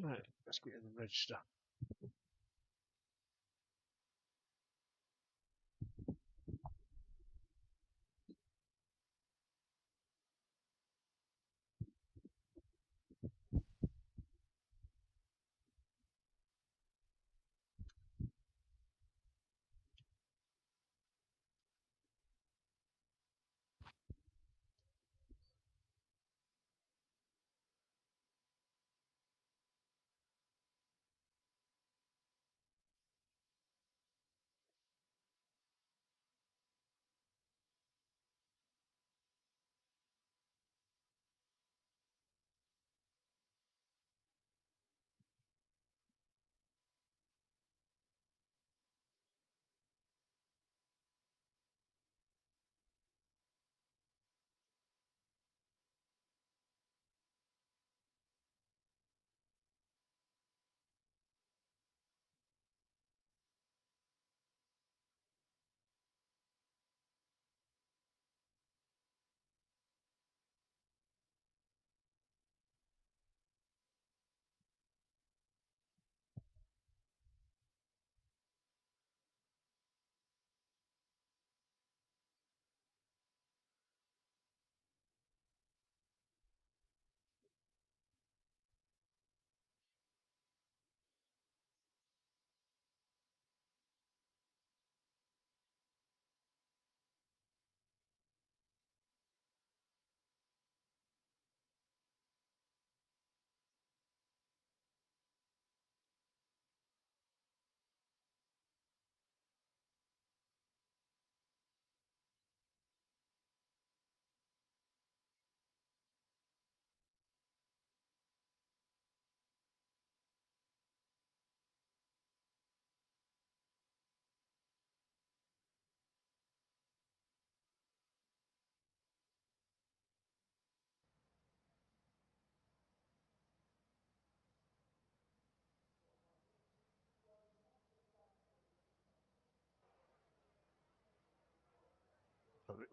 Right, let's get in the register.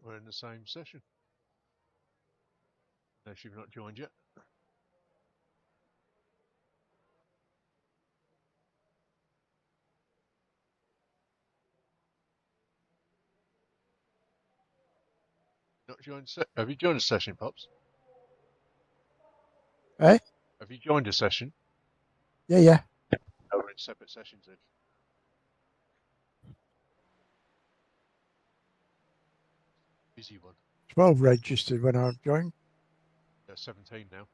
We're in the same session. Unless you've not joined yet. Not joined. Have you joined a session, Pops? Eh? Have you joined a session? Yeah. Oh, we're in separate sessions then. Busy one. 12 registered when I joined. Yeah, 17 now.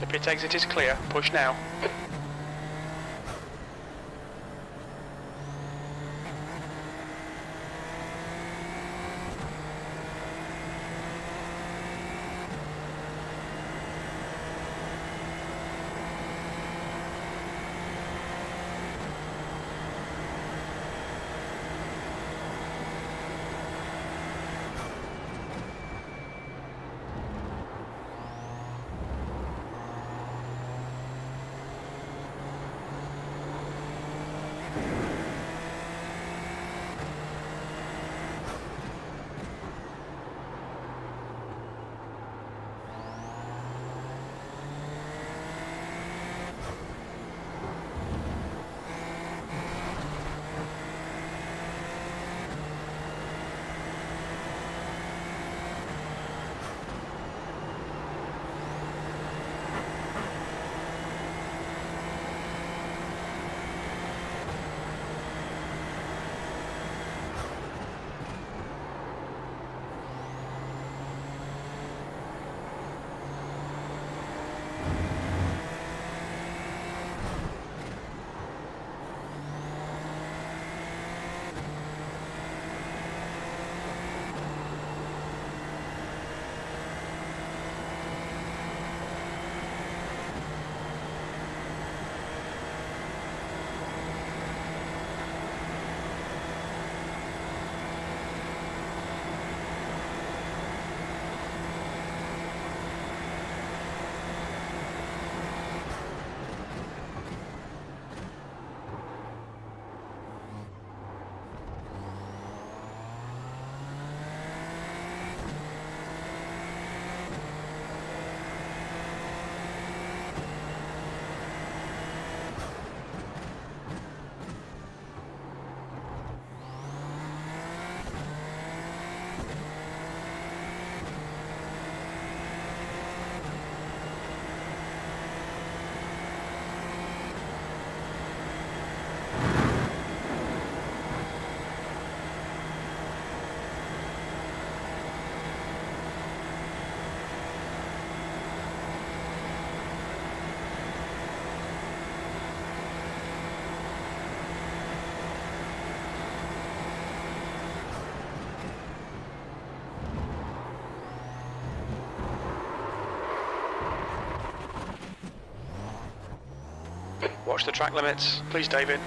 The pit exit is clear. Push now. Watch the track limits. Please, David.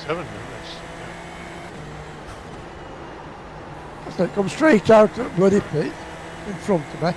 Seven minutes. I said, come straight out at the bloody pit in front of me.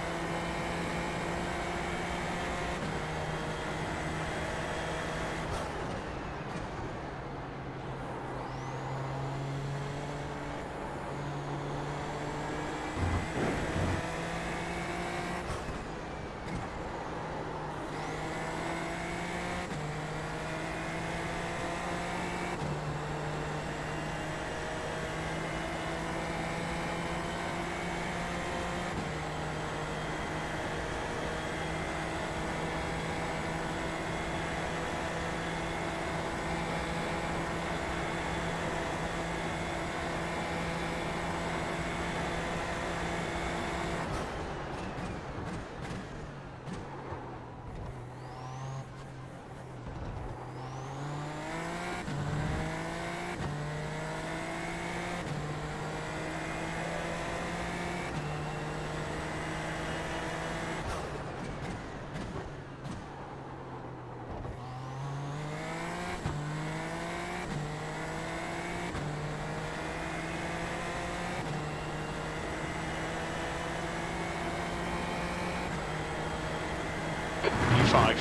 E5.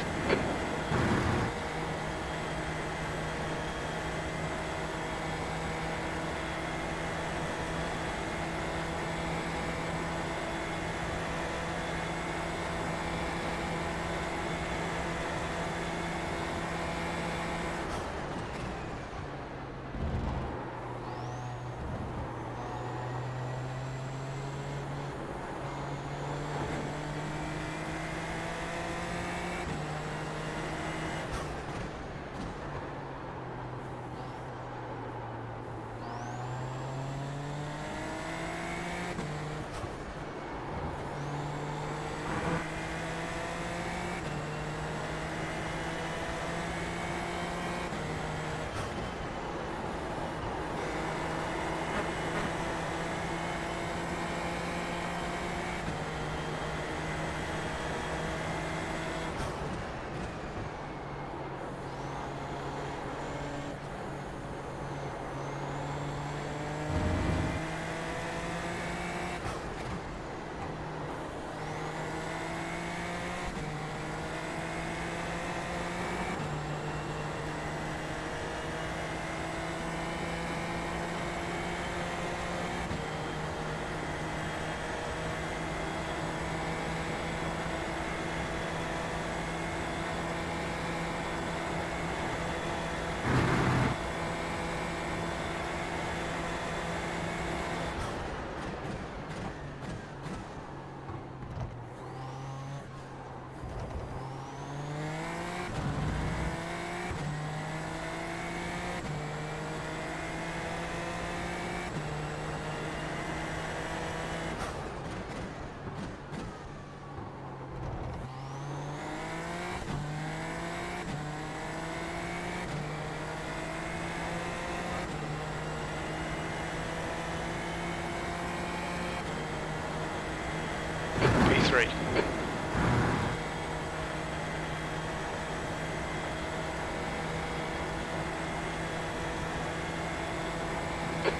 P3.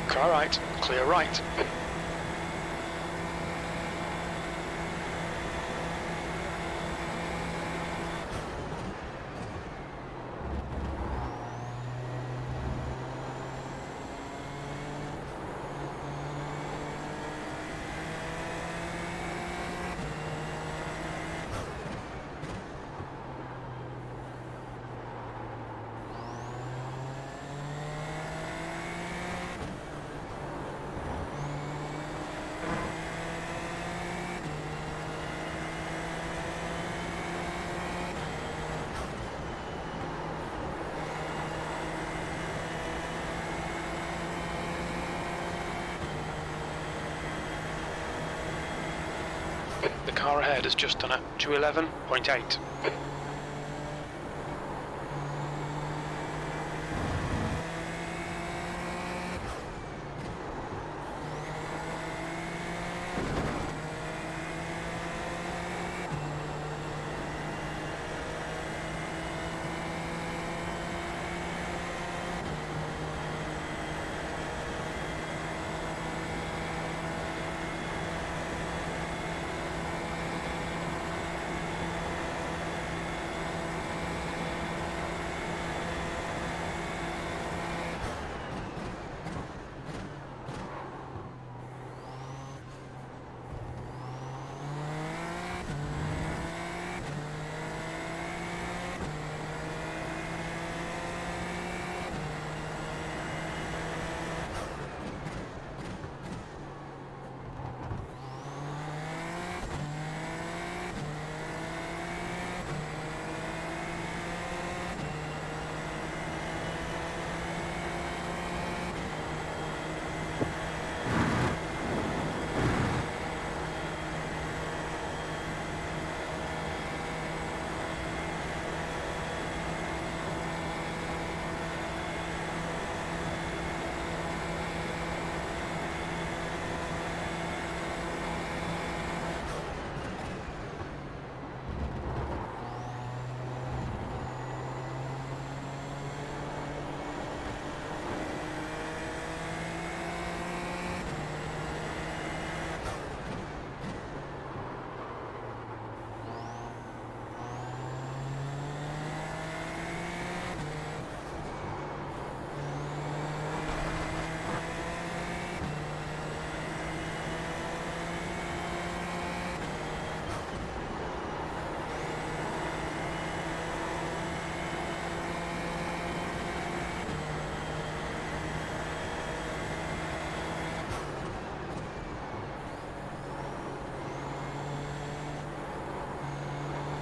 Car right, clear right. ahead has just done a 211.8.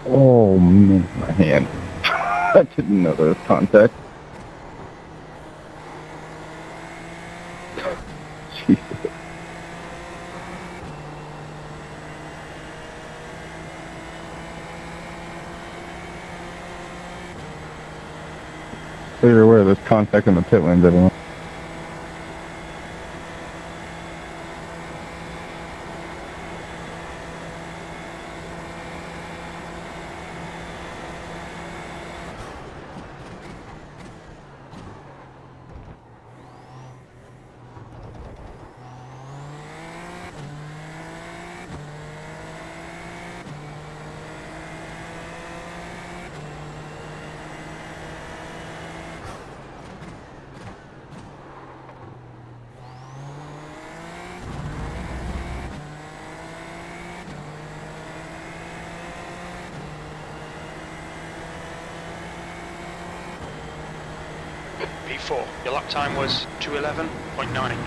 Oh man, my hand. I didn't know there was contact. Jesus. So you're aware there's contact in the pit lanes, everyone. P4, your lap time was 211.9.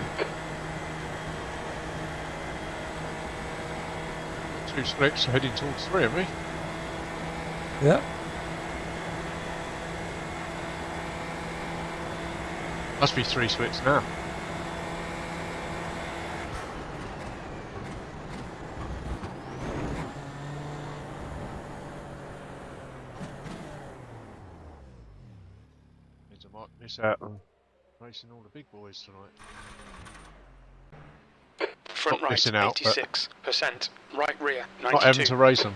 2 splits heading towards 3, are we? Yeah. Must be 3 splits now. Means I might miss out on racing all the big boys tonight. Front Not right, missing out, but 86%. Right rear, 92. not having to race them.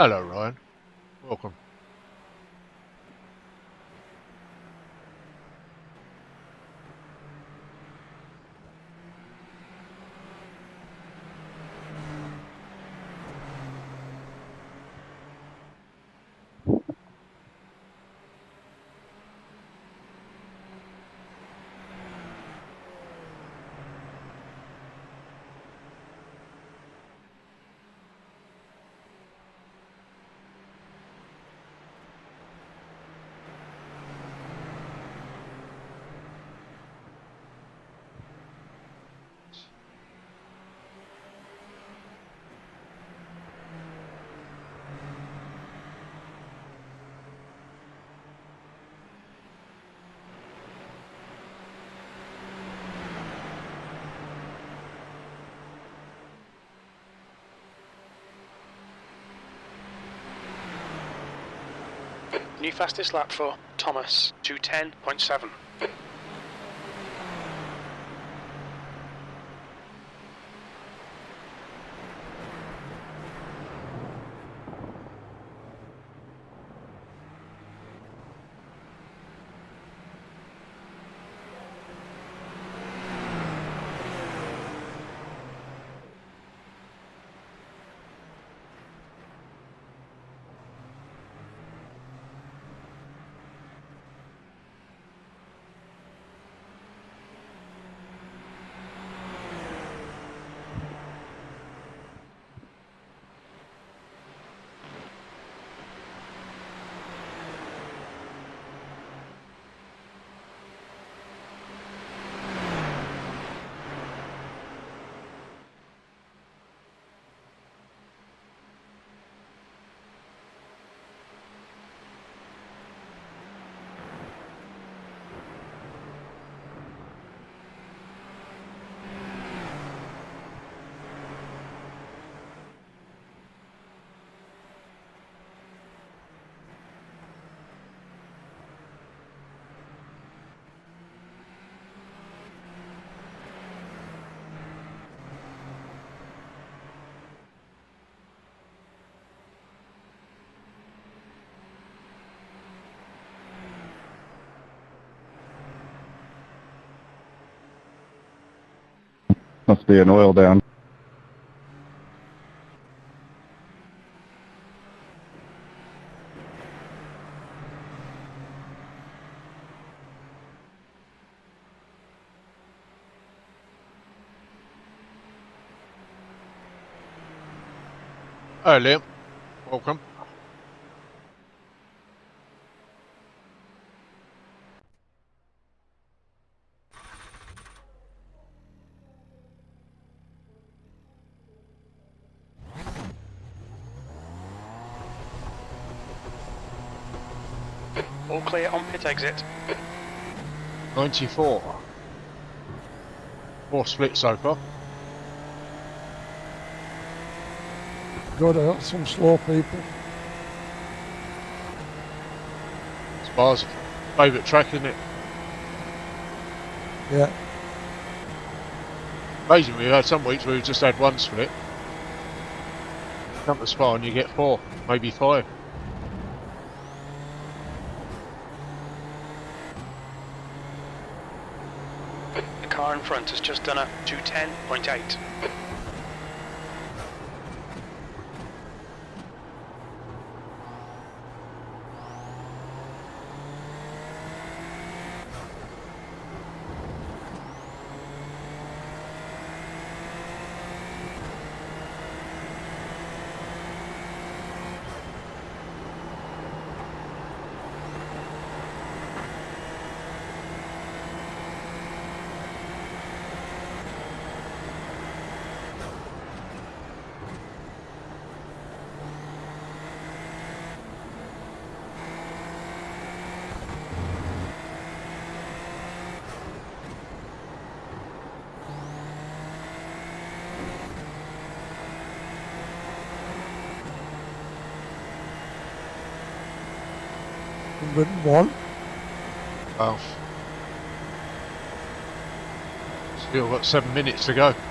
Hello, Ryan. Welcome. New fastest lap for Thomas, 2:10.7. Must be an oil down. Hi, Liam. Welcome. All clear on pit exit. 94. 4 split so far. Good, I got some slow people. Spa's favourite track, isn't it? Yeah. Amazing, we've had some weeks where we've just had 1 split. Come to Spa and you get 4, maybe 5. The car in front has just done a 2:10.8. One. Well, still got 7 minutes to go. Good. 1.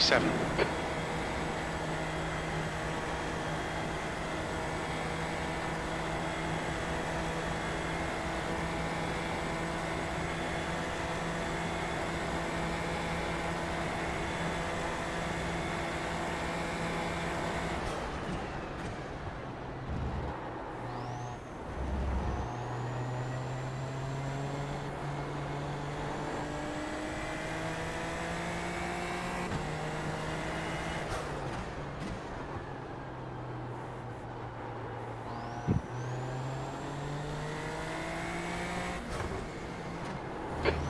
P7.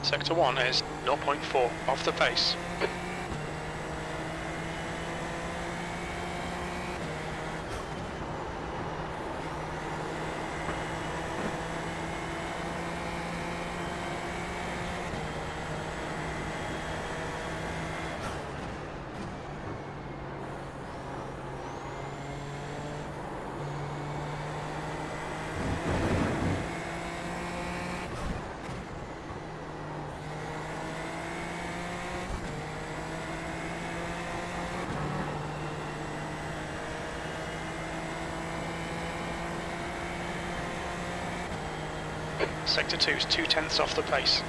Sector 1 is 0.4 off the pace. Sector 2 is 0.2 off the pace.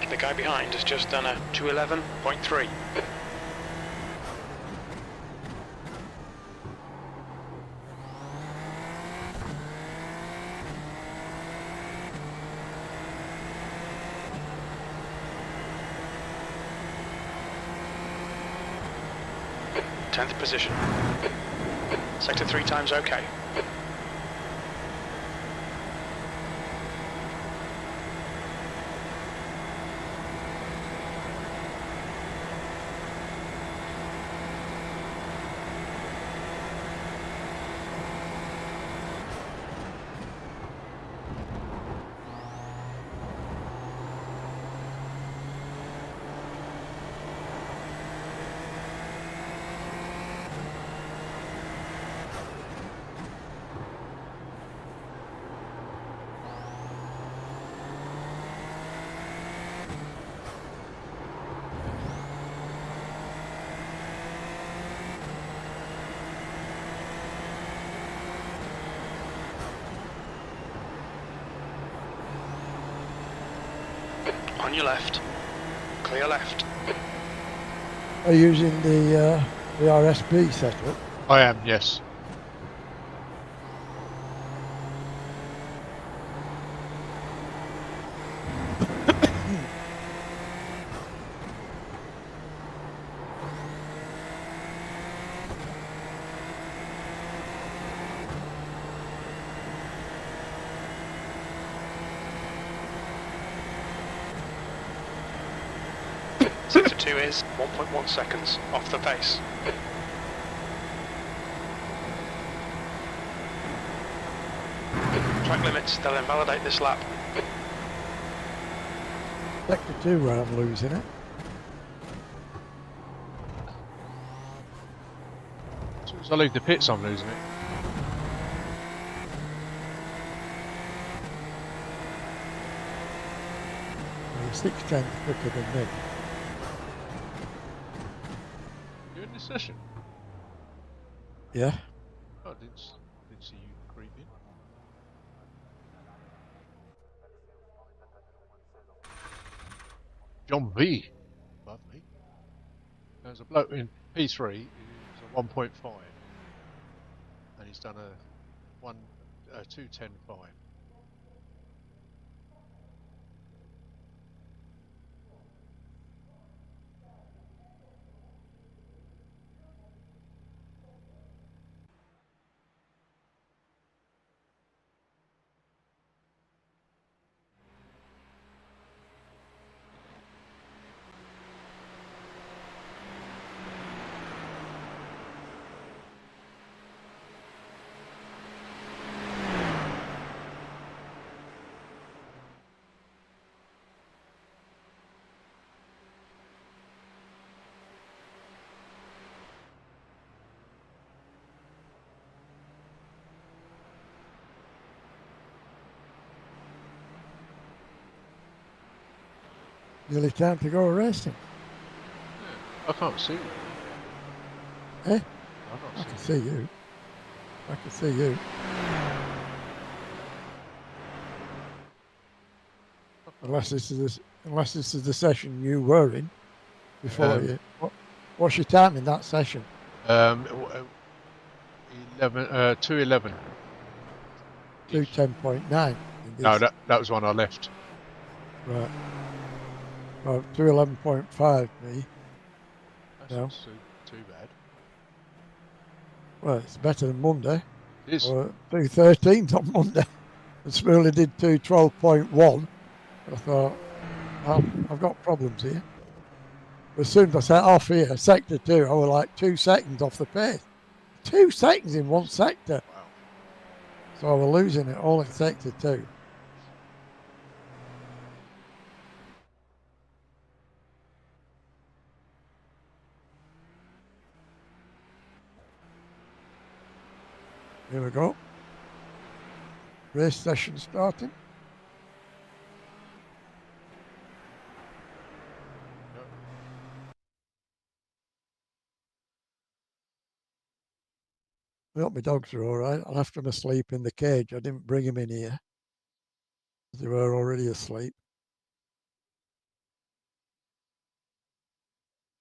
The guy behind has just done a 211.3. Tenth position. Sector 3 times okay. On your left. Clear left. Are you using the RSB setup? I am, yes. Sector 2 is 1.1 seconds off the pace. Track limits, they'll invalidate this lap. Sector 2 where I'm losing it. As soon as I leave the pits, I'm losing it. You're 6 tenths quicker than me. You in this session? Yeah. Oh, I didn't see you creeping. John V. Above me. There's a bloke in P3 who's a 1.5, and he's done a 2:10.5. Nearly time to go racing. I can't see you. Eh? I I can't can see see you. I can see you. Unless this is the session you were in before you. What's your time in that session? 2:11. 2:10.9. No, that was when I left. Right. Well, 2:11.5 me. That's No. not too bad. Well, it's better than Monday. It is. Or 2:13 on Monday. And Smurley did 2:12.1. I thought, well, I've got problems here. As soon as I set off here, sector 2, I was like 2 seconds off the pace. 2 seconds in one sector. Wow. So I was losing it all in sector 2. Here we go. Race session starting. I hope my dogs are all right. I left them asleep in the cage. I didn't bring them in here. They were already asleep.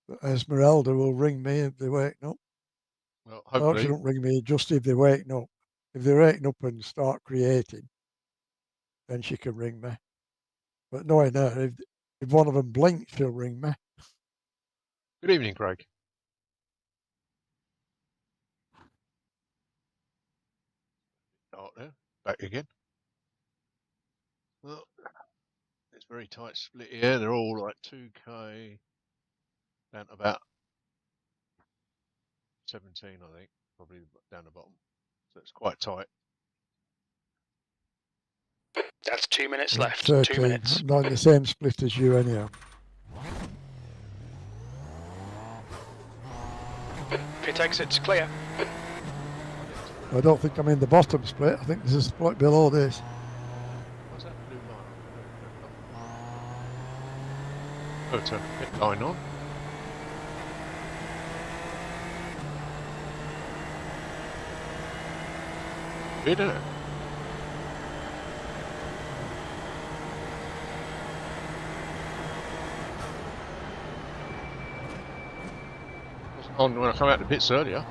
But Esmeralda will ring me if they're waking up. Well, I hope she hopefully. don't ring me just if they're waking up. If they're waking up and start creating, then she can ring me. But knowing her, if one of them blinks, she'll ring me. Good evening, Craig. Out there, back again. Well, it's very tight split here. They're all like 2K down to about 17, I think, probably down the bottom. So it's quite tight. That's 2 minutes left. 13. 2 minutes. I'm not in the same split as you anyhow. Pit exit's clear. I don't think I'm in the bottom split. I think there's a split below this. What's that blue line? Oh, turn the pit line on. Weird, isn't it? Wasn't on when I come out the pits earlier.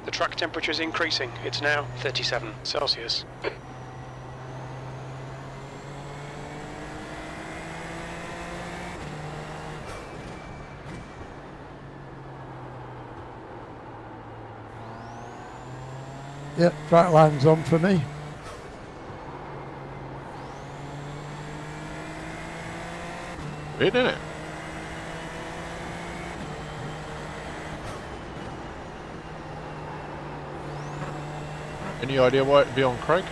The track temperature is increasing. It's now 37 Celsius. Yep, track line's on for me. Weird, isn't it? Any idea why it'd be on, Craig?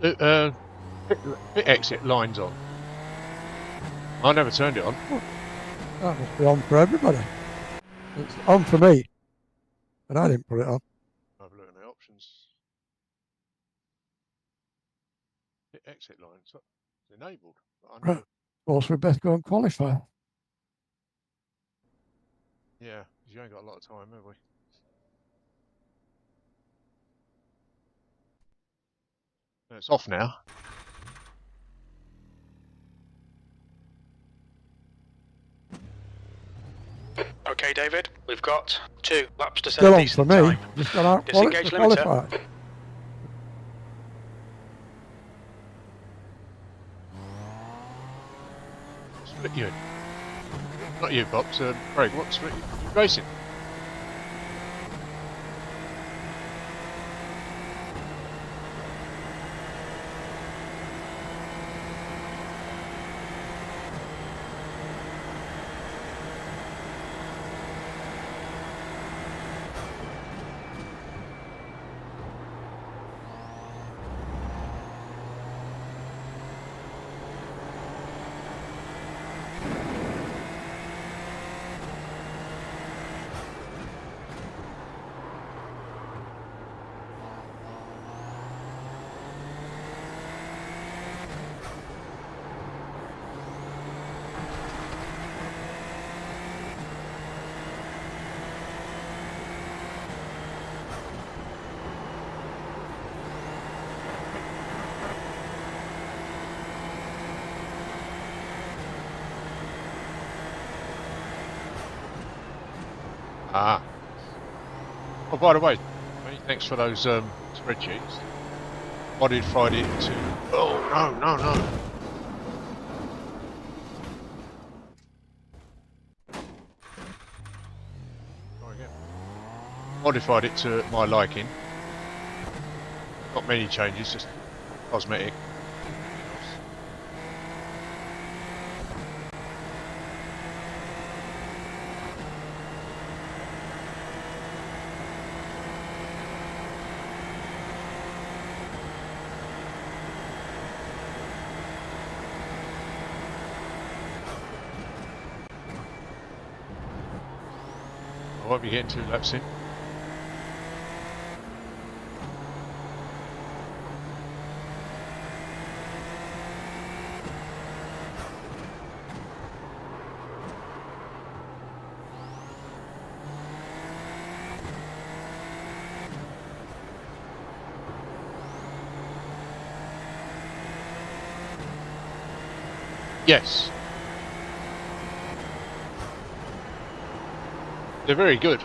Pit exit line's on. I never turned it on. That must be on for everybody. It's on for me. And I didn't put it on. Have a look at the options. Pit exit line, it's enabled. But Right. Of course, we best go and qualify. yeah, because you ain't got a lot of time, have we? It's off now. Okay, David, we've got 2 laps to set Still a on decent for me. time. Just got out Disengage limiter. qualified. split you in? Not you, Pops. Craig, what split you? You racing? Ah. Oh, by the way, mate, thanks for those spreadsheets. Modified it to... Oh, no. Try again. Modified it to my liking. Not many changes, just cosmetic. I won't be getting 2 laps in. Yes. They're very good.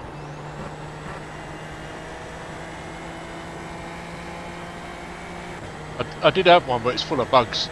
I did have one, but it's full of bugs.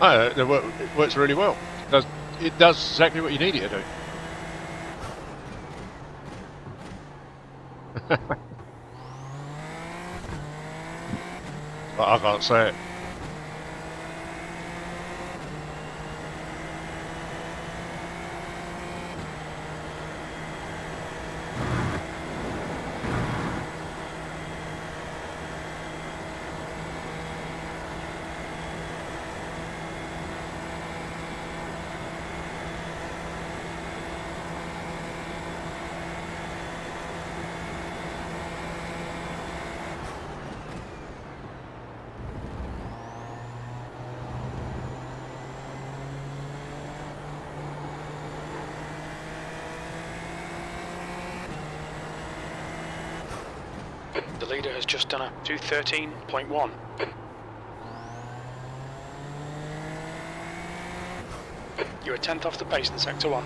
Oh, it works really well. It does exactly what you need it to do. But I can't say it. The leader has just done a 2:13.1. You're a tenth off the pace in sector 1.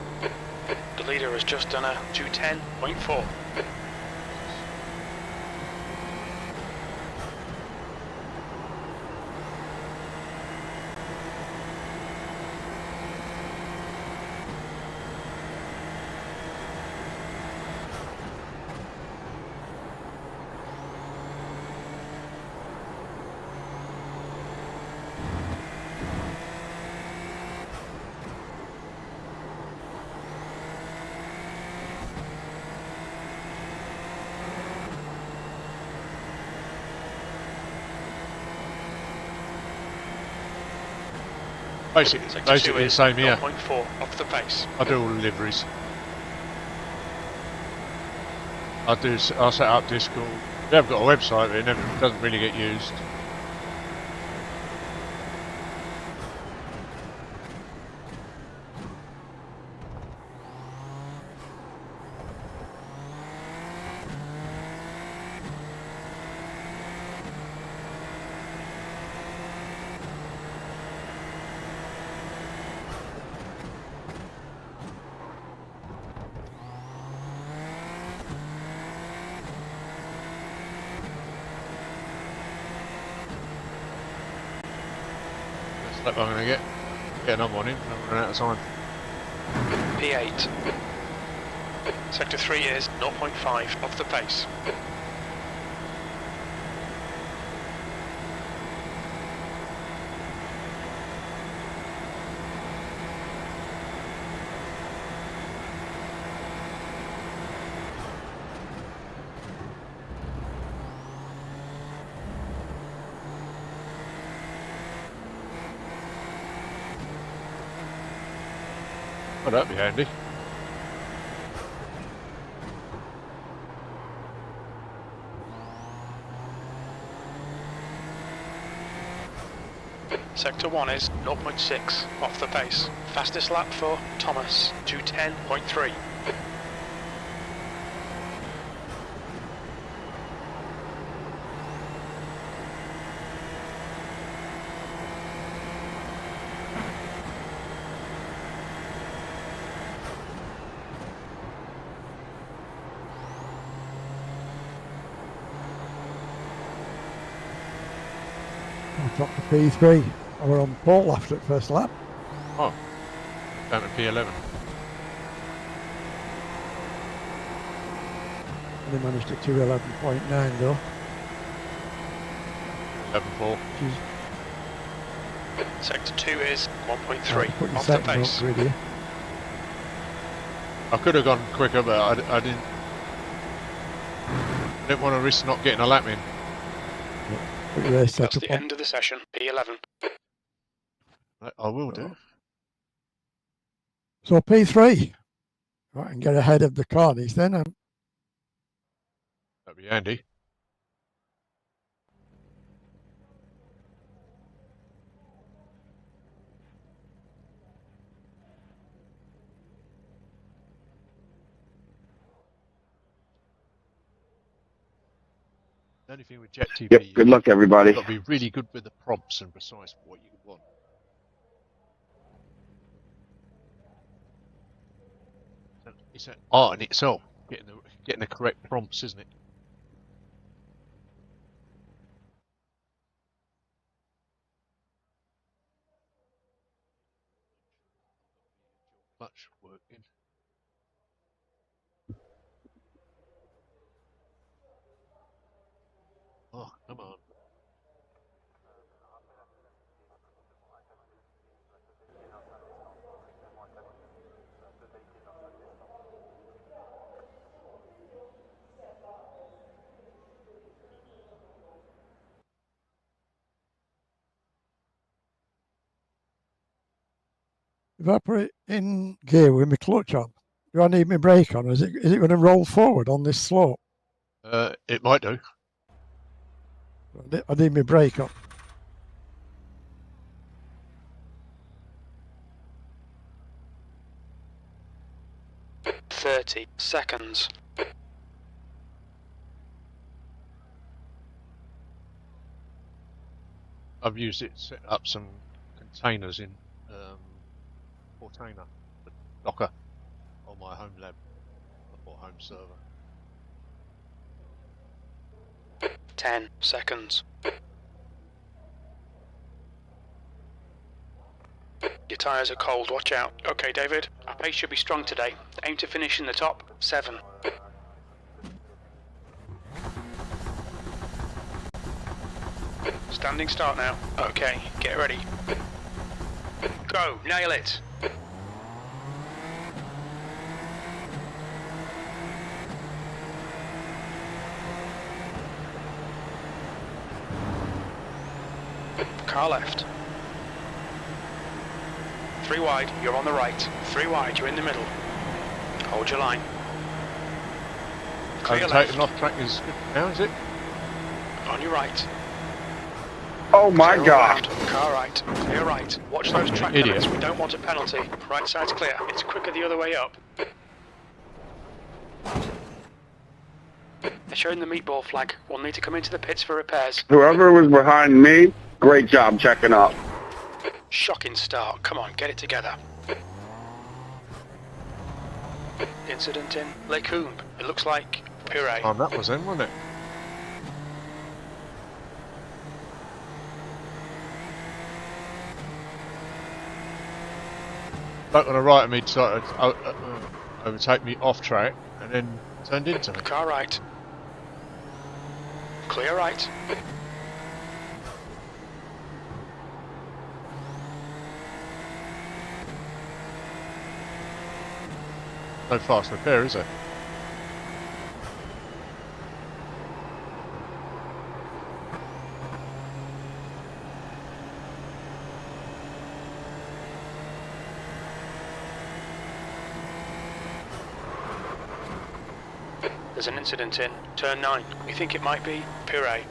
The leader has just done a 2:10.4. Basically the same here. 0.4 off the pace. I do all the liveries. I'll set up Discord. We have got a website, but it doesn't really get used. That's what I'm going to get another one in. I'm running out of time. P8. Sector 3 is 0.5 off the pace. Oh, that'd be handy. Sector 1 is 0.6 off the pace. Fastest lap for Thomas, 2:10.3. I dropped to P3. I were on pole after the first lap. Oh, down to P11. And they managed to 2:11.9 though. 11.4. Sector 2 is 1.3 Put your off the second up pace. grid here. I could have gone quicker, but I didn't want to risk not getting a lap in. Put your race That's setup the on. end of the session, P11. I will do. So P3. Right, and get ahead of the Carnies then. That'd be handy. The only thing with Jet TV, Yep, good luck, everybody. you've got to be really good with the prompts and precise what you want. It's an art in itself, getting the correct prompts, isn't it? Much working. Oh, come on. If I put it in gear with my clutch on, do I need my brake on? Or is it going to roll forward on this slope? It might do. I need my brake on. .30 seconds. I've used it to set up some containers in Cortana, the Docker, on my home lab or home server. 10 seconds. Your tyres are cold, watch out. Okay, David, our pace should be strong today. Aim to finish in the top 7. Standing start now. Okay, get ready. Go, nail it. Car left. 3 wide, you're on the right. 3 wide, you're in the middle. Hold your line. Clear Overtaking left. off track is good now, is it? On your right. Oh my Clear god. around. Car right. Clear right. Watch those track Idiot. limits. We don't want a penalty. Right side's clear. It's quicker the other way up. They're showing the meatball flag. We'll need to come into the pits for repairs. Whoever was behind me, great job checking up. Shocking start. Come on, get it together. Incident in Lake Coombe. It looks like puree. Oh, that was in, wasn't it? Bloke on the right of me decided to overtake me off track and then turned into me. Car right. Clear right. No fast repair, is there? There's an incident in turn 9. We think it might be puree.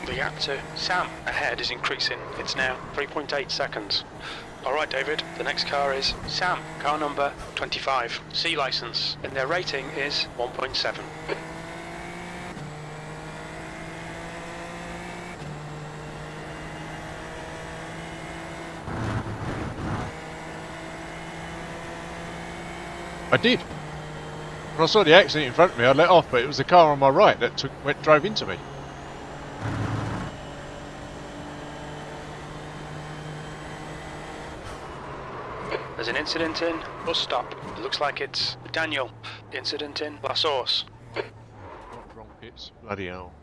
The gap to Sam ahead is increasing. It's now 3.8 seconds. Alright David, the next car is Sam, car number 25, C license, and their rating is 1.7. I did. When I saw the accident in front of me, I let off, but it was the car on my right that drove into me. There's an incident in bus stop. It looks like it's Daniel. Incident in La Source. Oh, wrong pits. Bloody hell.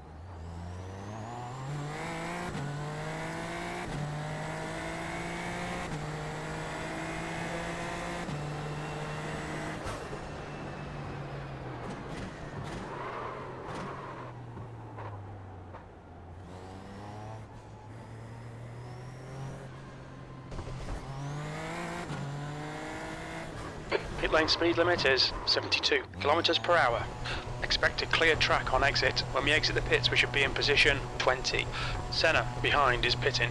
Pit lane speed limit is 72 kilometers per hour. Expect a clear track on exit. When we exit the pits, we should be in position 20. Senna behind is pitting.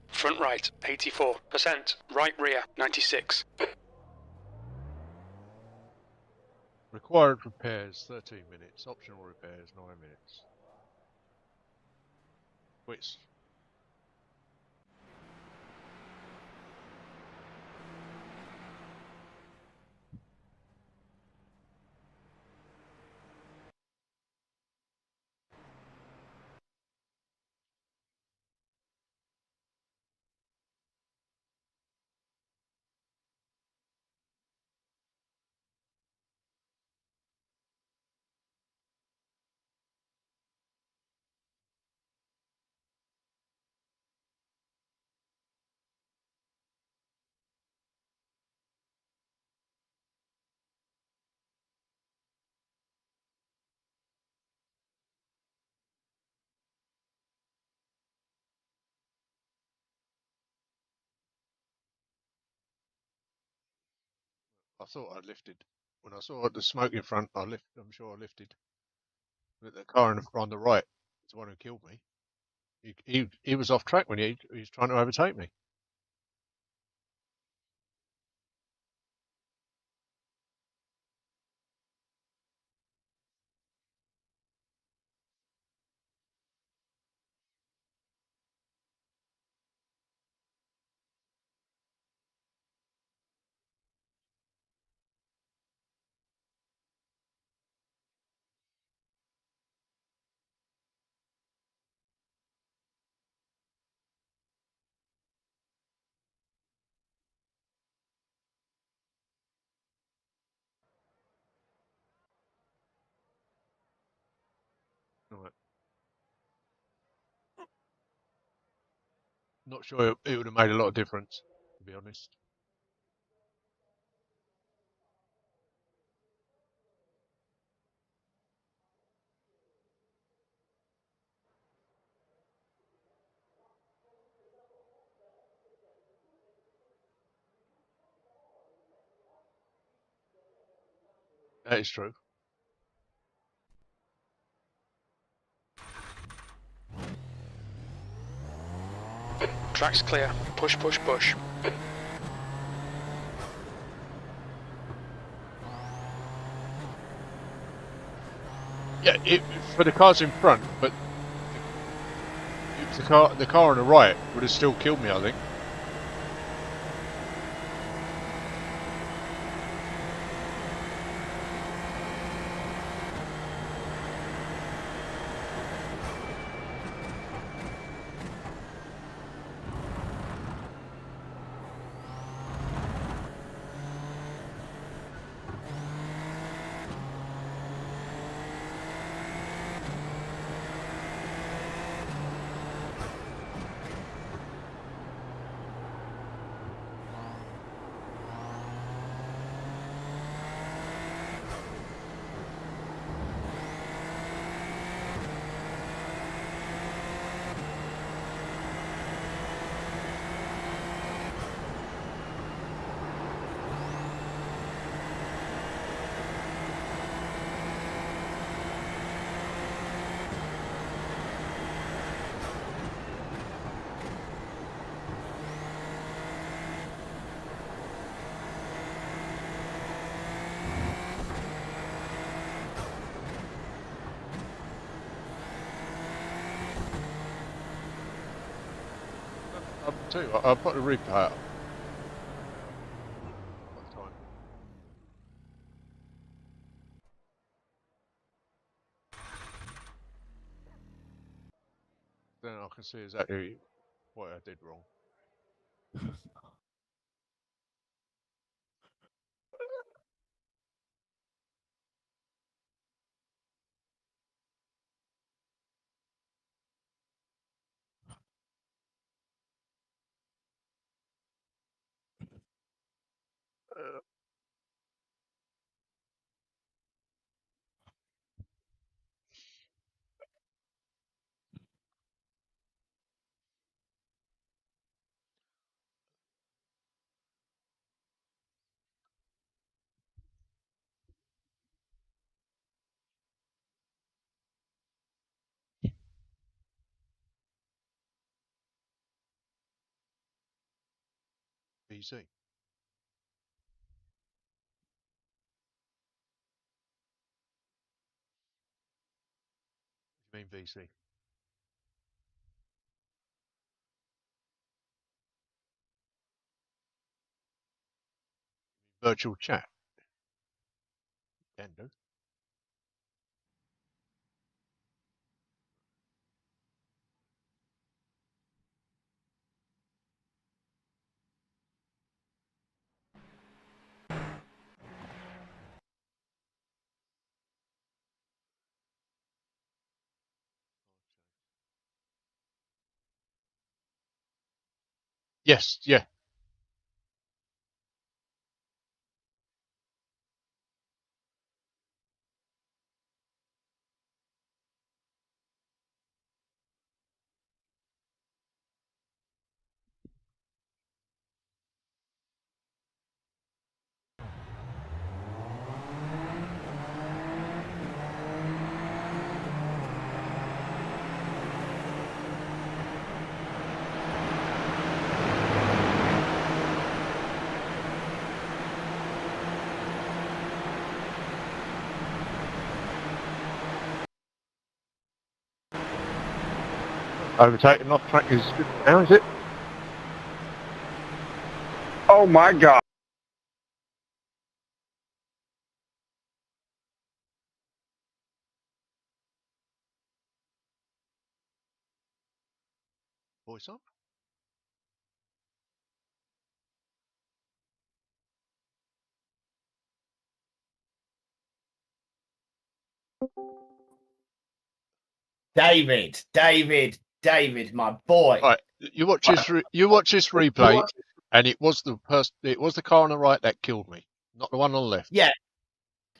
Front right, 84%. Right rear, 96. Required repairs, 13 minutes. Optional repairs, 9 minutes. Which... I thought I lifted. When I saw the smoke in front, I'm sure I lifted. But the car on the right is the one who killed me. He was off track when he was trying to overtake me. Right. Not sure it would have made a lot of difference, to be honest. That is true. Track's clear. Push, push, push. Yeah, for the cars in front, but it was the car on the right would have still killed me, I think. I'll tell you what, I'll put the replay up. What time? Then I can see exactly what I did wrong. VC. What do you mean VC? Virtual chat. Can do. Yes, yeah. Overtaking off track is good now, is it? Oh my God. Voice on? David, my boy. Right, you watch this replay, and it was the car on the right that killed me, not the one on the left. Yeah.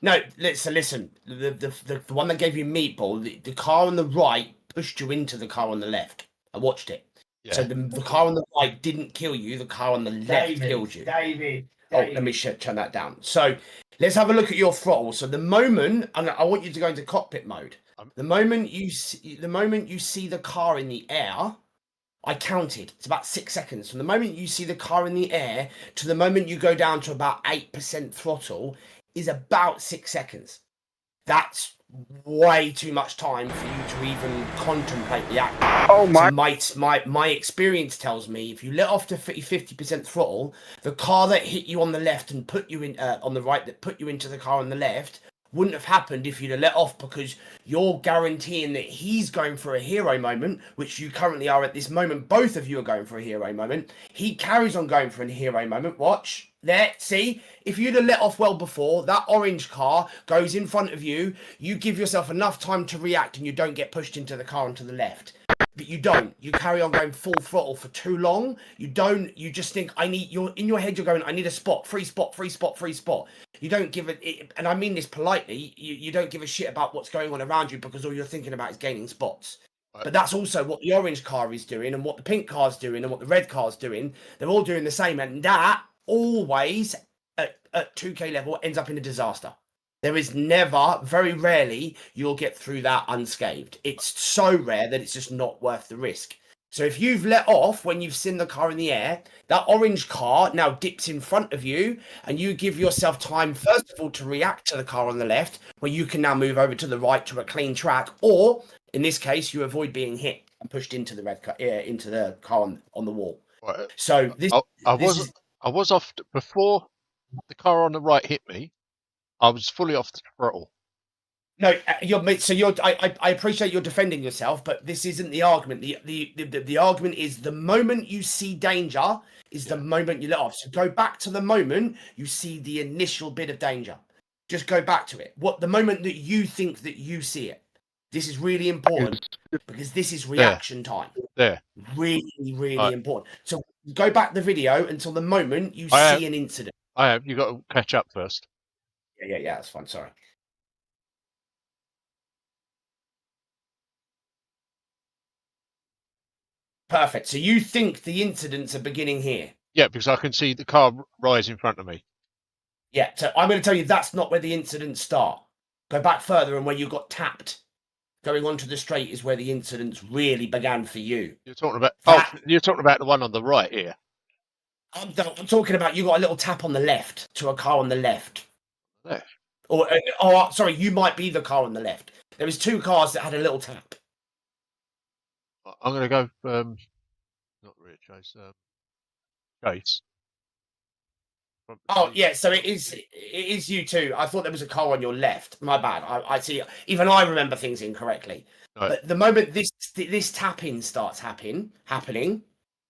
No, listen. The one that gave you meatball, the car on the right pushed you into the car on the left. I watched it. Yeah. So the car on the right didn't kill you. The car on the left killed you. David, Oh, let me turn that down. So let's have a look at your throttle. So the moment, and I want you to go into cockpit mode. The moment you see the car in the air, I counted. It's about 6 seconds. From the moment you see the car in the air to the moment you go down to about 8% throttle is about 6 seconds. That's way too much time for you to even contemplate the act. Oh my! So my experience tells me if you let off to 50% throttle, the car that hit you on the left and put you in on the right that put you into the car on the left wouldn't have happened if you'd have let off, because you're guaranteeing that he's going for a hero moment, which you currently are at this moment. Both of you are going for a hero moment. He carries on going for a hero moment. Watch. There, see, if you'd have let off well before, that orange car goes in front of you, you give yourself enough time to react and you don't get pushed into the car and to the left. But you don't. You carry on going full throttle for too long. You don't. You just think, you're in your head, you're going, I need a spot, free spot, free spot, free spot. You don't give it, and I mean this politely, you don't give a shit about what's going on around you, because all you're thinking about is gaining spots. Right. But that's also what the orange car is doing, and what the pink car's doing, and what the red car's doing. They're all doing the same, and that always at 2K level ends up in a disaster. There is never, very rarely, you'll get through that unscathed. It's so rare that it's just not worth the risk. So if you've let off when you've seen the car in the air, that orange car now dips in front of you, and you give yourself time, first of all, to react to the car on the left, where you can now move over to the right to a clean track, or in this case, you avoid being hit and pushed into the into the car on the wall. Right. So this, I was off before the car on the right hit me. I was fully off the throttle. No, I appreciate you're defending yourself, but this isn't the argument. The argument is the moment you see danger is the moment you let off. So go back to the moment you see the initial bit of danger. Just go back to it. The moment that you think that you see it. This is really important, because this is reaction time. There. Really, really important. So go back the video until the moment you see an incident. I have. You got to catch up first. Yeah, that's fine. Sorry. Perfect. So you think the incidents are beginning here? Yeah, because I can see the car rise in front of me. Yeah, so I'm going to tell you that's not where the incidents start. Go back further, and where you got tapped going onto the straight is where the incidents really began for you. You're talking about you're talking about the one on the right here. I'm talking about you got a little tap on the left to a car on the left. Left. Or sorry, you might be the car on the left. There was two cars that had a little tap. I'm going to go not rear chase, chase. Oh yeah, so it is you too. I thought there was a car on your left. My bad. I see. Even I remember things incorrectly. Right. But the moment this tapping starts happening,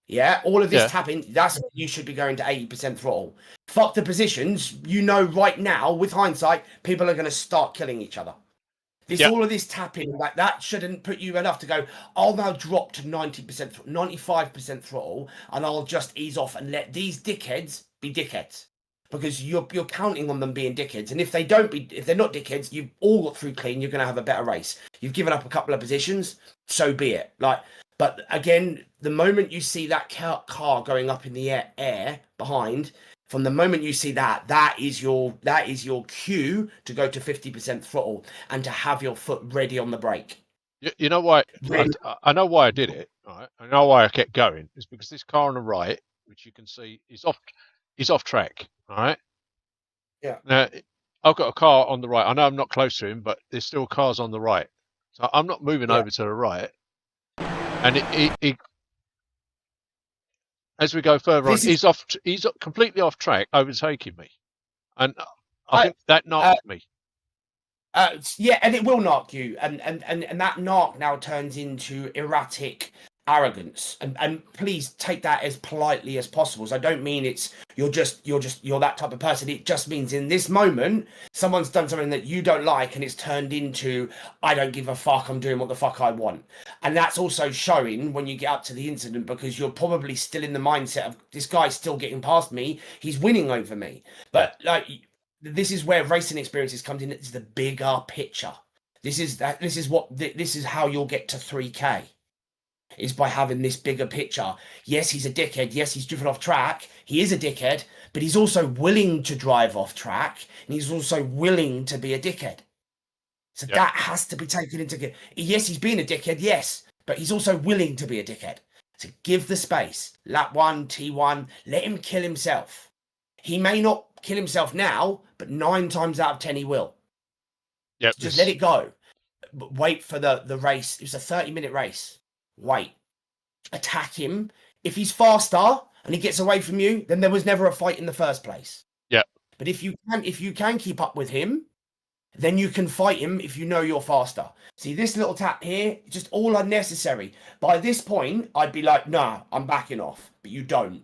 yeah, all of this tapping, that's when you should be going to 80% throttle. Fuck the positions. You know, right now, with hindsight, people are going to start killing each other. All of this tapping, like that shouldn't put you enough to go, I'll now drop to 90%, 95% throttle, and I'll just ease off and let these dickheads be dickheads. Because you're counting on them being dickheads. And if they're not dickheads, you've all got through clean, you're going to have a better race. You've given up a couple of positions, so be it. But again, the moment you see that car going up in the air behind, from the moment you see that is your cue to go to 50% throttle and to have your foot ready on the brake. You know why? I know why I did it. Right? I know why I kept going. It's because this car on the right, which you can see, is off track. All right. Yeah. Now I've got a car on the right. I know I'm not close to him, but there's still cars on the right, so I'm not moving over to the right. And he as we go further on, he's completely off track, overtaking me, and I think that knocked me. Yeah, and it will knock you, and that knock now turns into erratic arrogance, and please take that as politely as possible. So I don't mean you're that type of person. It just means in this moment someone's done something that you don't like, and it's turned into I don't give a fuck, I'm doing what the fuck I want. And that's also showing when you get up to the incident, because you're probably still in the mindset of this guy's still getting past me, he's winning over me. But this is where racing experiences comes in. It's the bigger picture. This is how you'll get to 3K. is by having this bigger picture. Yes, he's a dickhead. Yes, he's driven off track. He is a dickhead, but he's also willing to drive off track, and he's also willing to be a dickhead. So that has to be taken into account. Yes, he's being a dickhead, yes, but he's also willing to be a dickhead. So give the space. Lap 1, T1, let him kill himself. He may not kill himself now, but 9 times out of 10 he will. Yep. Just let it go. But wait for the race. It was a 30-minute race. Wait. Attack him. If he's faster and he gets away from you, then there was never a fight in the first place. Yeah. But if you can keep up with him, then you can fight him if you know you're faster. See, this little tap here, just all unnecessary. By this point, I'd be like, nah, I'm backing off. But you don't.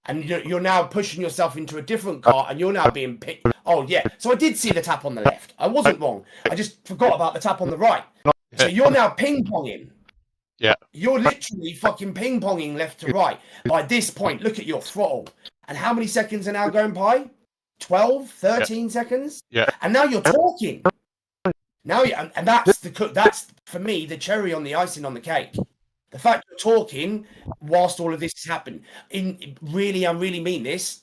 And you're now pushing yourself into a different car, and you're now being picked. Oh, yeah. So I did see the tap on the left. I wasn't wrong. I just forgot about the tap on the right. So you're now ping-ponging. Yeah. You're literally fucking ping-ponging left to right. By this point, look at your throttle. And how many seconds are now going by? 12, 13 seconds? Yeah. And now you're talking. Now, and that's for me the cherry on the icing on the cake. The fact you're talking whilst all of this is happening. I really mean this.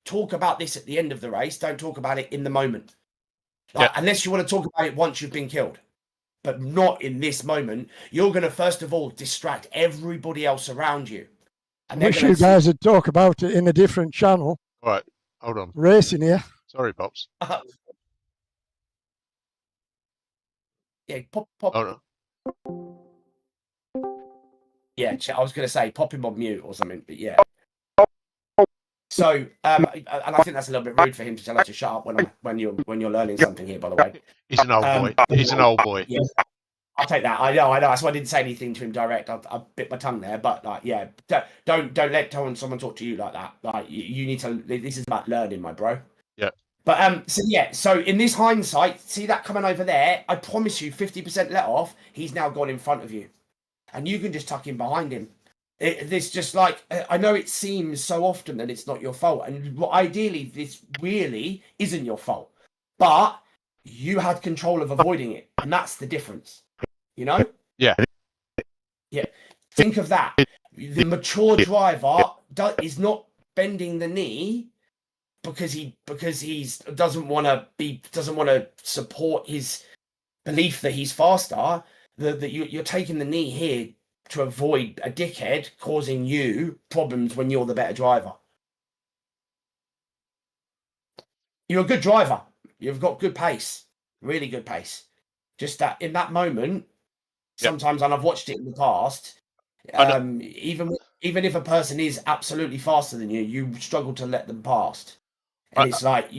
Talk about this at the end of the race. Don't talk about it in the moment. Unless you want to talk about it once you've been killed. But not in this moment. You're going to, first of all, distract everybody else around you. And I wish you guys would talk about it in a different channel. All right. Hold on. Racing here. Sorry, Pops. Yeah, pop. Oh, no. Yeah, I was going to say pop him on mute or something, but yeah. So, and I think that's a little bit rude for him to tell us to shut up when you're learning something here. By the way, he's an old boy. He's an old boy. Yeah, I'll take that. I know. That's why I didn't say anything to him direct. I bit my tongue there, but like, yeah, don't let someone talk to you like that. Like, you need to. This is about learning, my bro. Yeah. But so in this hindsight, see that coming over there? I promise you, 50% let off. He's now gone in front of you, and you can just tuck in behind him. This just like, I know it seems so often that it's not your fault, and ideally this really isn't your fault, but you had control of avoiding it, and that's the difference, you know? Yeah. Think of that. The mature driver is not bending the knee because he doesn't want to support his belief that he's faster. That you're taking the knee here to avoid a dickhead causing you problems when you're the better driver. You're a good driver. You've got good pace, really good pace. Just that in that moment, sometimes, and I've watched it in the past, even if a person is absolutely faster than you, you struggle to let them past. And it's like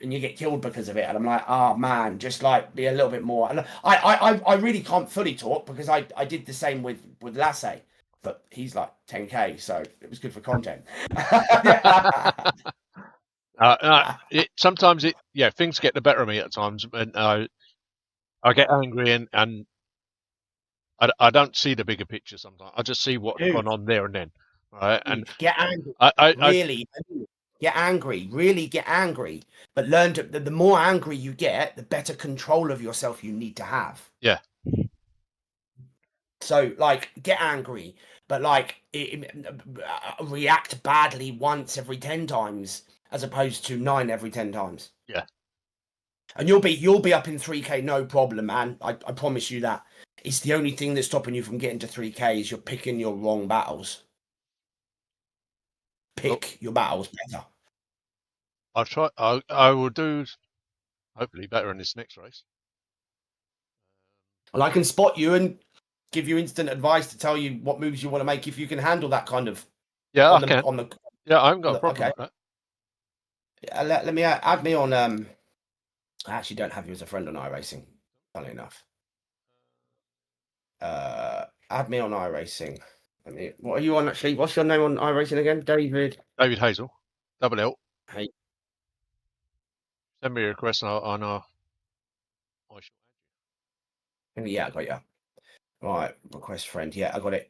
and you get killed because of it. And I'm like, oh man, just like be a little bit more. And I really can't fully talk because I did the same with Lasse, but he's like 10K, so it was good for content. Sometimes things get the better of me at times, and I get angry and I don't see the bigger picture sometimes. I just see what's gone on there and then. Right? And get angry. Get angry, really get angry, but learn to. The more angry you get, the better control of yourself you need to have. Yeah. So, like, get angry, but like react badly once every 10 times, as opposed to 9 every 10 times. Yeah. And you'll be up in 3K, no problem, man. I promise you that. It's the only thing that's stopping you from getting to 3K is you're picking your wrong battles. Pick your battles better. I'll try. I will do hopefully better in this next race. Well, I can spot you and give you instant advice to tell you what moves you want to make if you can handle that kind of. Yeah, I can. I haven't got a problem with that. Let me add me on. I actually don't have you as a friend on iRacing. Funny enough. Add me on iRacing. What are you on actually? What's your name on iRacing again? David Hazel. Double L. Hey. Send me a request on our. Yeah, I got you. Right, request friend. Yeah, I got it.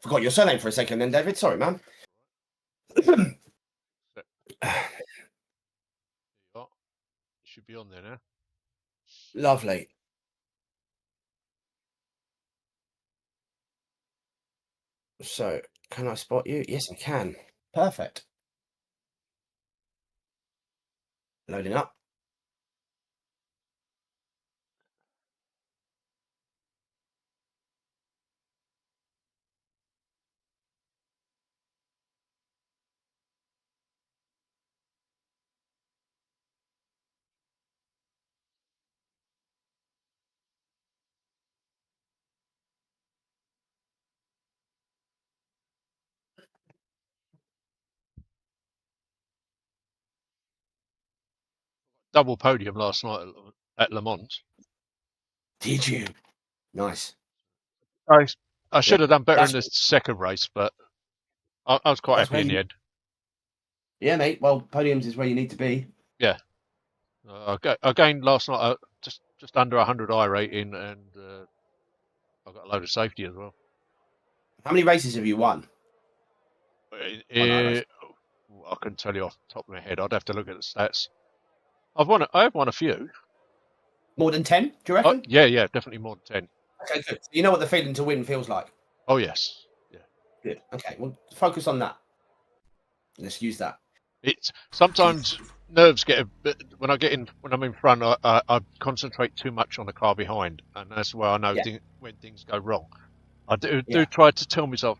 Forgot your surname for a second then, David. Sorry, man. Should be on there now. Lovely. So, can I spot you? Yes, I can. Perfect. Loading up. Double podium last night at Le Mans. Did you? Nice. I should have done better in the That's- second race, but I was quite That's happy in where the end. Yeah, mate. Well, podiums is where you need to be. Yeah. I gained last night just under 100 I rating, and I got a load of safety as well. How many races have you won? I couldn't tell you off the top of my head. I'd have to look at the stats. I have won a few. More than 10, do you reckon? Yeah, definitely more than 10. Okay, good. So you know what the feeling to win feels like? Oh, yes. Yeah. Good. Okay, well, focus on that. Let's use that. It's sometimes nerves get a bit when I'm in front. I concentrate too much on the car behind, and that's where I know when things go wrong. I do try to tell myself,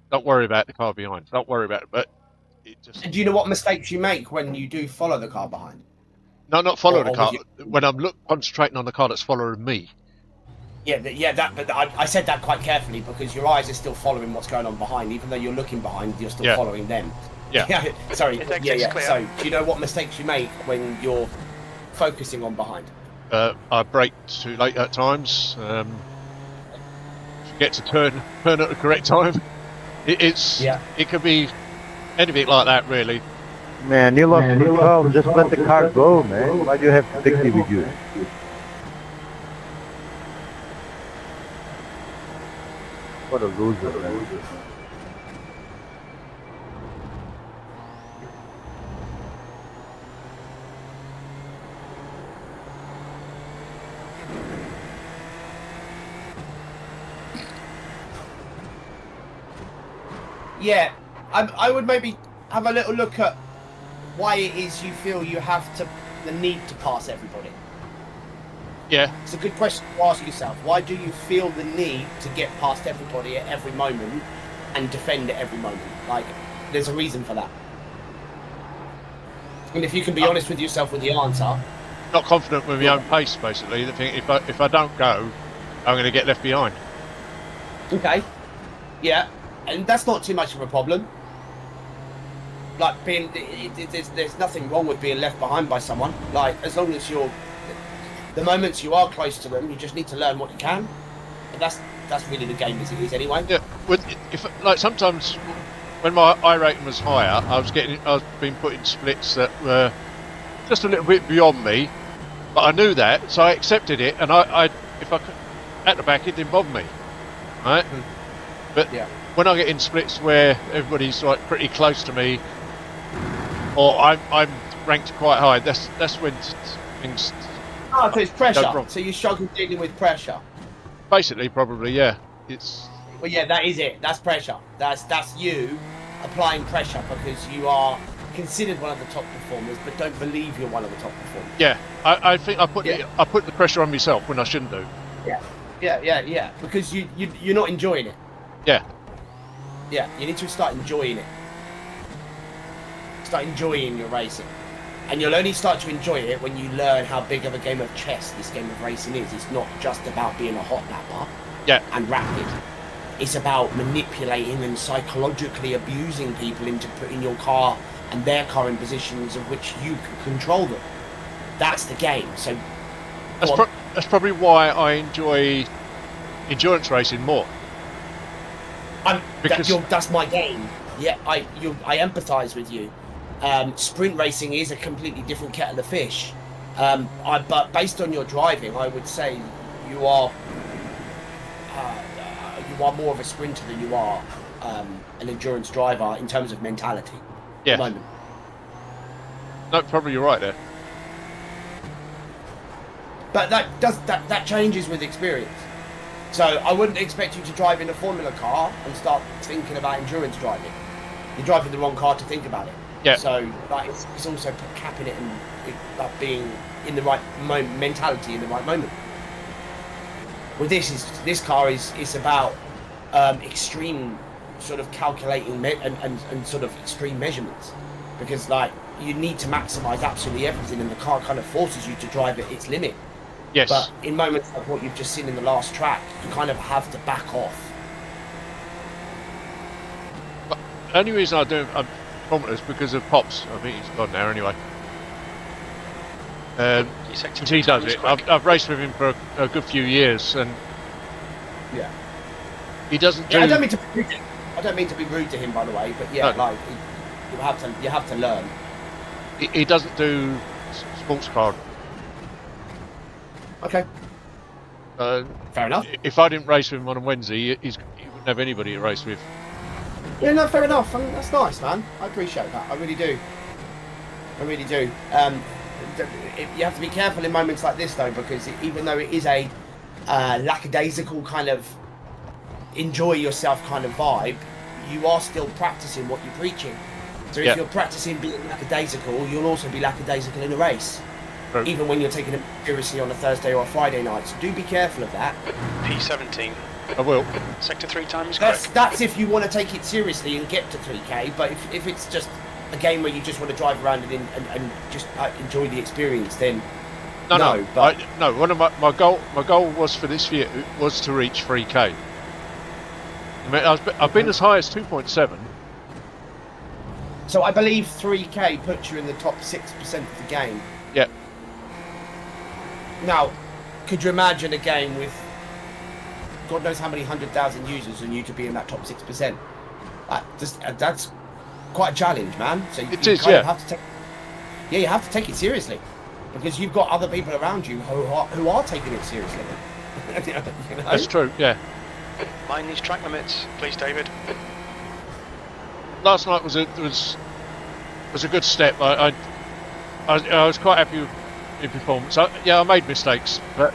don't worry about the car behind. Don't worry about it. But it just. And do you know what mistakes you make when you do follow the car behind? No, not follow the car. When I'm concentrating on the car that's following me. But I said that quite carefully because your eyes are still following what's going on behind, even though you're looking behind, you're still following them. Yeah. Sorry. So, do you know what mistakes you make when you're focusing on behind? I brake too late at times. Forget to turn at the correct time. It could be anything like that, really. Man, you lost control. Just let the car go, man. Why do you have to take it with you? What a loser, man. Yeah, I would maybe have a little look at why it is you feel you have the need to pass everybody. Yeah. It's a good question to ask yourself. Why do you feel the need to get past everybody at every moment and defend at every moment? Like, there's a reason for that. And if you can be honest with yourself with the answer. Not confident with my own pace, basically. The thing, if I don't go, I'm going to get left behind. Okay. Yeah. And that's not too much of a problem. Like, there's nothing wrong with being left behind by someone. Like, as long as the moments you are close to them, you just need to learn what you can. And that's really the game as it is anyway. Yeah. Like sometimes when my I rating was higher, I was being put in splits that were just a little bit beyond me, but I knew that, so I accepted it. And if I could, at the back, it didn't bother me, right? But when I get in splits where everybody's like pretty close to me, or I'm ranked quite high, that's when things. Oh, so it's pressure. So you struggle dealing with pressure. Basically, probably, yeah. Well, yeah, that is it. That's pressure. That's you applying pressure because you are considered one of the top performers, but don't believe you're one of the top performers. Yeah, I think I put the pressure on myself when I shouldn't do. Yeah. Because you're not enjoying it. Yeah. Yeah, you need to start enjoying it. Start enjoying your racing. And you'll only start to enjoy it when you learn how big of a game of chess this game of racing is. It's not just about being a hot lapper and rapid. It's about manipulating and psychologically abusing people into putting your car and their car in positions of which you can control them. That's the game. So that's probably why I enjoy endurance racing more. That's my game. Yeah, I empathise with you. Sprint racing is a completely different kettle of fish. But based on your driving, I would say you are more of a sprinter than you are an endurance driver in terms of mentality. Yeah. At the moment. No, probably you're right there. But that changes with experience. So I wouldn't expect you to drive in a Formula car and start thinking about endurance driving. You're driving the wrong car to think about it. Yeah. So like, it's also capping it and like being in the right mentality in the right moment. With this car is about extreme sort of calculating and sort of extreme measurements, because like you need to maximize absolutely everything, and the car kind of forces you to drive at its limit. Yes. But in moments like what you've just seen in the last track, you kind of have to back off. But the only reason I do is because of Pops. I think he's gone now anyway. He does it. I've raced with him for a good few years, and yeah, he doesn't do. I don't mean to be rude to him, by the way, but yeah, no. Like you have to learn. He doesn't do sports car. Okay. Fair enough. If I didn't race with him on a Wednesday, he wouldn't have anybody to race with. Yeah, no, fair enough. I mean, that's nice, man. I appreciate that. I really do. I really do. You have to be careful in moments like this, though, because even though it is a lackadaisical kind of enjoy yourself kind of vibe, you are still practicing what you're preaching. So if you're practicing being lackadaisical, you'll also be lackadaisical in a race. True. Even when you're taking it seriously on a Thursday or a Friday night. So do be careful of that. P17. I will. Sector 3 times. That's if you want to take it seriously and get to 3K, but if it's just a game where you just want to drive around and just enjoy the experience, then no. One of my goal was for this year was to reach 3K. I mean, I've been as high as 2.7. So I believe 3K puts you in the top 6% of the game. Yeah. Now, could you imagine a game with God knows how many 100,000 users and you to be in that top 6%? That's quite a challenge, man. So you have to take it seriously, because you've got other people around you who are taking it seriously. You know? That's true. Yeah. Mind these track limits, please, David. Last night was a good step. I was quite happy with the performance. I made mistakes, but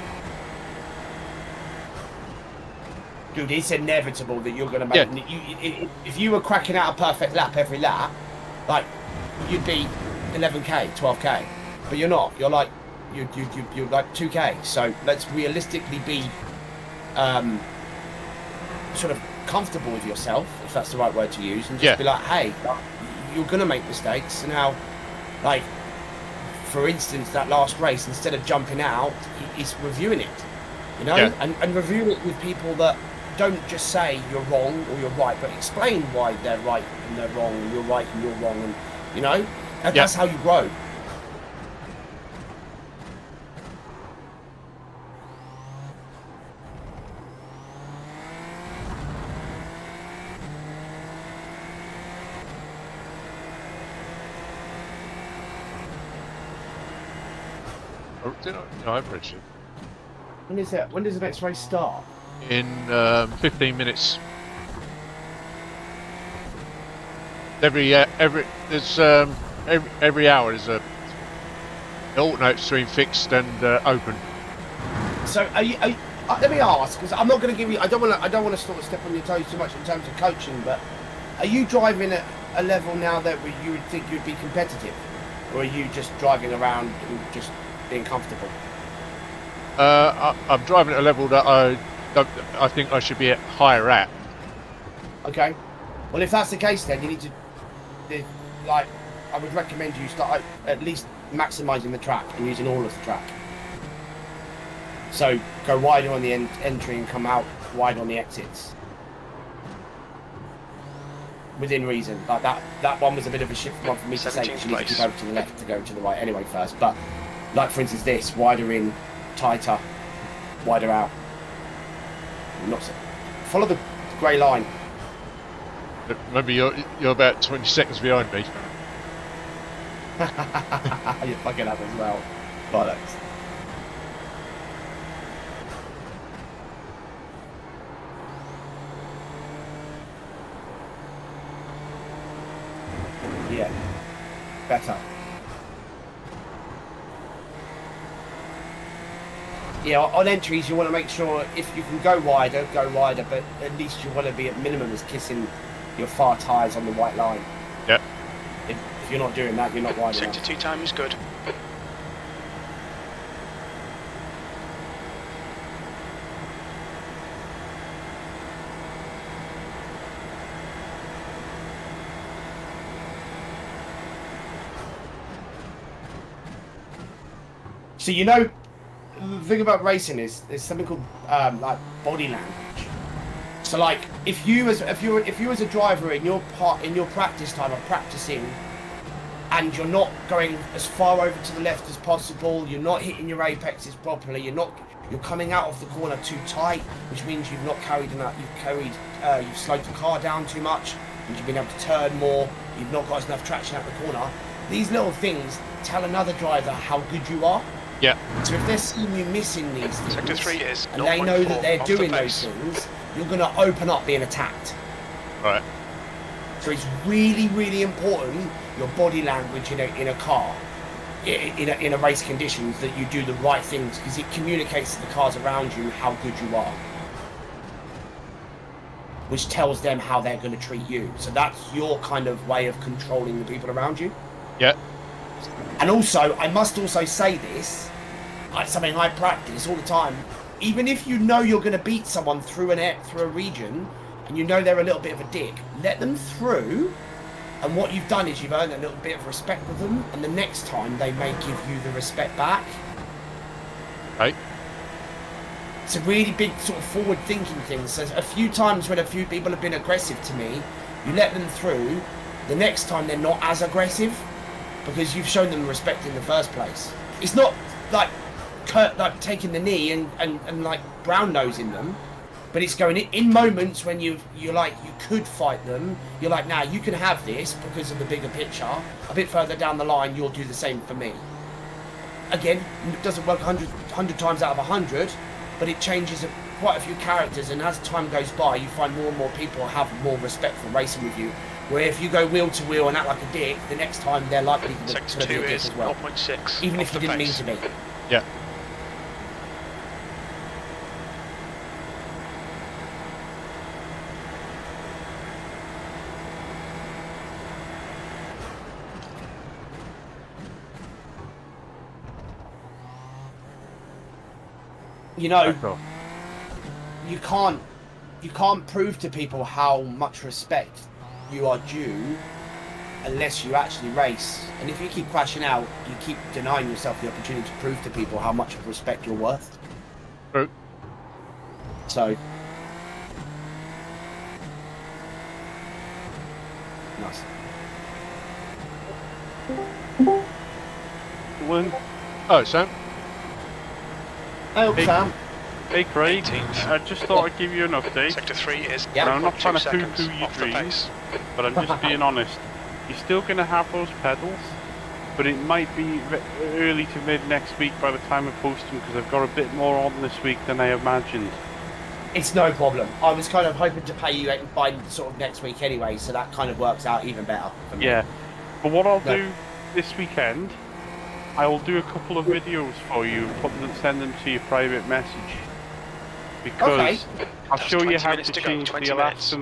dude, it's inevitable that you're going to make. Yeah. If you were cracking out a perfect lap every lap, like you'd be 11K, 12K, but you're not. You're like you're like 2K. So let's realistically be sort of comfortable with yourself, if that's the right word to use, and just be like, hey, you're gonna make mistakes. And now, like, for instance, that last race, instead of jumping out, he's reviewing it, you know, and reviewing it with people that don't just say you're wrong or you're right, but explain why they're right and they're wrong, and you're right and you're wrong, and you know, that's how you grow. I've reached it. When is it? When does the next race start? In 15 minutes. Every hour is a alternates between fixed and open. So are you let me ask, because I'm not going to give you. I don't want to sort of step on your toes too much in terms of coaching, but are you driving at a level now that you would think you'd be competitive, or are you just driving around and just being comfortable? I'm driving at a level that I think I should be higher at. Okay. Well, if that's the case, then you need to, like, I would recommend you start at least maximising the track and using all of the track. So go wider on the entry and come out wide on the exits. Within reason. Like that one was a bit of a shift one for me to say, because you need to go to the left to go to the right anyway first. But like, for instance, this wider in, tighter, wider out. Not so. Follow the grey line. Remember, you're about 20 seconds behind me. You're fucking up as well. Bollocks. Yeah. Better. Yeah, on entries you want to make sure if you can go wider, go wider, but at least you want to be at minimum as kissing your far tyres on the white line. Yeah. If you're not doing that, you're not wide enough. Sector 2 time is good. So you know, the thing about racing is there's something called like body language. So like if you as a driver in your practice time are practicing, and you're not going as far over to the left as possible, you're not hitting your apexes properly, you're coming out of the corner too tight, which means you've not carried enough. You've slowed the car down too much, and you've been able to turn more. You've not got enough traction out the corner. These little things tell another driver how good you are. Yeah. So if they're seeing you missing these things, Sector 3 is and they know that they're off the doing pace. those things, you're going to open up being attacked. Right. So it's really, really important, your body language in a car, in a race conditions, that you do the right things, because it communicates to the cars around you how good you are, which tells them how they're going to treat you. So that's your kind of way of controlling the people around you. Yeah. And also, I must also say this, it's something I practice all the time. Even if you know you're going to beat someone through a region, and you know they're a little bit of a dick, let them through. And what you've done is you've earned a little bit of respect with them, and the next time they may give you the respect back. Right. It's a really big sort of forward-thinking thing. So a few times when a few people have been aggressive to me, you let them through. The next time they're not as aggressive, because you've shown them respect in the first place. It's not like taking the knee and like brown nosing them, but it's going in moments when you're like, you could fight them. You're like, nah, you can have this because of the bigger picture. A bit further down the line, you'll do the same for me. Again, it doesn't work 100 times out of 100, but it changes quite a few characters, and as time goes by, you find more and more people have more respect for racing with you. Where if you go wheel to wheel and act like a dick, the next time they're likely to be a Sector 2 dick is as well. 0.6. Even if you didn't mean to be. Yeah. You know, you can't prove to people how much respect you are due unless you actually race. And if you keep crashing out, you keep denying yourself the opportunity to prove to people how much of respect you're worth. True. So, nice. Lynn, Oh, Sam. Oh, Hey. Sam. hey Craig, 18th. I just thought I'd give you an update. Sector 3 is Yeah. And I'm not trying to 0.2 seconds poo-poo your off the dreams, pace. but I'm just being honest. You're still going to have those pedals, but it might be early to mid next week by the time I post them, because I've got a bit more on this week than I imagined. It's no problem. I was kind of hoping to pay you by sort of next week anyway, so that kind of works out even better for me. Yeah, but what I'll No. do this weekend, I will do a couple of videos for you and send them to your private message. Because Okay. I'll That's show you 20 how minutes to to go, change the 20 minutes.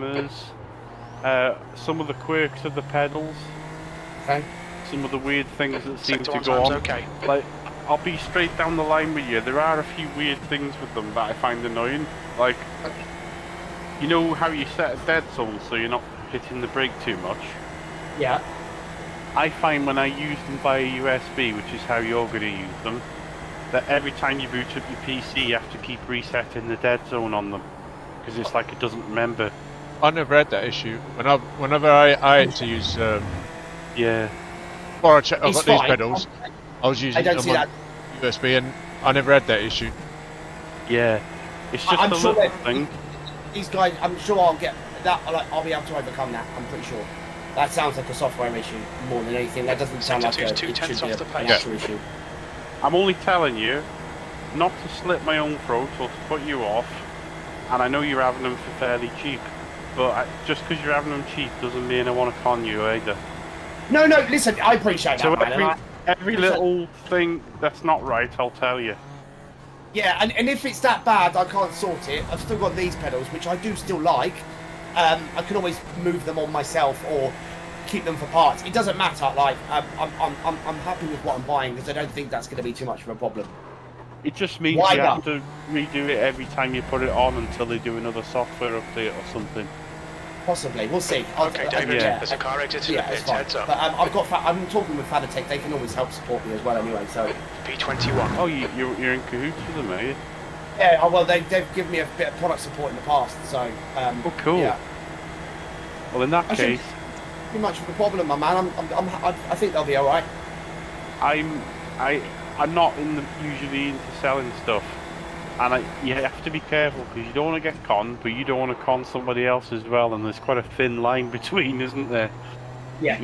elastomers, some of the quirks of the pedals, Okay. some of the weird things that seem Sector to 1 go time's on. okay. Like, I'll be straight down the line with you. There are a few weird things with them that I find annoying. Like, you know how you set a dead zone so you're not hitting the brake too much? Yeah. I find when I use them via USB, which is how you're going to use them, that every time you boot up your PC, you have to keep resetting the dead zone on them, because it's like it doesn't remember. I never had that issue. Whenever I had to use, Yeah. before I've got It's these fine. pedals, I was using I don't them see on that. USB, and I never had that issue. Yeah. It's just I'm a sure little that- thing. These guys, I'm sure I'll get that. I'll be able to overcome that. I'm pretty sure. That sounds like a software issue more than anything. That doesn't sound like Sector a, 2 is it should 2/10 be off the an pace. actual issue. I'm only telling you not to slit my own throat or to put you off, and I know you're having them for fairly cheap, but just because you're having them cheap doesn't mean I want to con you either. No, listen, I appreciate So that, man. and every little thing that's not right, I'll tell you. Yeah, and if it's that bad, I can't sort it. I've still got these pedals, which I do still like. I can always move them on myself or keep them for parts. It doesn't matter. Like I'm happy with what I'm buying because I don't think that's going to be too much of a problem. It just means Why you not? have to redo it every time you put it on until they do another software update or something. Possibly, we'll see. Okay, David, yeah. there's a car exiting Yeah, the it's pits, fine. heads up. But I'm talking with Fanatec. They can always help support me as well, anyway. So P21. Oh, you're in cahoots with them, are you? yeah, well they've given me a bit of product support in the past. So Oh, cool. Yeah, Well, in that I case, too much of a problem, my man. I think they'll be all right. I'm not usually into selling stuff, and you have to be careful because you don't want to get conned, but you don't want to con somebody else as well. And there's quite a thin line between, isn't there? Yeah.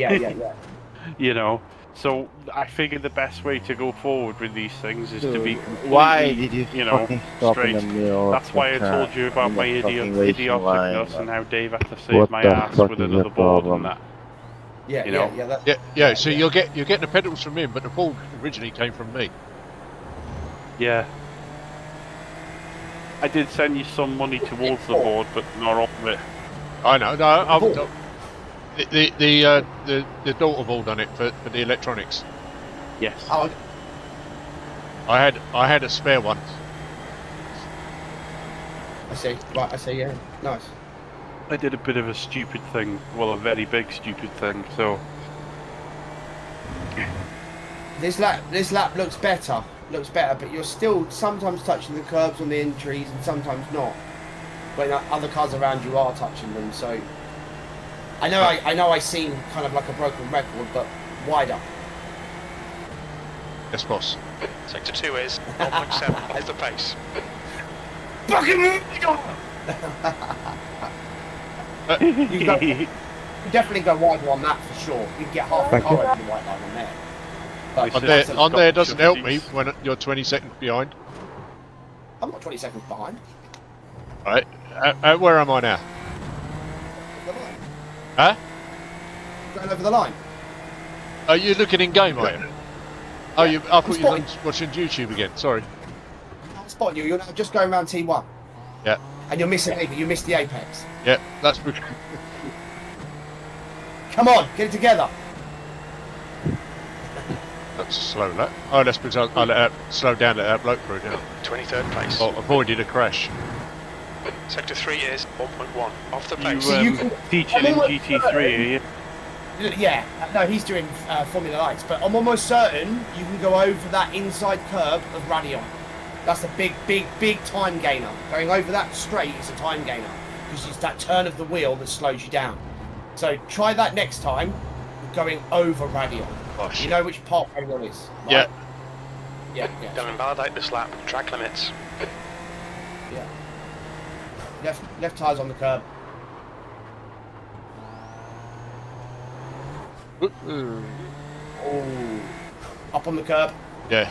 You know. So I figured the best way to go forward with these things is to be Why completely, did you know, fucking stop straight. in the middle That's of why the I track told you about in my the fucking racing line? idioticness and how Dave had to save What my the ass fuck with is another your board problem? and that. Yeah, You know? yeah. So you're getting the pedals from him, but the board originally came from me. Yeah. I did send you some money towards the board, but not all of it. I know. No, Board? the daughter board on it for the electronics. Yes. Oh, I had a spare one. I see. Right, I see. Yeah, nice. I did a bit of a stupid thing. Well, a very big stupid thing. So This lap looks better. But you're still sometimes touching the curbs on the entries and sometimes not. When other cars around you are touching them. So I know I seem kind of like a broken record, but wider. Yes, boss. Sector 2 is 1.7 is the pace. You definitely go wider on that for sure. You can get half the car over the white line on there. But On there doesn't help me when you're 20 seconds behind. I'm not 20 seconds behind. Right. Where am I now? The line. Huh? Going over the line. Are you looking in game, are you? Oh, I thought you were spotting. watching YouTube again. Sorry. I'm spotting you. You're now just going around T1. Yeah. And you're missing anything. You missed the apex. Yeah, that's because Come on, get it together. that's a slow lap. Oh, that's because I let slow down that bloke through now. 23rd place. Oh, avoided a crash. Sector 3 is 1.1 off the you pace. So you can- teaching in GT3, are you? Yeah, no, he's doing Formula Lights, but I'm almost certain you can go over that inside curb of Radeon. That's a big time gainer. Going over that straight is a time gainer because it's that turn of the wheel that slows you down. So try that next time, going over Radeon. Oh, You shit. know which part Radeon is? Right? Yeah. Yeah. Don't invalidate this lap. Track limits. Left tyre's on the curb. Oh, up on the curb. Yeah.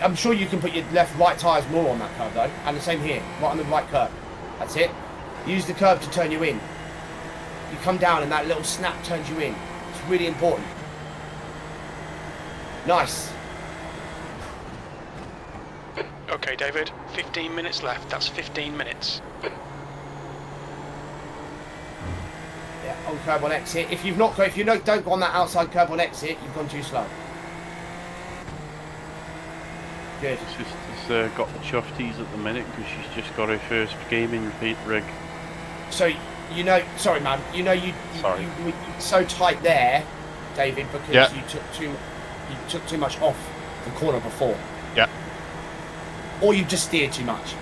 I'm sure you can put your right tyres more on that curb though, and the same here, right on the right curb. That's it. Use the curb to turn you in. You come down and that little snap turns you in. It's really important. Nice. Okay, David. 15 minutes left. That's 15 minutes. Yeah, on curb on exit. If you don't go on that outside curb on exit, you've gone too slow. Good. Sister's got the chuffties at the minute because she's just got her first gaming rig. So sorry, man. Sorry. You were so tight there, David, because Yeah. you took too much off the corner before. Yeah. Or you just steered too much.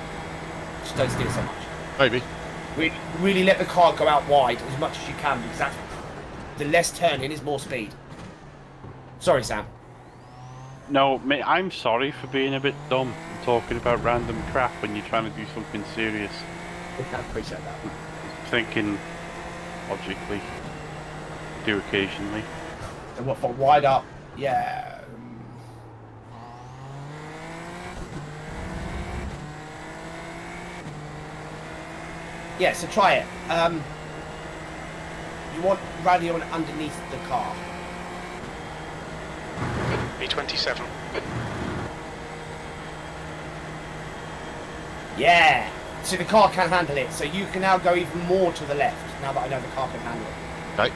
Just don't steer so much. Maybe. Really let the car go out wide as much as you can because the less turning is more speed. Sorry, Sam. No, mate, I'm sorry for being a bit dumb and talking about random crap when you're trying to do something serious. I appreciate that. Thinking logically. Do occasionally. And what for wide up? Yeah. Yeah, so try it. You want Radeon underneath the car. B20 327. Yeah. So the car can handle it. So you can now go even more to the left. Now that I know the car can handle it. Okay.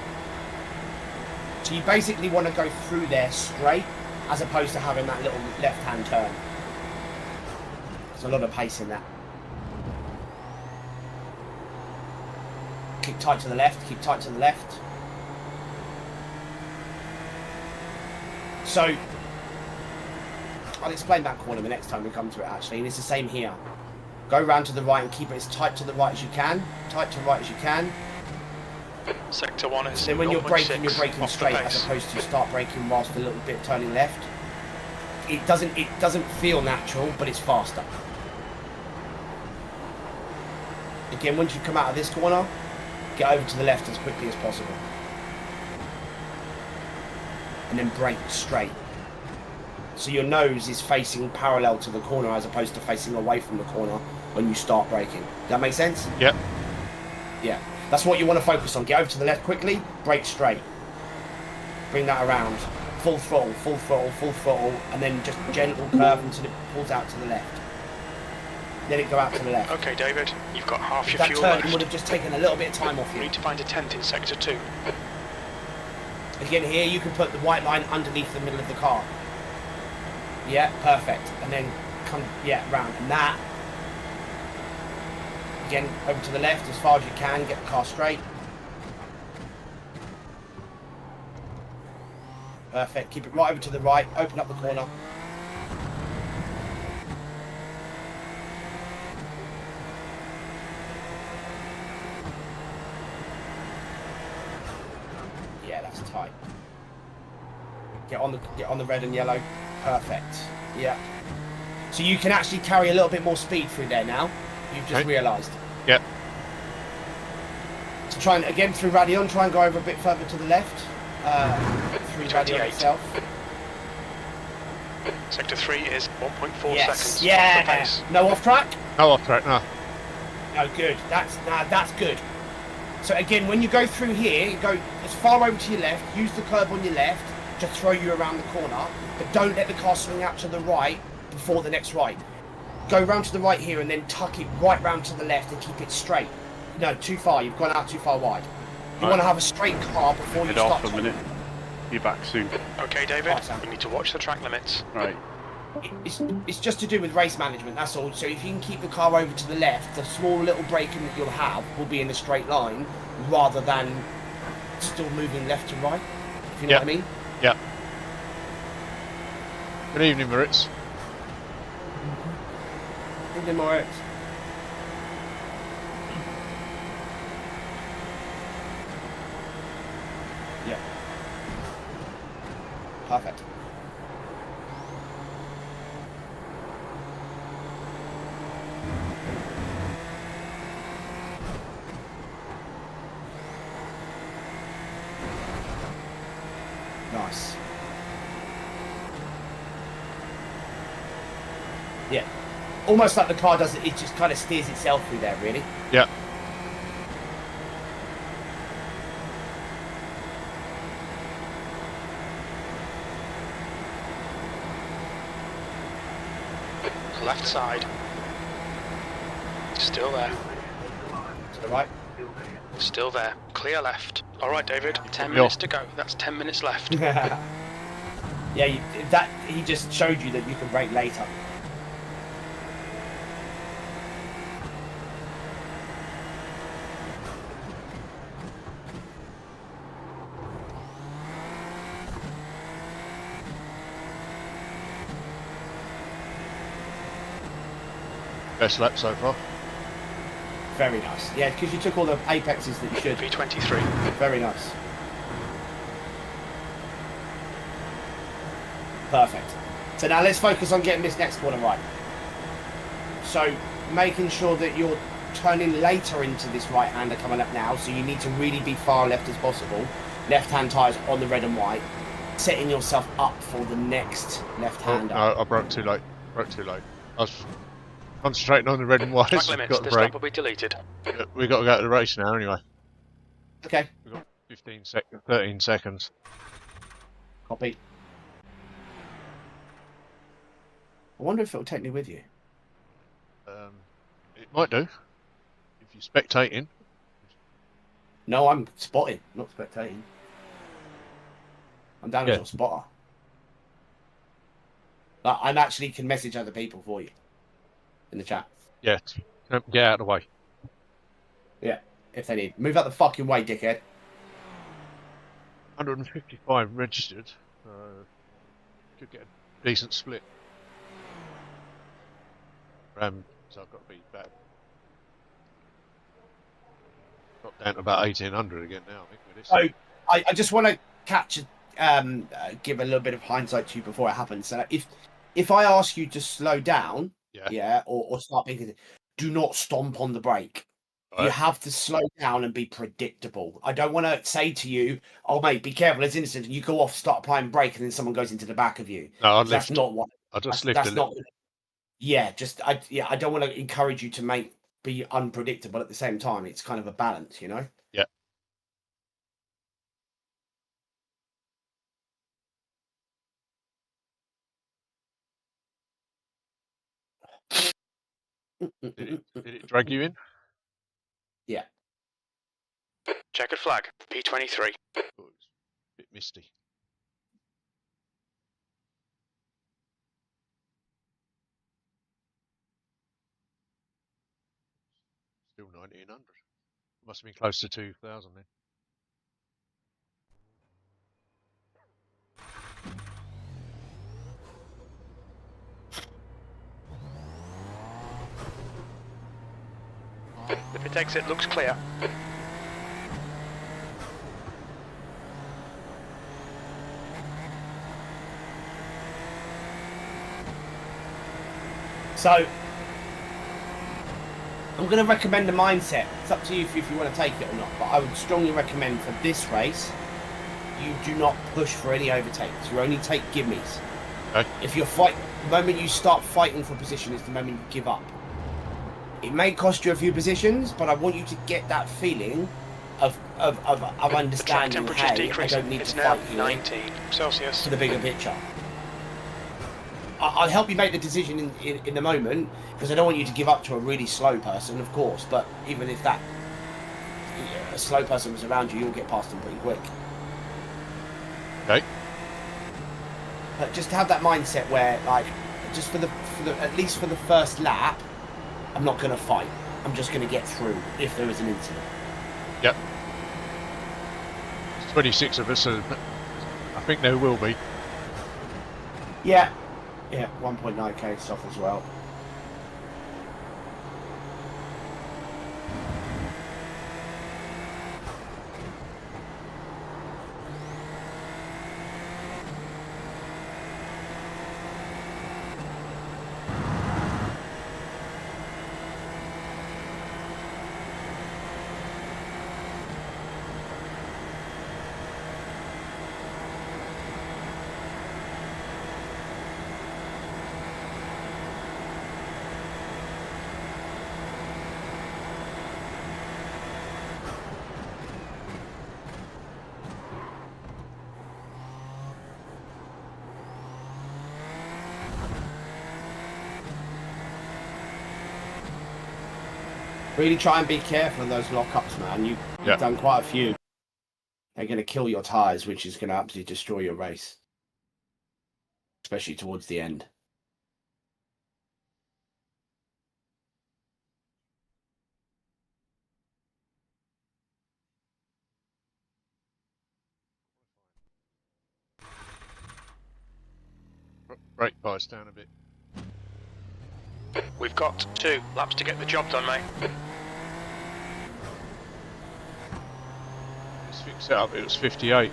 So you basically want to go through there straight, as opposed to having that little left-hand turn. There's a lot of pace in that. Keep tight to the left. Keep tight to the left. So I'll explain that corner the next time we come to it, actually, and it's the same here. Go round to the right and keep it as tight to the right as you can. Tight to the right as you can. Sector 1 is. So then when you're 0.6 braking off the straight pace. as opposed to start braking whilst a little bit turning left. It doesn't feel natural, but it's faster. Again, once you come out of this corner, get over to the left as quickly as possible. And then brake straight. So your nose is facing parallel to the corner as opposed to facing away from the corner when you start braking. Does that make sense? Yep. Yeah. That's what you want to focus on. Get over to the left quickly, brake straight. Bring that around. Full throttle, full throttle, full throttle, and then just gentle curve until it pulls out to the left. Let it go out to the left. Okay, David, you've got half your That fuel turn left. would have just taken a little bit of time off You you. need to find a 10th in sector 2. Again, here you can put the white line underneath the middle of the car. Yeah, perfect. And then come, yeah, round. And that. Again, over to the left as far as you can. Get the car straight. Perfect. Keep it right over to the right. Open up the corner. Yeah, that's tight. Get on the red and yellow. Perfect. Yeah. So you can actually carry a little bit more speed through there now. You've just Okay. realised. Yep. So try and again through Radion, try and go over a bit further to the left. Through Radion 28. itself. Sector 3 is 1.4 Yes. seconds off the Yeah. pace. No off track. No off track, no. No, good. That's good. So again, when you go through here, go as far over to your left. Use the curb on your left to throw you around the corner, but don't let the car swing out to the right before the next right. Go round to the right here and then tuck it right round to the left and keep it straight. No, too far. You've gone out too far wide. You want to have a straight car before you Head start. off a minute. Be back soon. Okay, David, Right, Sam. we need to watch the track limits. Right. It's just to do with race management, that's all. So if you can keep the car over to the left, the small little braking that you'll have will be in a straight line rather than still moving left to right, if you know what I mean. Yep. Good evening, Moritz. Evening, Moritz. Yeah. Perfect. Nice. Yeah. Almost like the car does it, it just kind of steers itself through there, really. Yep. Left side. Still there. To the right. Still there. Clear left. Alright, David, 10 Yeah. minutes to go. That's 10 minutes left. Yeah, he just showed you that you can brake later. Best lap so far. Very nice. Yeah, because you took all the apexes that you should. V23. Very nice. Perfect. So now let's focus on getting this next corner right. So making sure that you're turning later into this right-hander coming up now, so you need to really be far left as possible. Left-hand tyres on the red and white. Setting yourself up for the next left-hander. No, I broke too late. Broke too late. I was concentrating on the red and white. Track So limits. got the This break. lap will be deleted. We got to go to the race now anyway. Okay, We've got 13 seconds. copy. I wonder if it'll take me with you. It might do. If you're spectating. No, I'm spotting, not spectating. I'm down as your spotter. But I'm actually can message other people for you in the chat. Yeah, get out of the way. Yeah, if they need. Move out the fucking way, dickhead. 155 registered. Could get a decent split. So I've got to be back. Got down to about 1800 again now, I think, with this. So I just want to give a little bit of hindsight to you before it happens. So if I ask you to slow down, or start being, do not stomp on the brake. Right. You have to slow down and be predictable. I don't want to say to you, "Oh mate, be careful." It's instant. You go off, start applying brake, and then someone goes into the back of you. No, that's not what. I just lift a little. Yeah, I don't want to encourage you to be unpredictable at the same time. It's kind of a balance, you know. Yeah. Did it drag you in? Yeah. Checkered flag, P23. Oh, it's a bit misty. Still 1900. Must have been close to 2000 then. The pit exit looks clear. So, I'm going to recommend a mindset. It's up to you if you want to take it or not, but I would strongly recommend for this race, you do not push for any overtakes. You only take gimmies. Okay. If you're fighting, the moment you start fighting for position is the moment you give up. It may cost you a few positions, but I want you to get that feeling of understanding. Hey, I don't need to fight you 19 Celsius for the bigger picture. I'll help you make the decision in the moment, because I don't want you to give up to a really slow person, of course. But even if a slow person was around you, you'll get past them pretty quick. Okay. But just have that mindset where, like, just for the at least for the first lap, I'm not going to fight. I'm just going to get through if there is an incident. Yep. There's 26 of us, so I think there will be. Yeah. Yeah, 1.9k stuff as well. Really try and be careful of those lockups, man. You've done quite a few. They're going to kill your tyres, which is going to absolutely destroy your race. Especially towards the end. Brake bias down a bit. We've got 2 laps to get the job done, mate. This fix setup, it was 58.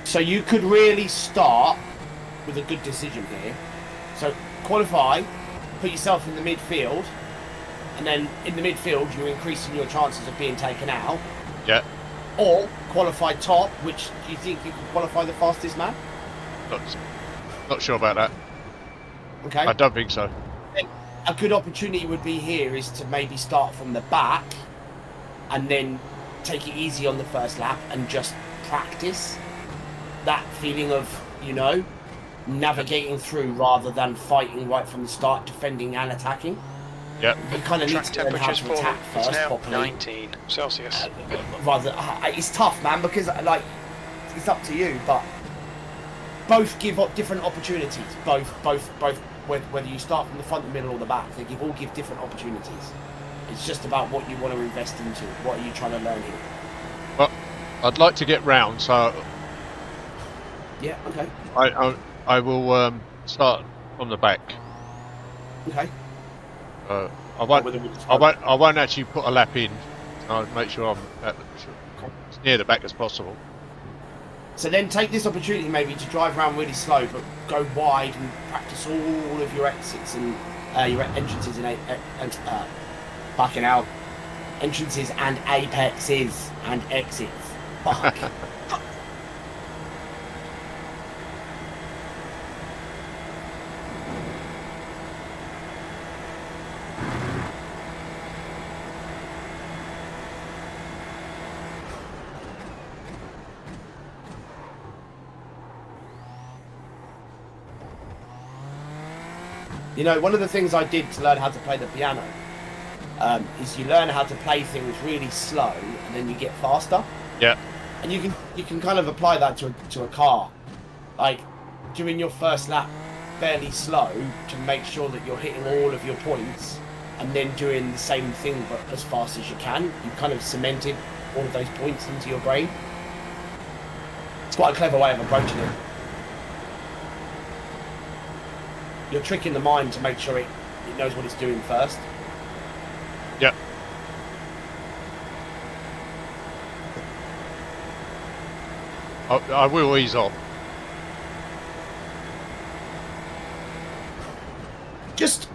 So you could really start with a good decision here. So qualify, put yourself in the midfield, and then in the midfield you're increasing your chances of being taken out. Yeah. Or qualify top, which do you think you can qualify the fastest man? Not sure about that. Okay. I don't think so. A good opportunity would be here is to maybe start from the back and then take it easy on the first lap and just practice that feeling of, you know, navigating through rather than fighting right from the start, defending and attacking. Yeah. You kind of need Track to learn how temperature's to fallen. attack It's first now properly. 19 Celsius. Rather, it's tough, man, because like it's up to you, but both give up different opportunities. Both, whether you start from the front, the middle, or the back, they all give different opportunities. It's just about what you want to invest into. What are you trying to learn here? Well, I'd like to get round, so Yeah. Okay. I will start from the back. Okay. I won't actually put a lap in. I'll make sure I'm as near the back as possible. So then take this opportunity maybe to drive around really slow, but go wide and practice all of your exits and your entrances and fucking hell, entrances and apexes and exits. Fuck. You know, one of the things I did to learn how to play the piano is you learn how to play things really slow, and then you get faster. Yeah. And you can kind of apply that to a car, like doing your first lap fairly slow to make sure that you're hitting all of your points, and then doing the same thing but as fast as you can. You've kind of cemented all of those points into your brain. It's quite a clever way of approaching it. You're tricking the mind to make sure it knows what it's doing first. Yeah. I will ease off. Just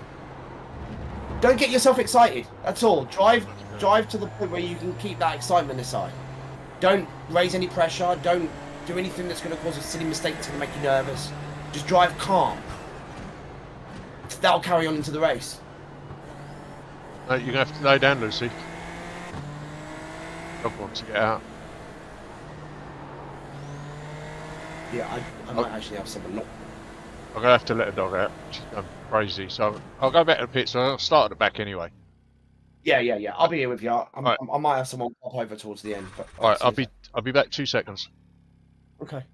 don't get yourself excited. That's all. Drive to the point where you can keep that excitement aside. Don't raise any pressure. Don't do anything that's going to cause a silly mistake that's going to make you nervous. Just drive calm. That'll carry on into the race. You're going to have to lay down, Lucy. Dog wants to get out. Yeah, I might actually have someone look. I'm going to have to let the dog out. She's gone crazy. So I'll go back to the pit. So I'll start at the back anyway. Yeah. I'll be here with you. Right. I might have someone pop over towards the end. But All right, I'll be back 2 seconds. Okay.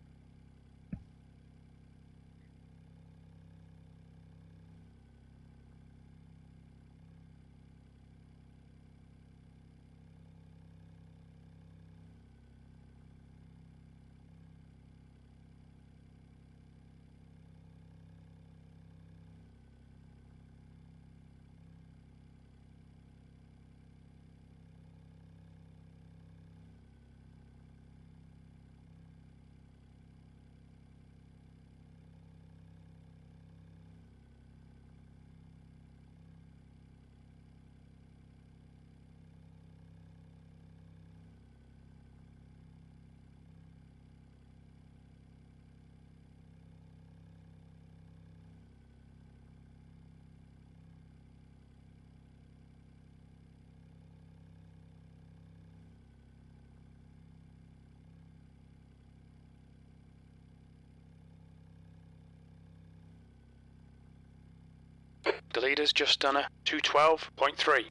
The leader's just done a 212.3.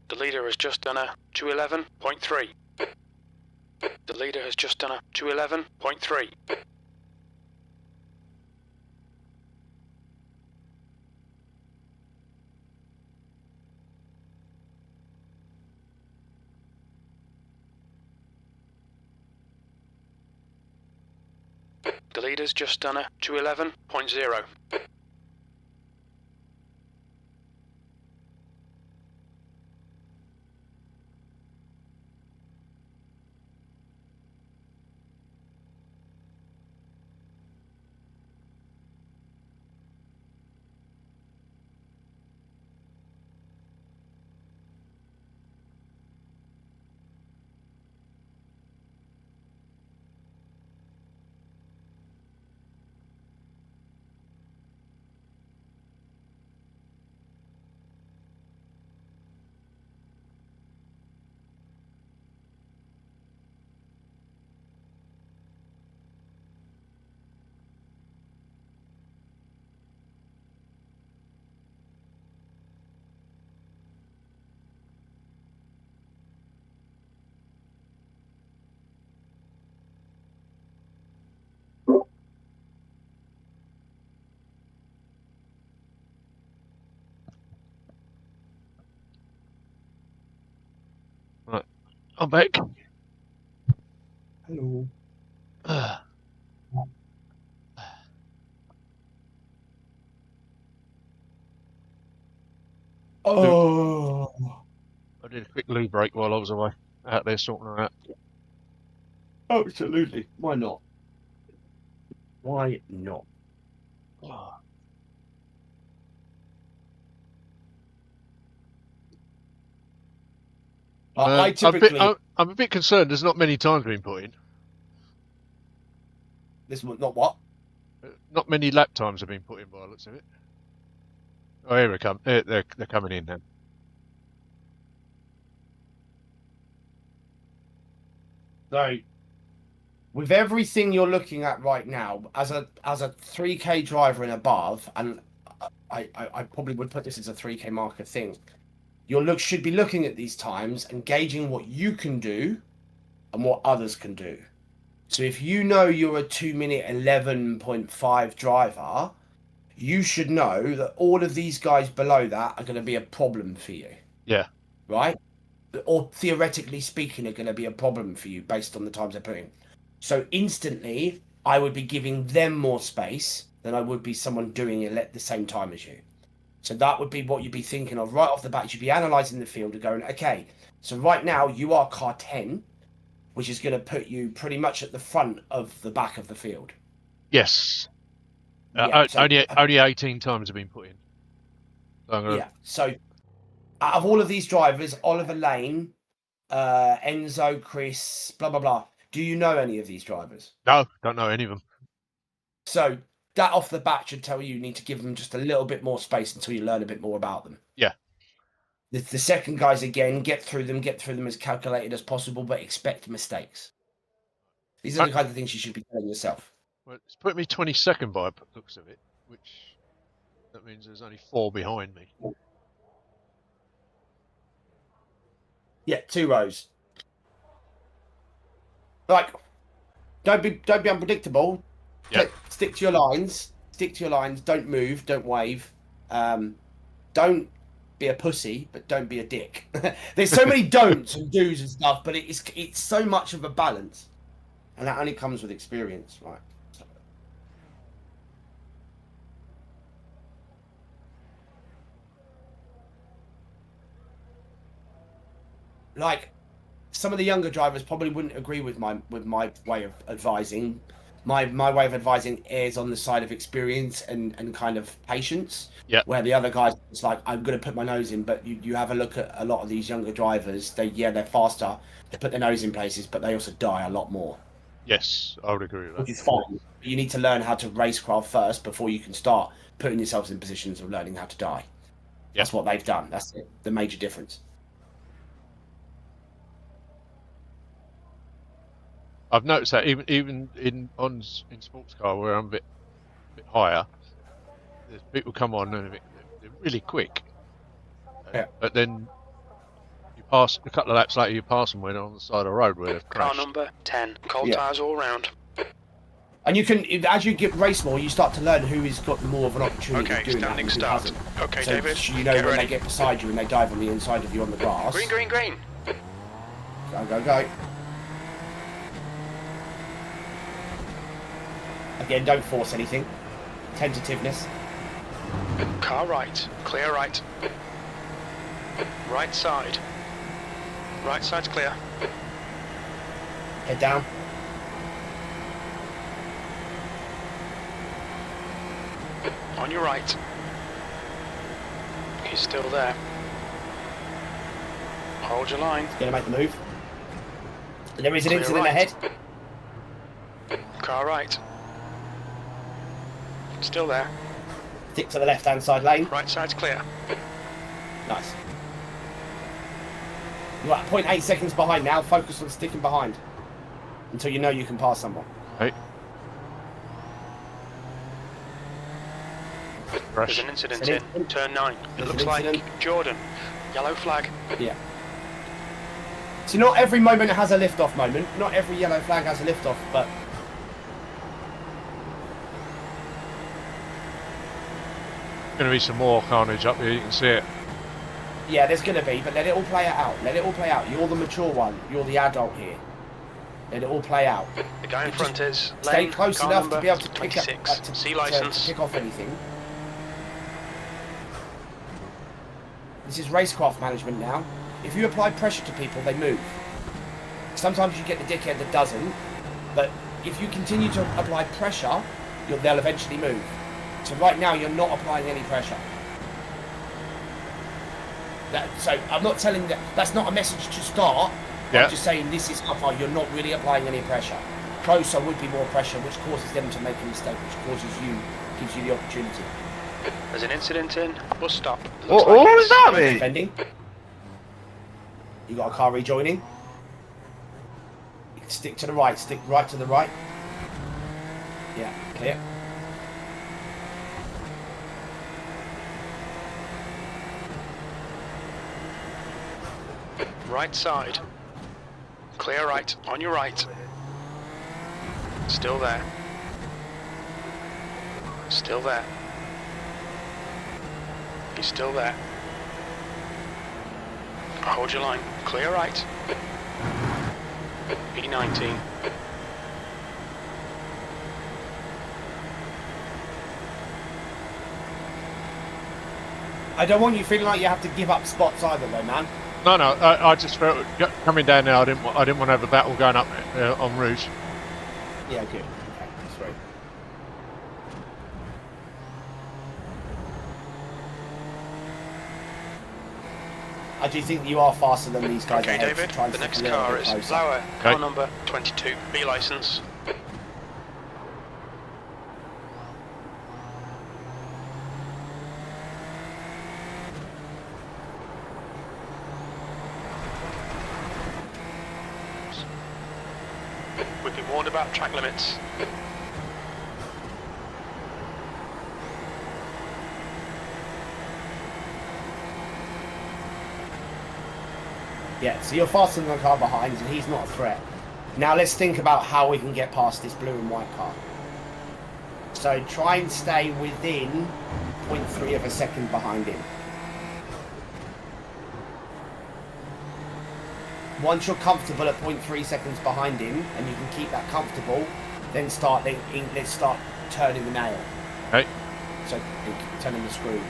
The leader has just done a 211.3. The leader has just done a 211.3. The leader's just done a 211.0. back. Hello. Oh. I did a quick loo break while I was away out there sorting her out. Absolutely. Why not? Why not? I typically. I'm a bit concerned. There's not many times been put in. This one, not what? Not many lap times have been put in by the looks of it. Oh, here we come. They're coming in now. So, with everything you're looking at right now, as a 3K driver and above, and I probably would put this as a 3K marker thing, should be looking at these times and gauging what you can do and what others can do. So if you know you're a 2-minute 11.5 driver, you should know that all of these guys below that are going to be a problem for you. Yeah. Right? Or theoretically speaking, are going to be a problem for you based on the times they're putting. So instantly, I would be giving them more space than I would be someone doing it at the same time as you. So that would be what you'd be thinking of right off the bat. You'd be analysing the field and going, okay, so right now you are car 10, which is going to put you pretty much at the front of the back of the field. Yes. Yeah, only 18 times have been put in. So yeah. So out of all of these drivers, Oliver Lane, Enzo, Chris, blah, blah, blah. Do you know any of these drivers? No, don't know any of them. So that off the bat should tell you need to give them just a little bit more space until you learn a bit more about them. Yeah. The second guys, again, get through them as calculated as possible, but expect mistakes. These are the kind of things you should be telling yourself. Well, it's put me 22nd by the looks of it, which that means there's only 4 behind me. Yeah, 2 rows. Like, don't be unpredictable. Yeah. Stick to your lines. Don't move. Don't wave. Don't be a pussy, but don't be a dick. There's so many don'ts and do's and stuff, but it's so much of a balance, and that only comes with experience, right? Like, some of the younger drivers probably wouldn't agree with my way of advising. My way of advising is on the side of experience and kind of patience. Yeah. Where the other guys, it's like, I'm going to put my nose in, but you have a look at a lot of these younger drivers. They're faster. They put their nose in places, but they also die a lot more. Yes, I would agree with that. Which is fine. You need to learn how to racecraft first before you can start putting yourselves in positions of learning how to die. Yeah. That's what they've done. That's the major difference. I've noticed that even in sports car where I'm a bit higher, there's people come on and they're really quick. Yeah. But then you pass a couple of laps later, you pass them when they're on the side of the road where they've crashed. Car number 10, cold tyres all round. And you can, as you get race more, you start to learn who has got more of an opportunity of doing standing that and who start. hasn't. Okay, So David, you know get when ready. they get beside you and they dive on the inside of you on the grass. Green, green, green. Go. Again, don't force anything. Tentativeness. Car right, clear right. Right side. Right side's clear. Head down. On your right. He's still there. Hold your line. Going to make the move. There is an Clear incident right. ahead. Car right. Still there. Stick to the left-hand side lane. Right side's clear. Nice. You're at 0.8 seconds behind now. Focus on sticking behind until you know you can pass someone. Hey. There's an incident in turn 9. It looks like Jordan. Yellow flag. Yeah. So not every moment has a lift-off moment. Not every yellow flag has a lift-off, but Going to be some more carnage up here. You can see it. Yeah, there's going to be, but let it all play out. Let it all play out. You're the mature one. You're the adult here. Let it all play out. The guy in front is Stay lane, close car enough to number be able to pick up, 26. C license. to pick off anything. This is racecraft management now. If you apply pressure to people, they move. Sometimes you get the dickhead that doesn't, but if you continue to apply pressure, they'll eventually move. So right now, you're not applying any pressure. So I'm not telling that. That's not a message to start. Yeah. I'm just saying this is how far you're not really applying any pressure. Closer would be more pressure, which causes them to make a mistake, which gives you the opportunity. There's an incident in bus stop. What was that, mate? Defending. You got a car rejoining. Stick to the right. Stick right to the right. Yeah, clear. Right side. Clear right. On your right. Still there. Still there. He's still there. Hold your line. Clear right. E19. I don't want you feeling like you have to give up spots either, though, man. No, I just felt coming down there. I didn't want to have a battle going up on Rouge. Yeah, good. Okay, that's right. I do think you are faster than these guys. Okay, ahead, David. so try and The stick next a little car bit is closer. Flower. Okay. Car number 22. B license. We've been warned about track limits. Yeah, so you're faster than the car behind, and he's not a threat. Now let's think about how we can get past this blue and white car. So try and stay within 0.3 of a second behind him. Once you're comfortable at 0.3 seconds behind him, and you can keep that comfortable, then let's start turning the nail. Okay. So turning the screw.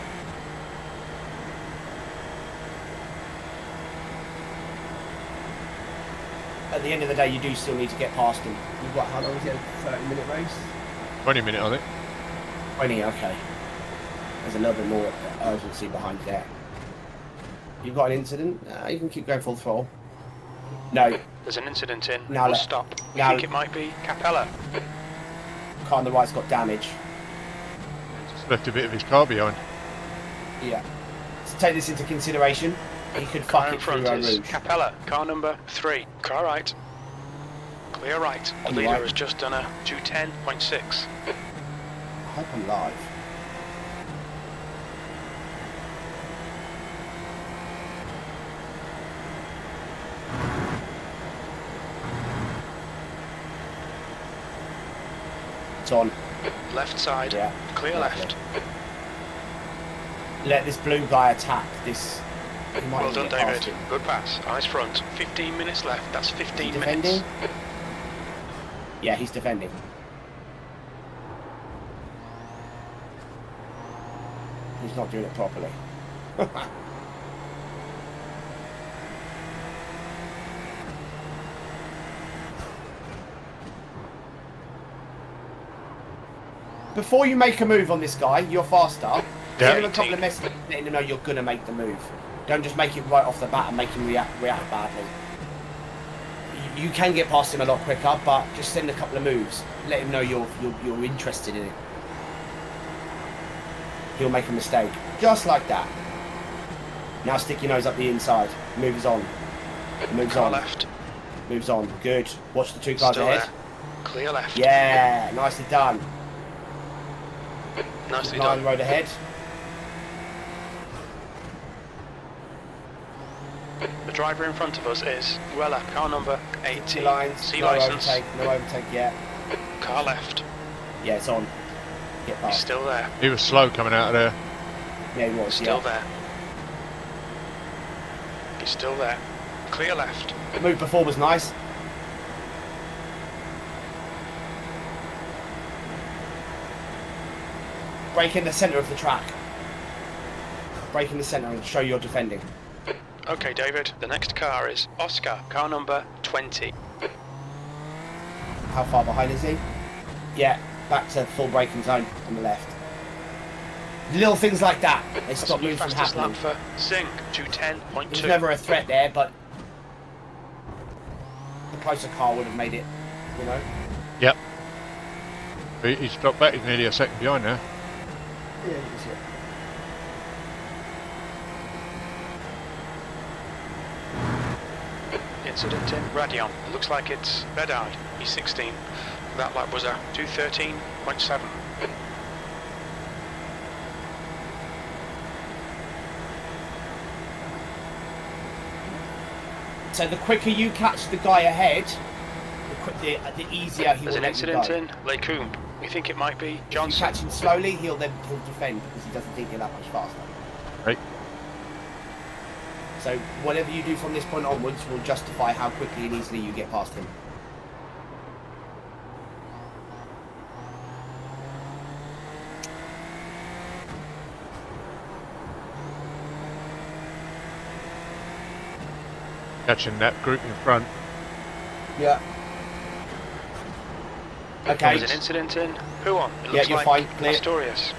At the end of the day, you do still need to get past him. You've got, how long is it? A 30-minute race? 20 minute, I think. 20, okay. There's a little bit more urgency behind there. You've got an incident? You can keep going full throttle. No. There's an incident in Now bus let- stop. We now- think it might be Capella. Car on the right's got damage. Just left a bit of his car behind. Yeah. So take this into consideration. He could Car fuck in it through front Eau is Rouge. Capella. Car number 3. Car right. Clear right. The On the leader right. has just done a 210.6. I hope I'm live. It's on. Left side. Yeah. Clear left. Let this blue guy attack this. He might Well even done, get past David. him. Good pass. Eyes front. 15 minutes left. That's 15 Is he minutes. defending? Yeah, he's defending. He's not doing it properly. Before you make a move on this guy, you're faster. Give him a couple of messages letting him know you're going to make the move. Don't just make it right off the bat and make him react badly. You can get past him a lot quicker, but just send a couple of moves. Let him know you're interested in it. He'll make a mistake. Just like that. Now stick your nose up the inside. Moves on. Moves Car on. left. Moves on. Good. Watch the two cars Still ahead. there. Clear left. Yeah, nicely done. Nicely Line done. road ahead. The driver in front of us is Ruella. Car number 18. Lines. C No license. overtake. No overtake yet. Car left. Yeah, it's on. Get He's past. still there. He was slow coming out of there. Yeah, he was. Still Yeah. there. He's still there. Clear left. The move before was nice. Break in the centre of the track. Break in the centre and show you're defending. Okay, David. The next car is Oscar, car number 20. How far behind is he? Yeah, back to full braking zone on the left. Little things like that, they stop moves from Fastest lap happening. for Singh, 210.2. There's never a threat there, but the closer car would have made it, you know? Yep. He's dropped back. He's nearly a second behind now. Yeah, you can see it. Incident in Radion. It looks like it's red-eyed. He's 16. That lap was a 213.7. So the quicker you catch the guy ahead, the easier he There's will an let you incident go. in Lecombe. We think it might be If you Johnson. catch him slowly, he'll defend because he doesn't think you're that much faster. Right. So whatever you do from this point onwards will justify how quickly and easily you get past him. Catching that group in front. Yeah. Okay. There's an incident in Huon. It Yeah, looks you're like fine. Clear. Asturias.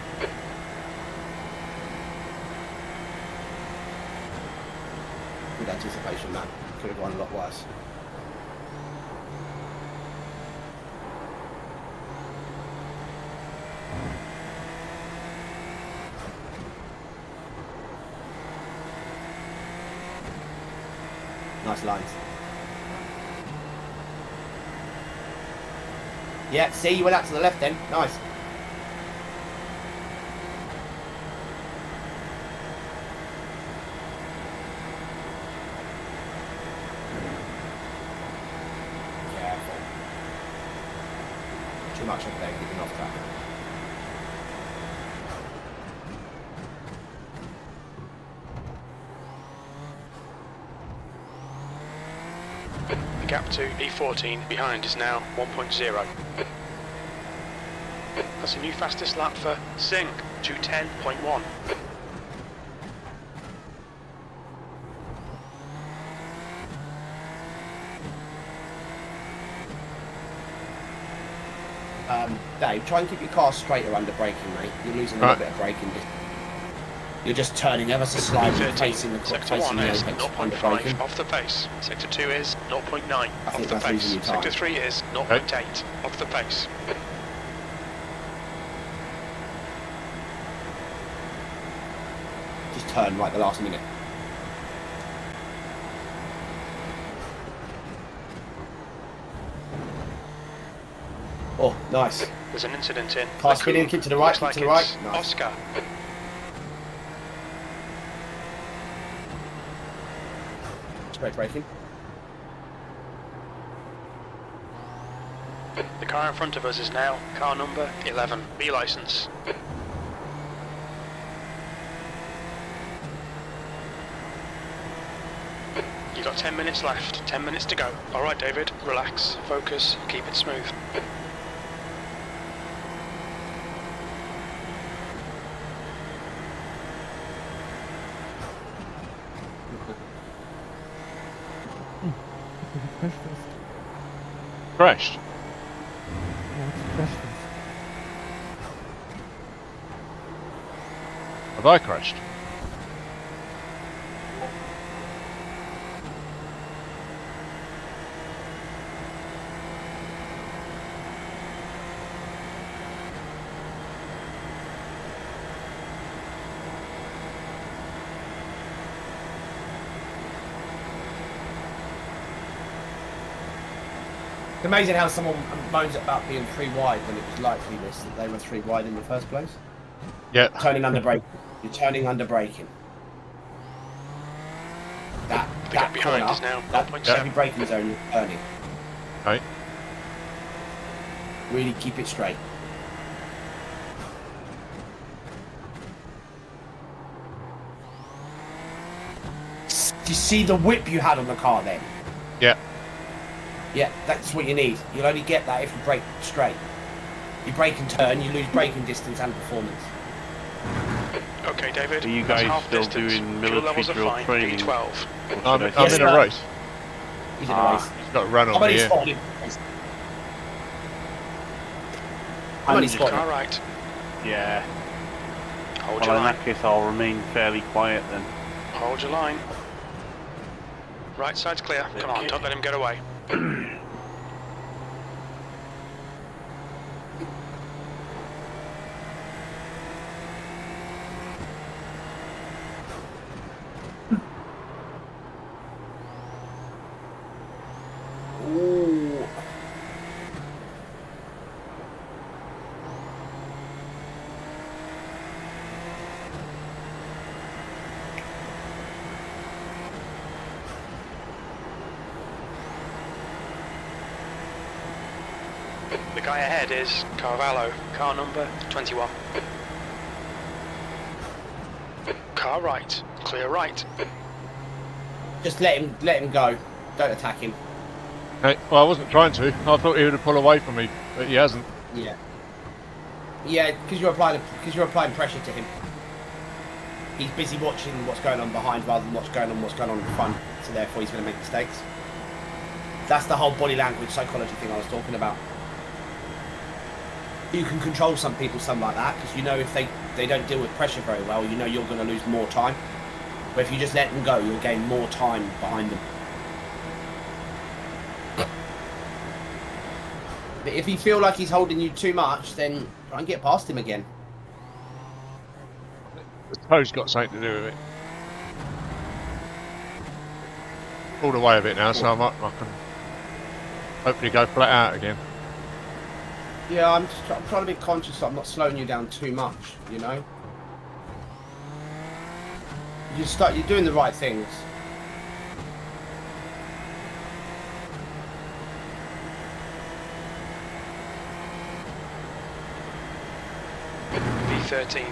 Good anticipation, man. Could have gone a lot worse. Nice lines. Yeah, see, you went out to the left then. Nice. Careful. Too much up there, getting off track. The gap to E14 behind is now 1.0. That's a new fastest lap for Singh, 210.1. Dave, try and keep your car straighter under braking, mate. You're losing a little bit of braking. You're just turning ever so slightly, facing the Sector 1 is under braking. 0.5 off the pace. Sector 2 is 0.9 off think the that's losing pace. you time. Sector 3 is 0.8 off the pace. Just turn right the last minute. Oh, nice. There's an incident in Car spinning, Lecombe. keep to the right, Looks keep like to the right. it's Nice. Oscar. Straight braking. The car in front of us is now car number 11, B licence. You got 10 minutes left, 10 minutes to go. Alright David, relax, focus, keep it smooth. Crashed. Have I crashed? It's amazing how someone moans about being 3 wide when it was likely this that they were 3 wide in the first place. Yeah. Turning under brake. You're turning under braking. That gap behind corner, is now that 0.7. heavy braking zone you're turning. Right. Really keep it straight. Do you see the whip you had on the car then? Yeah. Yeah, that's what you need. You'll only get that if you brake straight. You brake and turn, you lose braking distance and performance. Okay, David. Are you that's guys half still distance. doing Fuel military levels are drill fine. training? P12. I'm Or should I in say- a race. He's in a race. He's got to run I've on me only here. spotted him. I'm only spotted Car him. right. Yeah. Hold Well, your in line. that case, I'll remain fairly quiet then. Hold your line. Right side's clear. Come on, don't let him get away. Ooh. The guy ahead is Carvalho, car number 21. Car right, clear right. Just let him go. Don't attack him. Okay. Well, I wasn't trying to. I thought he would have pulled away from me, but he hasn't. Yeah. Yeah, because you're applying pressure to him. He's busy watching what's going on behind rather than what's going on in front. So therefore, he's going to make mistakes. That's the whole body language psychology thing I was talking about. You can control some people, something like that, because you know if they don't deal with pressure very well, you know you're going to lose more time. But if you just let them go, you'll gain more time behind them. But if you feel like he's holding you too much, then try and get past him again. The toe's got something to do with it. Pulled away a bit now, so I can hopefully go flat out again. Yeah, I'm trying to be conscious that I'm not slowing you down too much, you know? You're doing the right things. V13.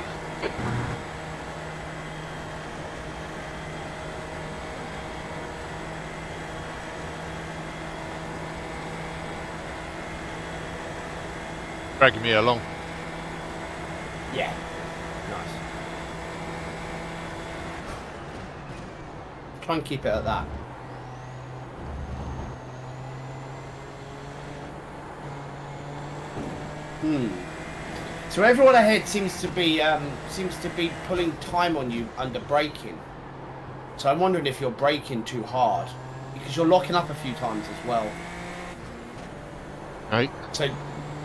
Dragging me along. Yeah. Nice. Try and keep it at that. So everyone ahead seems to be pulling time on you under braking. So I'm wondering if you're braking too hard because you're locking up a few times as well. Right. So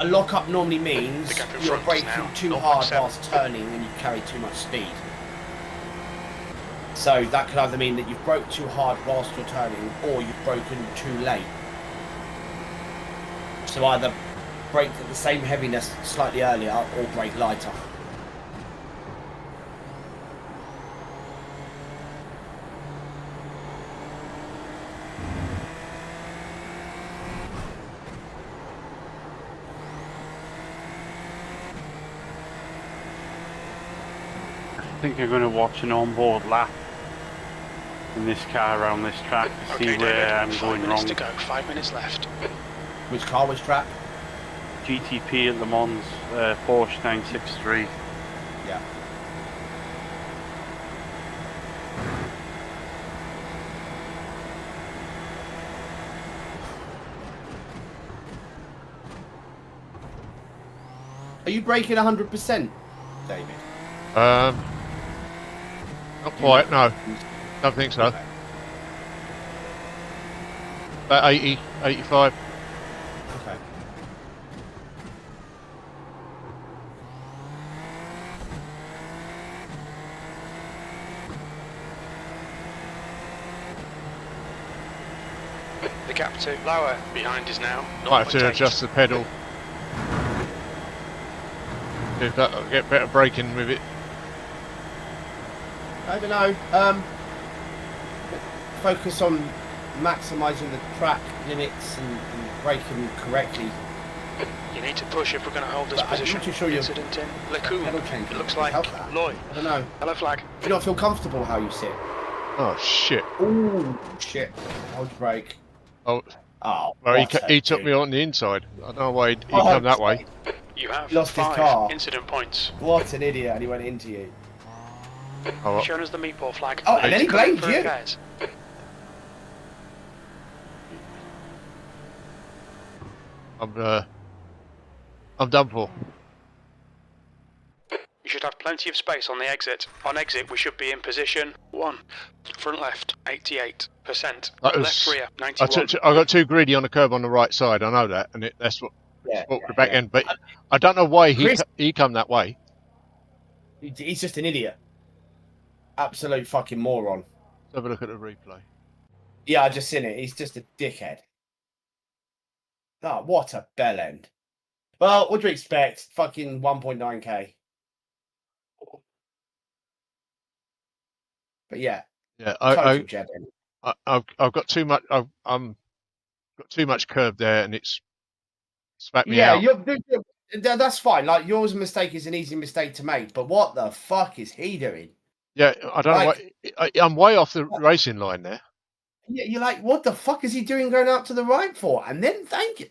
a lock up normally means The gap in you're front is braking now too 0.7. hard whilst turning and you carry too much speed. So that could either mean that you've broke too hard whilst you're turning or you've broken too late. So either brake at the same heaviness slightly earlier or brake lighter. I think I'm going to watch an onboard lap in this car around this track to Okay, see David, where I'm 5 going minutes wrong. to go, 5 minutes left. Which car, which track? GTP at Le Mans, Porsche 963. Yeah. Are you braking 100%, David? Not quite, no. Don't think so. Okay. About 80, 85. Okay. The gap to lower behind is now. Might have to 0.8. adjust the pedal. If that'll get better braking with it. I don't know. Focus on maximising the track limits and braking correctly. You need to push if we're going to hold this But I'm not position. too sure you're- Incident in Lecoum. Pedal change It looks can like help that. Loy. I don't know. Hello flag. Do you not feel comfortable how you sit? Oh shit! Ooh, shit. Hold your brake. Oh, Oh, well, what he a took me dude. on the inside. I don't know why he Oh, come that way. You have Lost his 5 car. incident points. What an idiot, and he went into you. Oh, well, Shown us the meatball flag. Oh, and then he Coming blamed for you. repairs. I'm done for. You should have plenty of space on the exit. On exit, we should be in position 1. Front left, 88%. That was- Left rear, I 91. got too greedy on the curb on the right side. I know that, and that's what Yeah, spoke yeah, the back yeah. end. But I don't know why Chris- he come that way. He's just an idiot. Absolute fucking moron. Let's have a look at the replay. Yeah, I just seen it. He's just a dickhead. Oh, what a bell end. Well, what do you expect? Fucking 1.9k. But yeah, Yeah, total jet end. I've got too much. I'm got too much curb there, and it's spat me Yeah, out. that's fine. Like, yours mistake is an easy mistake to make, but what the fuck is he doing? Yeah, I don't know why. I'm way off the racing line there. Yeah, you're like, what the fuck is he doing going out to the right for? And then thank you.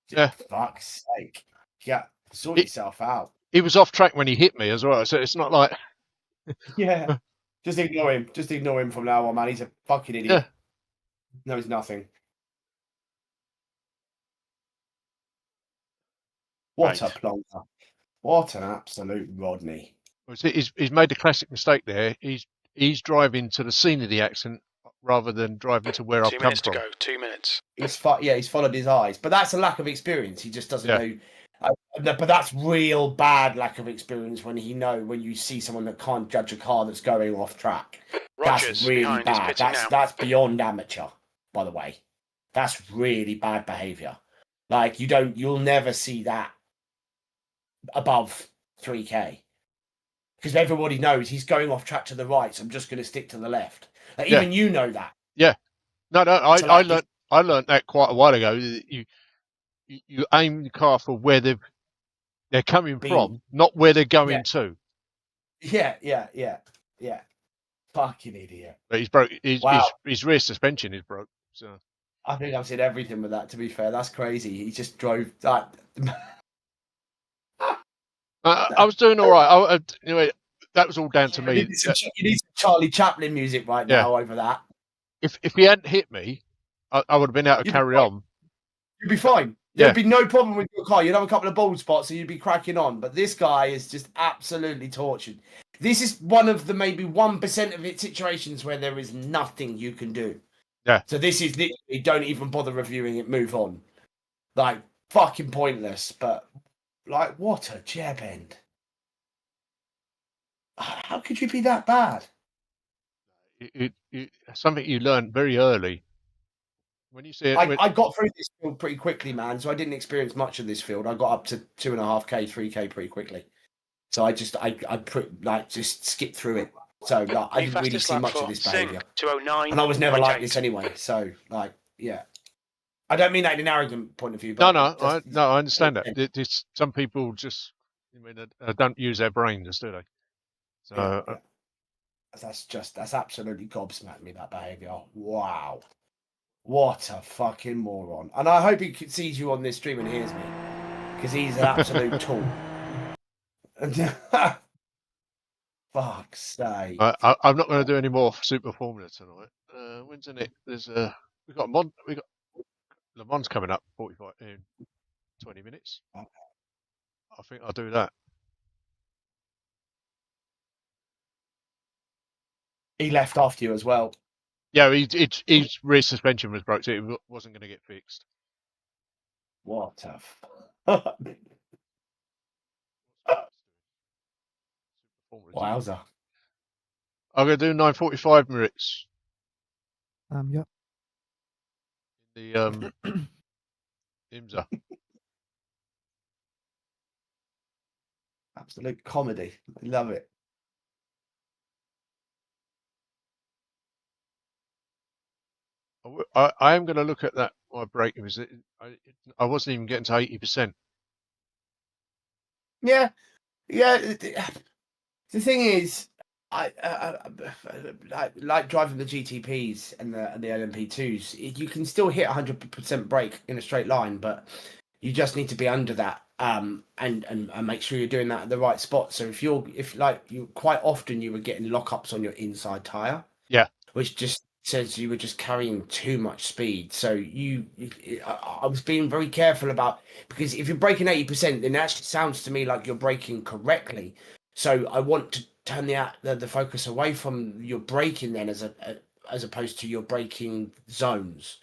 Yeah. Fuck's sake. Yeah, sort yourself out. He was off track when he hit me as well, so it's not like. Yeah. Just ignore him. Just ignore him from now on, man. He's a fucking idiot. Yeah. Knows nothing. What Right. a plonker. What an absolute Rodney. He's made a classic mistake there. He's driving to the scene of the accident rather than driving to where I've 2 come minutes to from. go, 2 minutes. He's followed his eyes. But that's a lack of experience. He just doesn't know. But that's real bad lack of experience when you see someone that can't judge a car that's going off track. Rogers That's really behind is bad. pitting now. That's beyond amateur, by the way. That's really bad behaviour. Like, you'll never see that above 3k. Because everybody knows he's going off track to the right, so I'm just going to stick to the left. Like, even you know that. Yeah. No, So, like, I learned that quite a while ago. You aim the car for where they're coming from, not where they're going to. Yeah. Fucking idiot. But he's broke. Wow. His rear suspension is broke. So I think I've seen everything with that, to be fair. That's crazy. He just drove that. I was doing all right. Anyway, that was all down to me. You need some Charlie Chaplin music right now over that. If he hadn't hit me, I would have been able to carry on. You'd be fine. There'd be no problem with your car. You'd have a couple of bald spots, so you'd be cracking on. But this guy is just absolutely tortured. This is one of the maybe 1% of its situations where there is nothing you can do. Yeah. So this is literally, don't even bother reviewing it, move on. Like, fucking pointless. But, like, what a jab end. How could you be that bad? Something you learn very early. When you see it, I got through this field pretty quickly, man. So I didn't experience much of this field. I got up to 2.5k, 3k pretty quickly. So I just skipped through it. So like, I didn't really see much of this behaviour. 209. And I was never like this anyway. So like, yeah. I don't mean that in an arrogant point of view. But I understand that. Some people just, don't use their brains, do they? So yeah. That's absolutely gobsmacked me, that behaviour. Wow. What a fucking moron. And I hope he sees you on this stream and hears me. Because he's an absolute tool. Fuck's sake. I'm not going to do any more Super Formula tonight. When's in it? There's we got Le Mans coming up 45 in 20 minutes. I think I'll do that. He left after you as well. Yeah, his rear suspension was broke, so it wasn't going to get fixed. What a wowza. I'm going to do 9:45 minutes. Yep. The IMSA. Absolute comedy. I love it. I am going to look at that. My braking was I wasn't even getting to 80%. Yeah. The thing is, like driving the GTPs and the LMP2s. You can still hit 100% brake in a straight line, but you just need to be under that, and make sure you're doing that at the right spot. So if quite often you were getting lockups on your inside tire, Yeah. which just says you were just carrying too much speed. So I was being very careful about, because if you're braking 80%, then that sounds to me like you're braking correctly. So I want to turn the focus away from your braking then as opposed to your braking zones,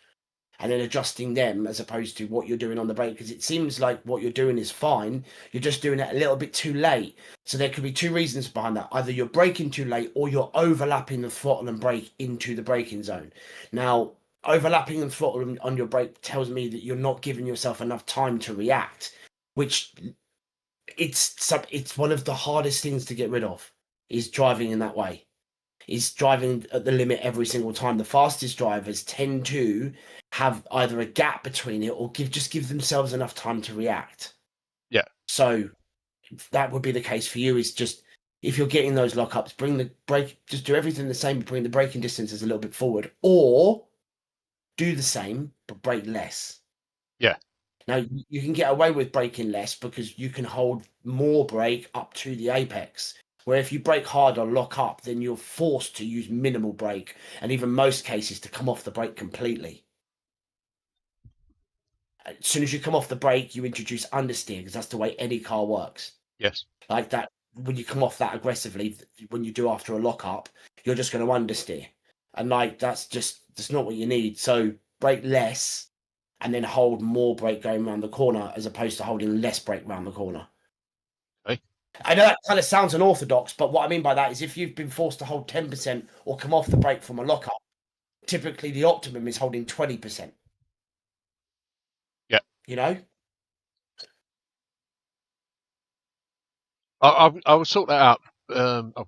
and then adjusting them as opposed to what you're doing on the brake, because it seems like what you're doing is fine. You're just doing it a little bit too late. So there could be two reasons behind that. Either you're braking too late, or you're overlapping the throttle and brake into the braking zone. Now, overlapping the throttle on your brake tells me that you're not giving yourself enough time to react, which it's one of the hardest things to get rid of, is driving in that way. Is driving at the limit every single time. The fastest drivers tend to have either a gap between it or just give themselves enough time to react. Yeah. So that would be the case for you, is just, if you're getting those lockups, bring the brake, just do everything the same, bring the braking distances a little bit forward, or do the same but brake less. Yeah. Now you can get away with braking less because you can hold more brake up to the apex. Where if you brake hard or lock up, then you're forced to use minimal brake, and even most cases to come off the brake completely. As soon as you come off the brake, you introduce understeer, because that's the way any car works. Yes. Like that, when you come off that aggressively, when you do after a lock up, you're just going to understeer. And like, that's not what you need. So brake less and then hold more brake going around the corner, as opposed to holding less brake around the corner. I know that kind of sounds unorthodox, but what I mean by that is if you've been forced to hold 10% or come off the brake from a lockup, typically the optimum is holding 20%. Yeah. You know? I will sort that out. We've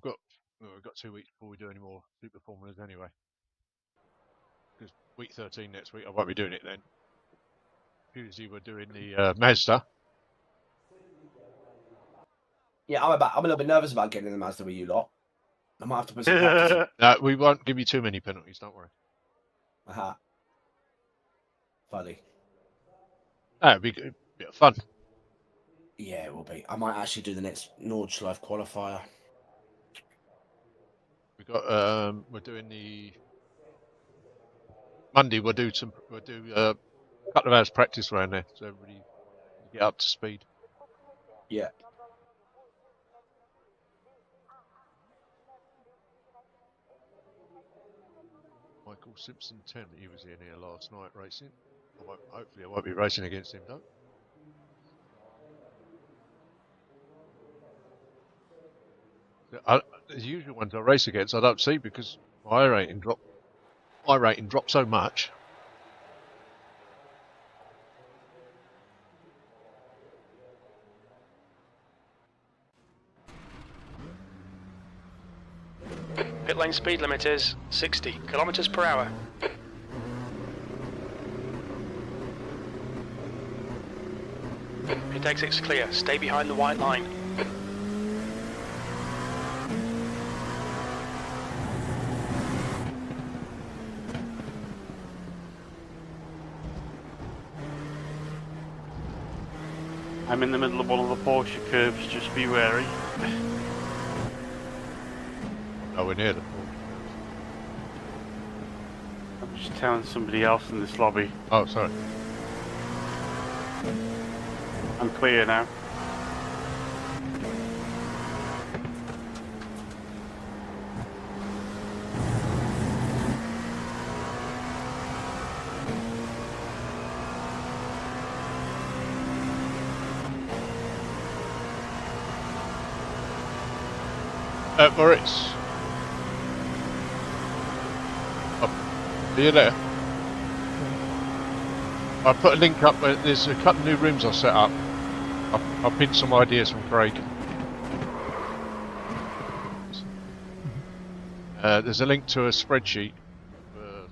got 2 weeks before we do any more super formulas anyway. Because week 13 next week, I won't be doing it then. Tuesday we're doing the Mazda. Yeah, I'm a little bit nervous about getting in the Mazda with you lot. I might have to put some practice. No, we won't give you too many penalties, don't worry. Aha. Funny. It'll be a bit of fun. Yeah, it will be. I might actually do the next Nordschleife qualifier. We've got we're doing the Monday. We'll do a couple of hours practice around there, so everybody get up to speed. Yeah. Michael Simpson 10, he was in here last night racing. Hopefully I won't be racing against him though. The usual ones I race against I don't see, because my rating dropped so much. Pit lane speed limit is 60 kilometers per hour. Pit exit's clear. Stay behind the white line. I'm in the middle of one of the Porsche curves, just be wary. Nowhere near the I'm just telling somebody else in this lobby. Oh, sorry. I'm clear now. Moritz. Are you there? I put a link up. There's a couple of new rooms I set up. I pinned some ideas from Craig. There's a link to a spreadsheet for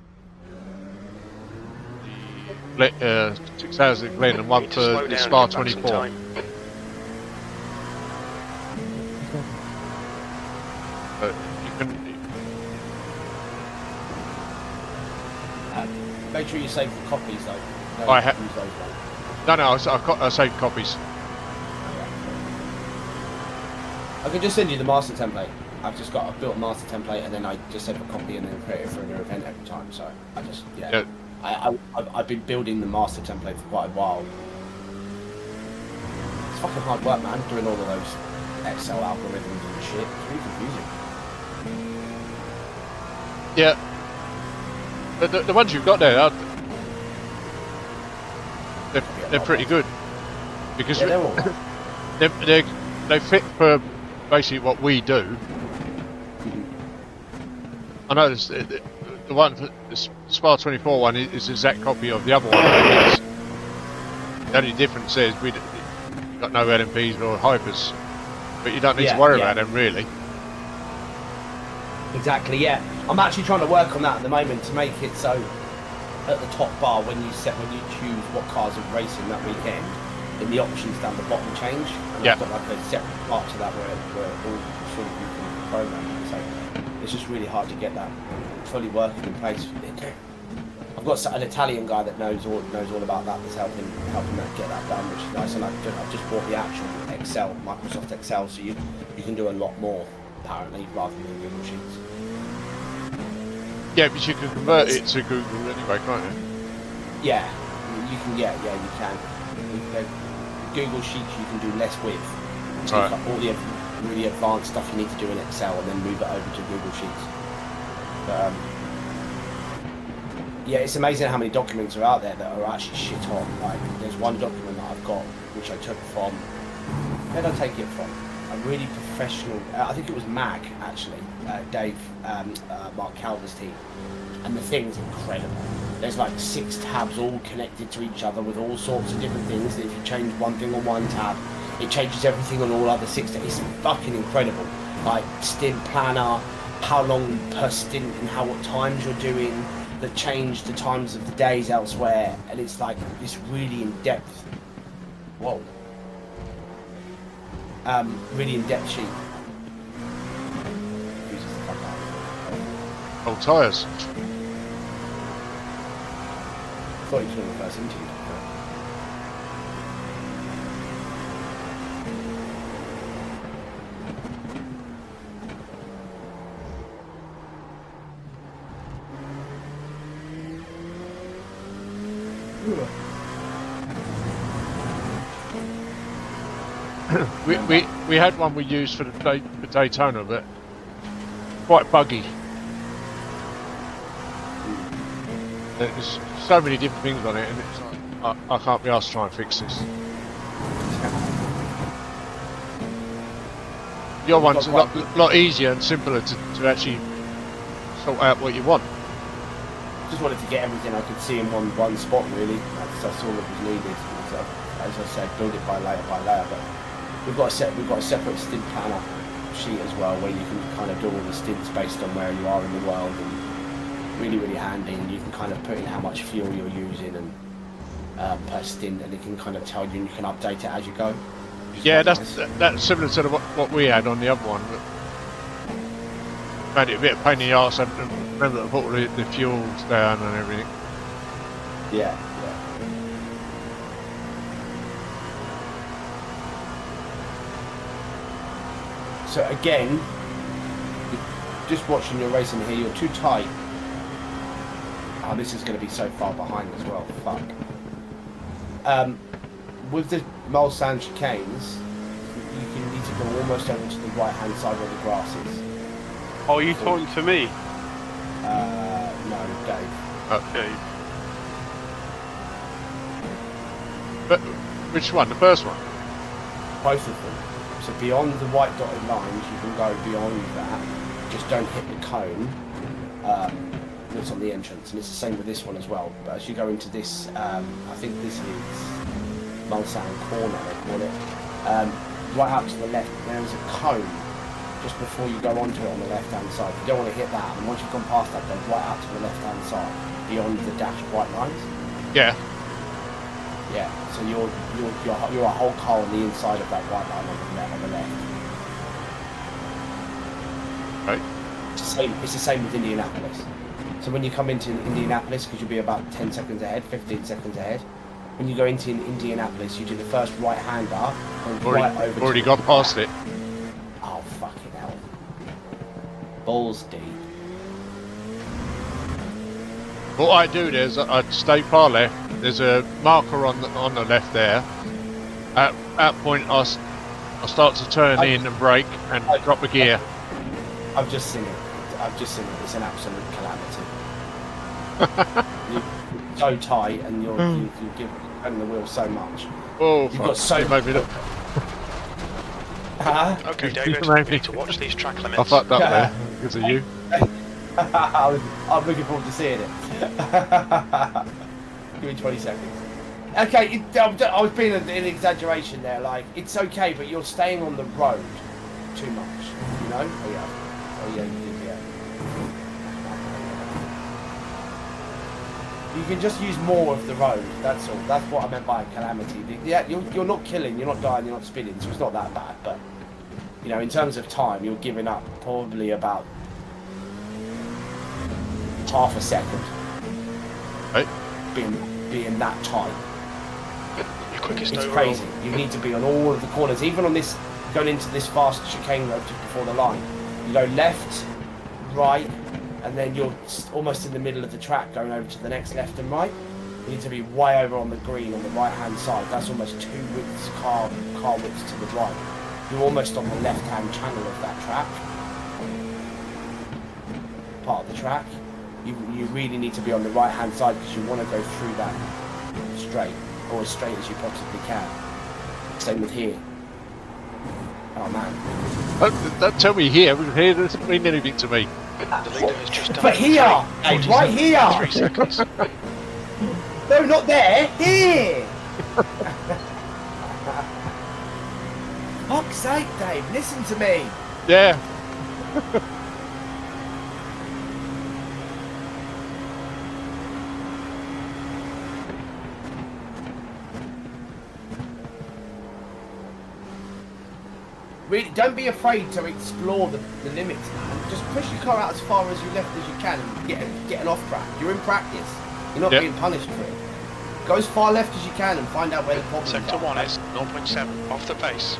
the 6 hours at Glen and one for the Spa-Francorchamps. You Make sure you save the copies though. I use those ones. No, I saved copies. I can just send you the master template. I've built a master template and then I just save a copy and then create it for a new event every time. So I just I've been building the master template for quite a while. It's fucking hard work, man, doing all of those Excel algorithms and shit. It's really confusing. Yeah. But the ones you've got there, they're pretty good because Yeah, they're all right. they fit for basically what we do. I know the one for the Spa-Francorchamps one is the exact copy of the other one. The only difference is we've got no LMPs or hypers, but you don't need to worry about them really. Exactly, yeah. I'm actually trying to work on that at the moment to make it so at the top bar when you choose what cars are racing that weekend, in the options down the bottom change. And I've got like a separate part to that where all sort of you can program it. So it's just really hard to get that fully working in place. I've got an Italian guy that knows all about that, that's helping that get that done, which is nice. And I've just bought the actual Excel, Microsoft Excel, so you can do a lot more apparently rather than Google Sheets. Yeah, but you can convert it to Google anyway, can't you? Yeah, you can. Yeah, you can. With Google Sheets, you can do less with. So right. All the really advanced stuff you need to do in Excel, and then move it over to Google Sheets. But, yeah, it's amazing how many documents are out there that are actually shit on. Like, there's one document that I've got which I took from. Where did I take it from? A really professional. I think it was Mag actually. Dave, Mark Calver's team, and the thing's incredible. There's like 6 tabs all connected to each other with all sorts of different things. If you change one thing on one tab, it changes everything on all other 6 tabs. It's fucking incredible. Like stint planner, how long per stint and what times you're doing, that change the times of the days elsewhere, and it's like this really in depth. Whoa. Really in depth sheet. Old tyres. I thought you were doing the first interview. we had one we used for the Daytona, but quite buggy. There's so many different things on it, and it's like I can't be asked to try and fix this. Your one's a lot easier and simpler to actually sort out what you want. Just wanted to get everything I could see in one spot really. That's all that was needed. So, as I said, build it by layer. But we've got a separate stint planner sheet as well, where you can kind of do all the stints based on where you are in the world, and really, really handy. And you can kind of put in how much fuel you're using and per stint, and it can kind of tell you, and you can update it as you go. Yeah, that's similar to what we had on the other one, but made it a bit of pain in the arse. And remember to put all the fuels down and everything. Yeah. So again, just watching your racing here, you're too tight. Oh, this is going to be so far behind as well. Fuck. With the Mulsanne chicanes, you need to go almost over to the right-hand side where the grass is. Oh, are you talking to me? No, Dave. Okay. But which one? The first one? Both of them. So beyond the white dotted lines, you can go beyond that. Just don't hit the cone that's on the entrance, and it's the same with this one as well. But as you go into this, I think this is Mulsanne corner, they call it. Right out to the left, there is a cone just before you go onto it on the left-hand side. You don't want to hit that, and once you've gone past that, go right out to the left-hand side, beyond the dashed white lines. Yeah. Yeah, so you're a whole car on the inside of that white line on the left. Right. It's the same with Indianapolis. So when you come into Indianapolis, because you'll be about 10 seconds ahead, 15 seconds ahead, when you go into Indianapolis, you do the first right-hander and right over Already to got the past back. it. Oh, fucking hell. Balls deep. What I do is I stay far left. There's a marker on the left there. At that point, I start to turn in and brake and drop the gear. I've just seen it. It's an absolute calamity. You're so tight, and you give turning the wheel so much. Oh, You've fuck. got so You made me look. Huh? Okay, You David, made you me- need to watch these track limits. I fucked up there because of you. I'm looking forward to seeing it. Give me 20 seconds. Okay, I was being an exaggeration there. Like, it's okay, but you're staying on the road too much. You know? Oh yeah. You did, yeah. You can just use more of the road. That's all. That's what I meant by a calamity. Yeah, you're not killing, you're not dying, you're not spinning, so it's not that bad. But you know, in terms of time, you're giving up probably about half a second. Right. Being that tight. Your quickest It's overall. crazy. You need to be on all of the corners, even on this, going into this fast chicane road just before the line. You go left, right, and then you're almost in the middle of the track going over to the next left and right. You need to be way over on the green on the right hand side. That's almost two widths, car widths to the right. You're almost on the left hand channel of that track. Part of the track. You really need to be on the right hand side because you want to go through that straight, or as straight as you possibly can. Same with here. Oh man. Don't tell me here, because here doesn't mean anything to me. The leader has just done But here! Hey, right here! 3 seconds. No, not there! Here! Fuck's sake, Dave, listen to me! Yeah. Really, don't be afraid to explore the limits, man. Just push your car out as far as you left as you can and get an off track. You're in practice. You're not Yep. being punished for it. Go as far left as you can and find out where the problems Sector are. 1 is 0.7 off the pace.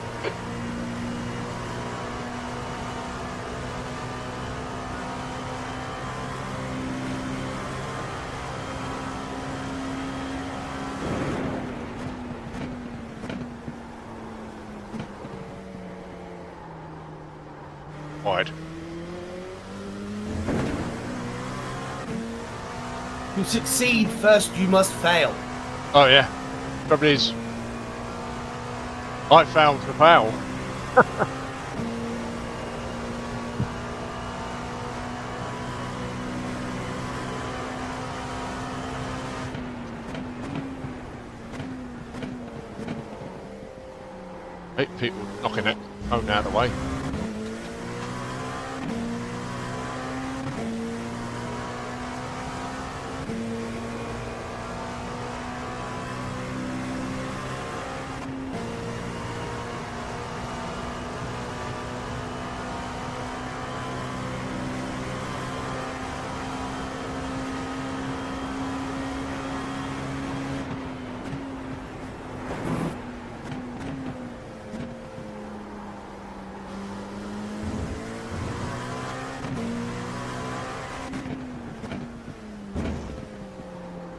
Wide. To succeed, first you must fail. Oh yeah. Trouble is, I failed to fail. 8 people knocking that phone out of the way.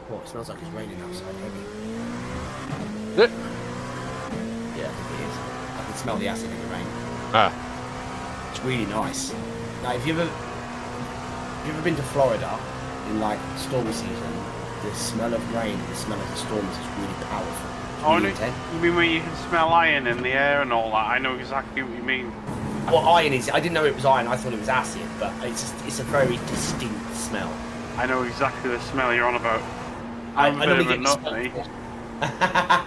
Well, it smells like it's raining outside, heavy. Yeah. Yeah, I think it is. I can smell the acid in the rain. Ah. It's really nice. Now, if you've ever been to Florida in like storm season, the smell of rain and the smell of the storms is really powerful. It's Oh, really no, intense. you mean when you can smell iron in the air and all that? I know exactly what you mean. What iron is? I didn't know it was iron. I thought it was acid, but it's a very distinct smell. I know exactly the smell you're on about. I I'm a bit normally of a get the nut, smell. mate.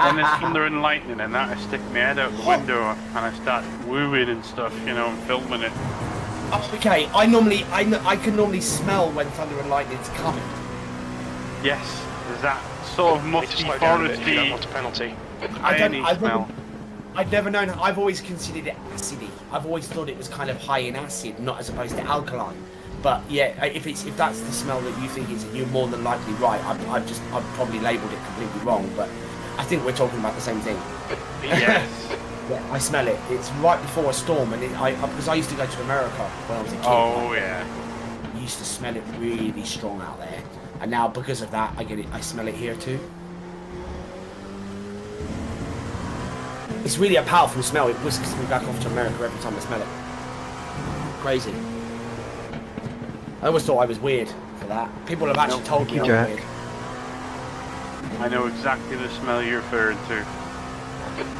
When there's thunder and lightning and that, I stick my head out the window and I start wooing and stuff, you know, and filming it. Oh, okay, I can normally smell when thunder and lightning's coming. Yes, there's that sort of You need to musty, slow down a bit if you don't foresty, want a penalty. irony smell. I've never known. I've always considered it acidy. I've always thought it was kind of high in acid, not as opposed to alkaline. But yeah, if that's the smell that you think it's, you're more than likely right. I've probably labelled it completely wrong, but I think we're talking about the same thing. Yes. Yeah, I smell it. It's right before a storm, and because I used to go to America when I was a kid. Oh yeah. I used to smell it really strong out there, and now because of that, I smell it here too. It's really a powerful smell. It whisks me back off to America every time I smell it. Crazy. I always thought I was weird for that. People have actually told me I'm weird. I know exactly the smell you're referring to.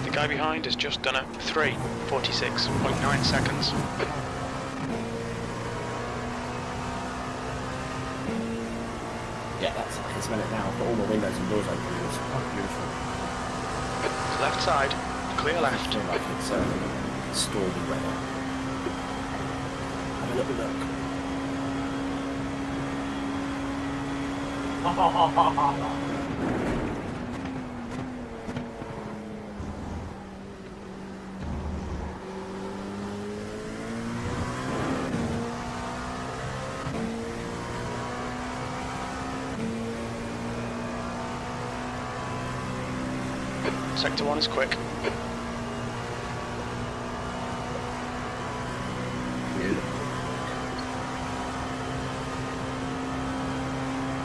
The guy behind has just done a 3:46.9 seconds. Yeah, I can smell it now. I've got all my windows and doors open. It's quite beautiful. Left side, clear left. I feel like it's stormy weather. Have a little look. Sector 1 is quick.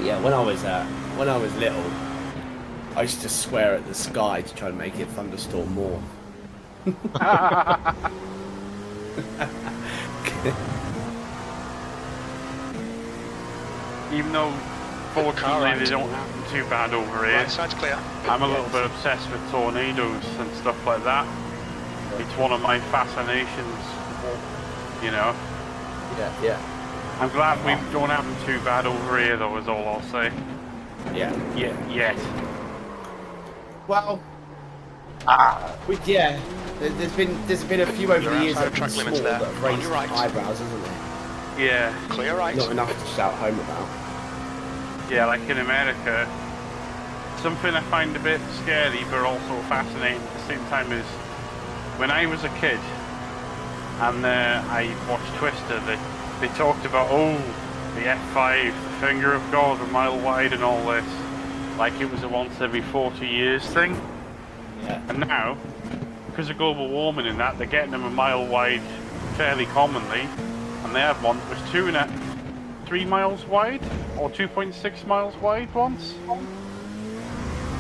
Yeah, when I was little, I used to swear at the sky to try and make it thunderstorm more. Even though, fortunately, they don't happen too bad over here. Right side's clear. I'm a little bit obsessed with tornadoes and stuff like that. It's one of my fascinations, you know. Yeah. I'm glad we don't happen too bad over here, though, is all I'll say. Yeah. Yet. Well, there's been a few over the years that have been small that have raised eyebrows, isn't there? Yeah. Clear right. Not enough to shout home about. Yeah, like in America, something I find a bit scary but also fascinating at the same time is when I was a kid and I watched Twister, they talked about, the F5, the finger of God, a mile wide and all this, like it was a once every 40 years thing. Yeah. And now, because of global warming and that, they're getting them a mile wide fairly commonly, and they had one that was 3 miles wide, or 2.6 miles wide once.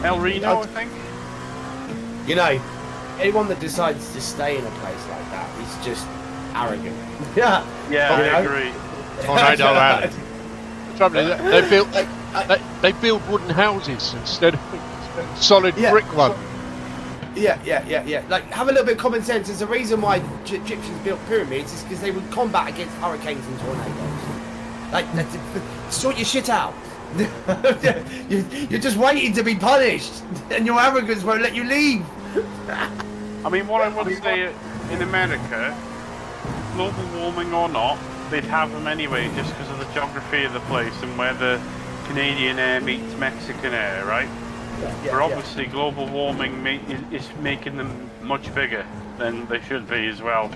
El Reno, I think. You know, anyone that decides to stay in a place like that is just arrogant. Yeah, I agree. Tornado Alley. The trouble is, they build wooden houses instead of solid brick ones. Yeah. Like, have a little bit of common sense. There's a reason why Egyptians built pyramids, is because they would combat against hurricanes and tornadoes. Like, sort your shit out. You're just waiting to be punished, and your arrogance won't let you leave. I mean, what I would say in America, global warming or not, they'd have them anyway, just because of the geography of the place and where the Canadian air meets Mexican air, right? But obviously, global warming is making them much bigger than they should be as well.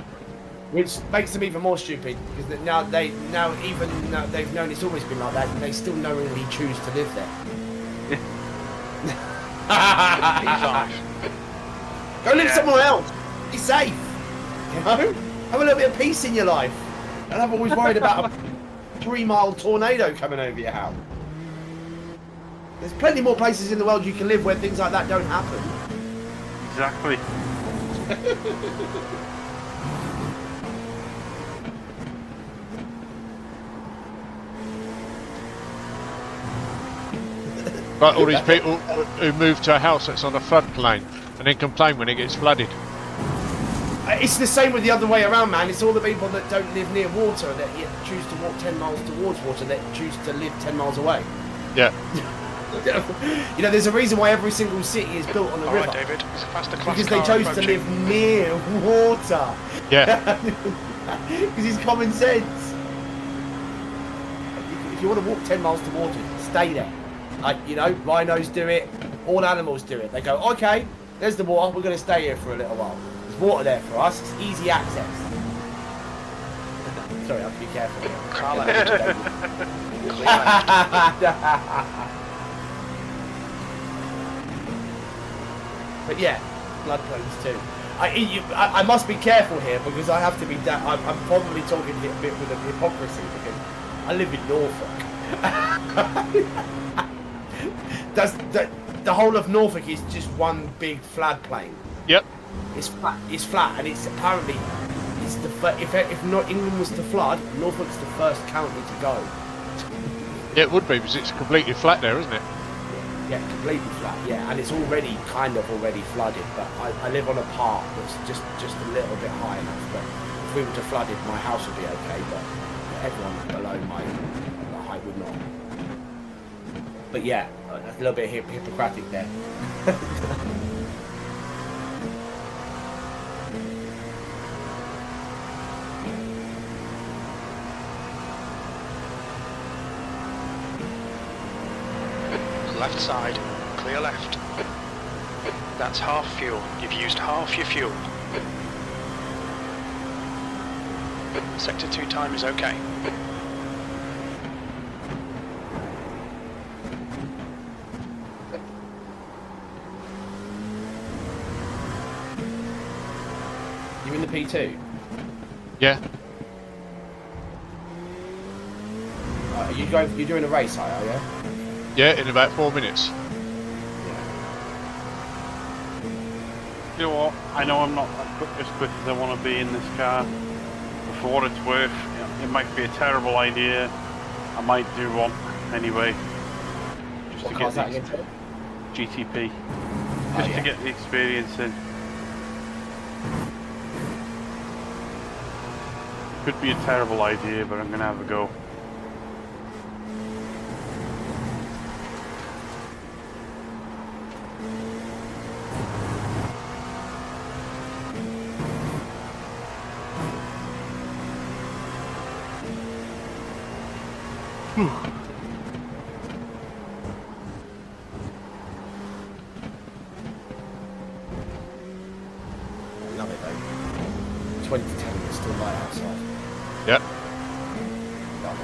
Which makes them even more stupid, because now they've known it's always been like that, and they still knowingly choose to live there. Go live somewhere else. Be safe. You know, have a little bit of peace in your life. And I'm always worried about a 3-mile tornado coming over your house. There's plenty more places in the world you can live where things like that don't happen. Exactly. Like all these people who move to a house that's on a floodplain and then complain when it gets flooded. It's the same with the other way around, man. It's all the people that don't live near water that choose to walk 10 miles towards water that choose to live 10 miles away. Yeah. You know, there's a reason why every single city is built on a river. Alright, David, it's a faster class because they chose to live near water. Yeah. Because it's common sense. If you want to walk 10 miles to water, stay there. Like, you know, rhinos do it, all animals do it. They go, okay, there's the water, we're going to stay here for a little while. There's water there for us, it's easy access. Sorry, I have to be careful here. Car Yeah, left. David. Clear left. But yeah, floodplains too. I must be careful here because I have to be. I'm probably talking a bit with a hypocrisy because I live in Norfolk. The whole of Norfolk is just one big floodplain. Yep. It's flat. It's flat, and it's apparently if not England was to flood, Norfolk's the first county to go. Yeah, it would be because it's completely flat there, isn't it? Yeah, completely flat. Yeah, and it's already already flooded. But I live on a part that's just a little bit high enough. But if we were to flood it, my house would be okay. But everyone below my height would not. But yeah, a little bit Hippocratic there. Left side, clear left. That's half fuel. You've used half your fuel. Sector 2 time is okay. You in the P2? Yeah. You're doing a race, are you? Yeah, in about 4 minutes. You know what? I know I'm not as quick as I want to be in this car, but for what it's worth, it might be a terrible idea. I might do one anyway, just What to car's get that the again? GTP, just to get the experience in. Could be a terrible idea, but I'm gonna have a go. Love it though. 20 to 10, it's still light outside. Yep. Love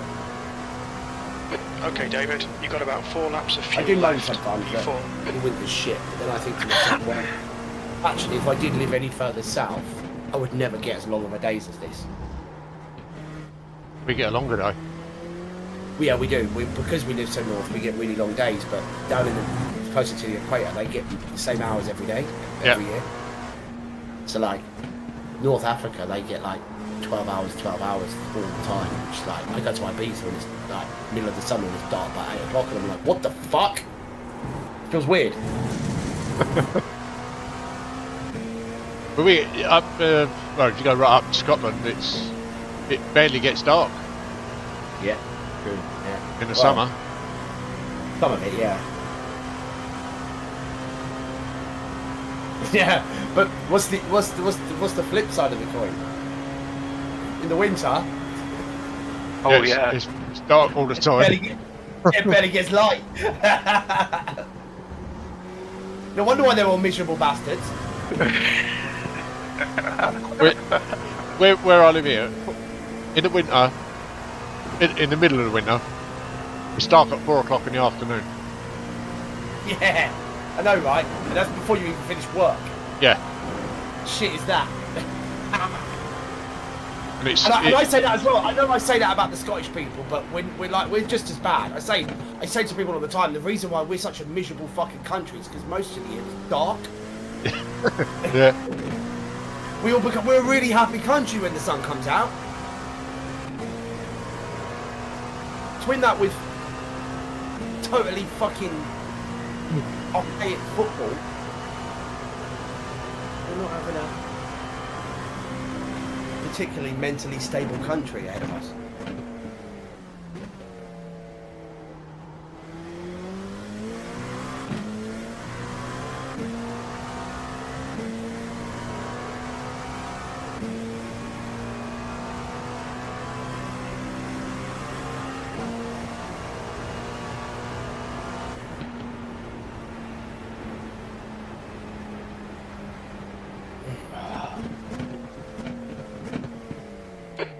it. Okay, David, you got about 4 laps of fuel. I do moan left. sometimes that P4. the winter's shit, but then I think to myself, well, actually, if I did live any further south, I would never get as long of a days as this. We get a longer day. Yeah, we do. Because we live so north, we get really long days, but down in the closer to the equator, they get the same hours every day, every year. So like, North Africa, they get like 12 hours all the time. Which like, I go to Ibiza and it's like middle of the summer and it's dark by 8 o'clock and I'm like, what the fuck? Feels weird. But we up, well, if you go right up to Scotland, it barely gets dark Yeah, true. Yeah. in the summer. Some of it, yeah. Yeah, but what's the flip side of the coin? In the winter, Oh it's, yeah. it's dark all the time. it barely gets light. No wonder why they're all miserable bastards. Where I live here, in the winter, in the middle of the winter, it's dark at 4 o'clock in the afternoon. Yeah, I know, right? And that's before you even finish work. Yeah, Shit is that? and it's And I say that as well. I know I say that about the Scottish people, but we're just as bad. I say to people all the time, the reason why we're such a miserable fucking country is because most of the year it's dark. yeah. We're a really happy country when the sun comes out. Twin that with totally fucking archaic football. We're not having a particularly mentally stable country ahead of us.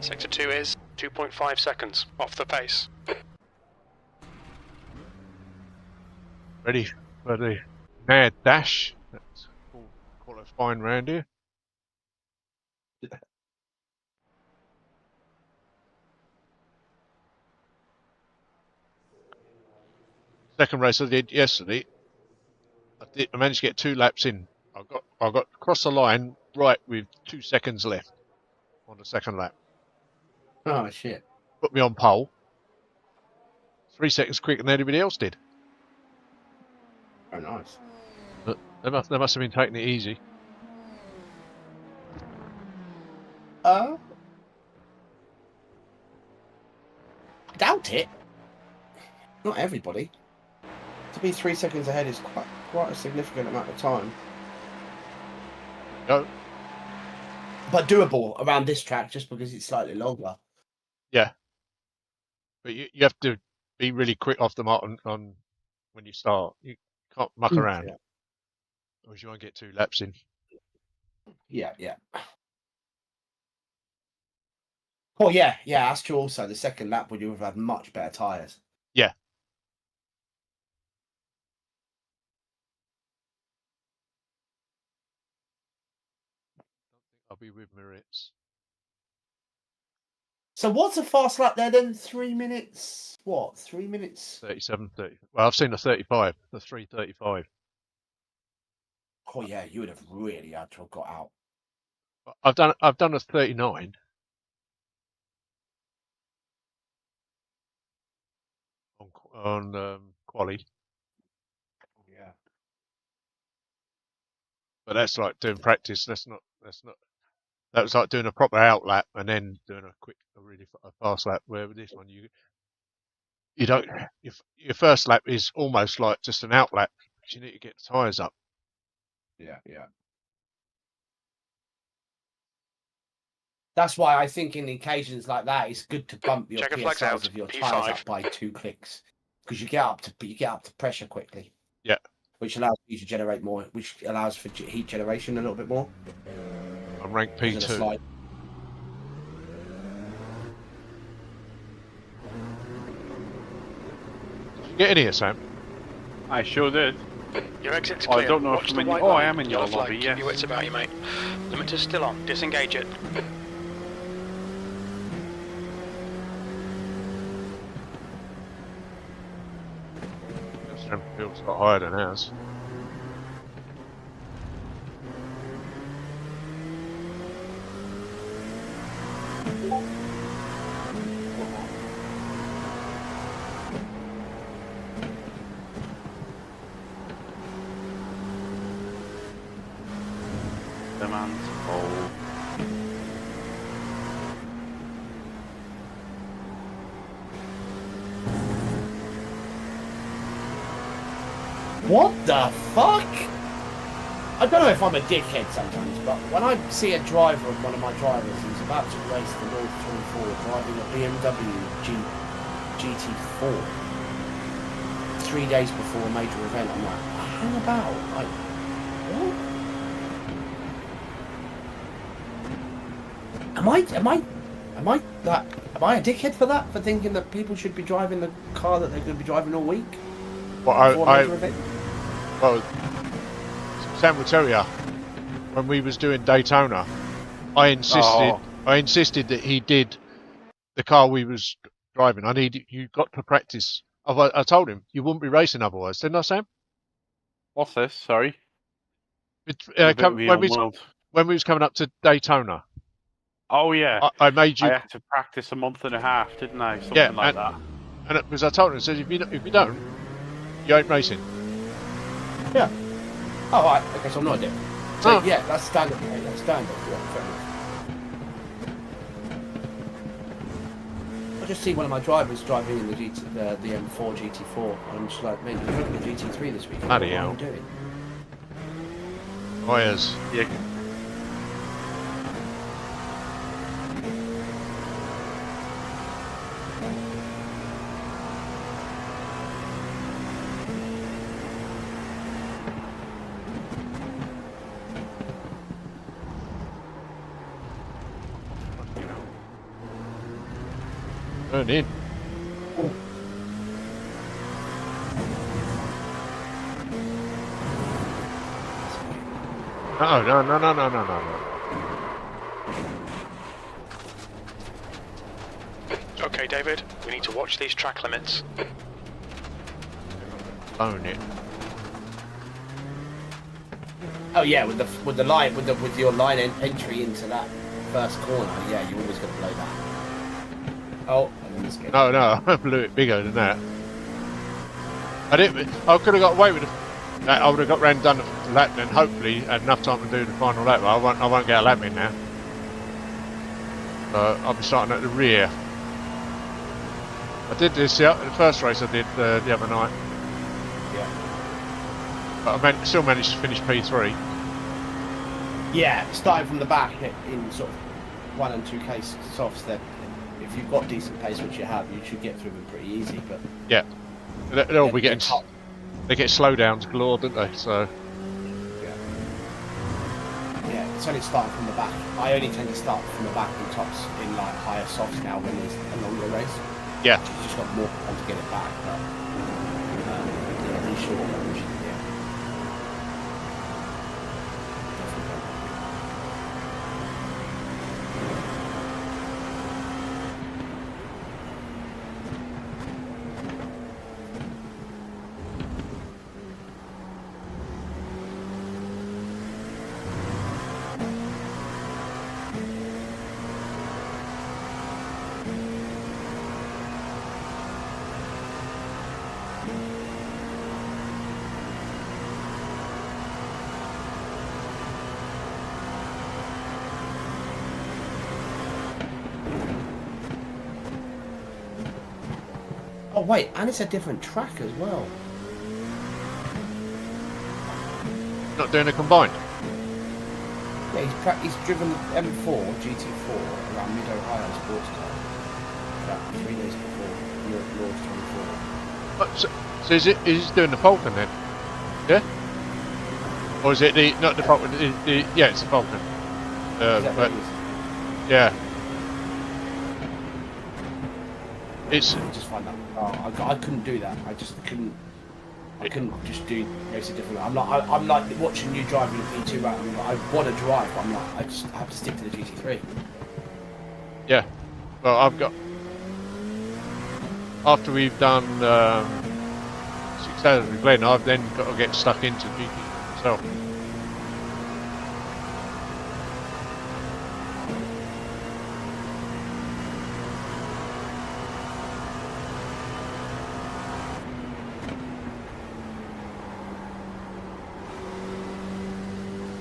Sector 2 is 2.5 seconds off the pace. Ready for the mad dash. That's qualifying round here. Second race I did yesterday, I managed to get 2 laps in. I got across the line right with 2 seconds left on the second lap. Oh shit! Put me on pole. 3 seconds quicker than anybody else did. Oh nice. But they must have been taking it easy. I doubt it. Not everybody. To be 3 seconds ahead is quite a significant amount of time. Go. But doable around this track just because it's slightly longer. Yeah. But you have to be really quick off the mark on when you start. You can't muck around. Yeah. Or you won't get 2 laps in. Yeah. Oh yeah, that's true also. The second lap would you have had much better tyres. Yeah. I'll be with Moritz. So what's a fast lap there then? 3 minutes? What? 3 minutes? 37, 30. Well, I've seen the 35, the 3:35. Oh yeah, you would have really had to have got out. I've done a 39 on quali, Yeah. but that's like doing practice. That was like doing a proper out lap and then doing a really fast lap. Where with this one, you don't. Your first lap is almost like just an out lap because you need to get the tyres up. Yeah. That's why I think in occasions like that, it's good to bump your Checker flags PSIs out. of your P5. tyres up by 2 clicks because you get up to pressure quickly. Yeah. Which allows you to generate more, which allows for heat generation a little bit more. I'm ranked Because of the P2. slide. Did you get in here, Sam? I sure did. Your exit's Oh, I clear. don't know if Watch I'm the in- white oh, I line. am in your Yellow flag. lobby, Keep yes. your wits about you, mate. Limiter's still on. Disengage it. Sam feels a lot higher than ours. The man's old. What the fuck? I don't know if I'm a dickhead sometimes, but when I see a driver of one of my drivers who's about to race the North 24 driving a BMW GT4 3 days before a major event, I'm like, hang about. Like, what? Am I a dickhead for that? For thinking that people should be driving the car that they're going to be driving all week? Well, Before a major event? well, Sam will tell you, when we was doing Daytona, I insisted that he did the car we was driving. You got to practice. I told him you wouldn't be racing otherwise, didn't I, Sam? What's this? Sorry. When we was coming up to Daytona, Oh yeah. I made you. I had to practice a month and a half, didn't I? Something like that. And because I told him, I said, if you don't, you ain't racing. Yeah. Oh, right. Okay, so I'm not a dick. So, Oh. yeah, that's standard. Okay, that's standard. Yeah, fair enough. I just see one of my drivers driving in the M4 GT4, and I'm just like, mate, you're driving the GT3 this week. Bloody What hell. are you doing? Tyres. Yeah. Turn in. No. Okay, David, we need to watch these track limits. Own it. Oh yeah, with the line with your line entry into that first corner, yeah, you're always gonna blow that. Oh, and then this game. No, I blew it bigger than that. I could have got away with it. I would have got round done the lap, then hopefully had enough time to do the final lap. I won't get a lap in now. So I'll be starting at the rear. I did this the first race I did the other night. Yeah. But I still managed to finish P3. Yeah, starting from the back in sort of 1 and 2K softs, that if you've got decent pace, which you have, you should get through them pretty easy. But yeah, they'll be getting. They get slowdowns galore, don't they? So yeah, it's only starting from the back. I only tend to start from the back in tops in like higher softs now when there's a longer race. yeah. You've just got more time to get it back. But yeah, these short ones, yeah. Oh wait, and it's a different track as well. Not doing a combined. Yeah, he's driven the M4 GT4 around Mid-Ohio sports car about 3 days before Europe Laws 24. So is he doing the Falcon then? Yeah? Or is it not the Falcon? Yeah, it's the Falcon. Is that But what it is? yeah, it's Just find out. Oh, I couldn't do that. I couldn't just do race a different. I'm like watching you driving a P2 route. I want to drive, but I'm like I have to stick to the GT3. yeah. Well, I've got after we've done 6 hours with Glenn, I've then got to get stuck into GT myself.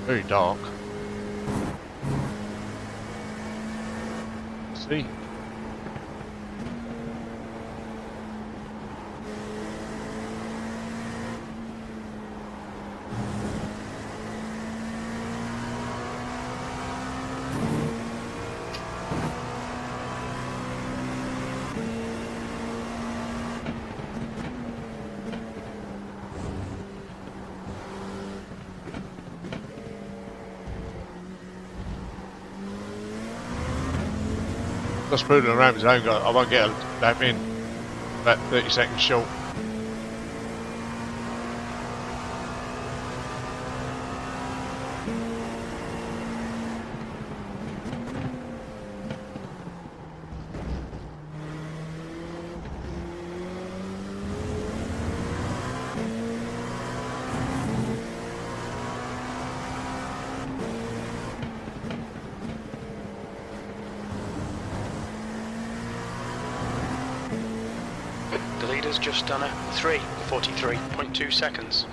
Very dark. See. Just put it around his own. I won't get a lap in. About 30 seconds short. The leader's just done a 3:43.2 seconds.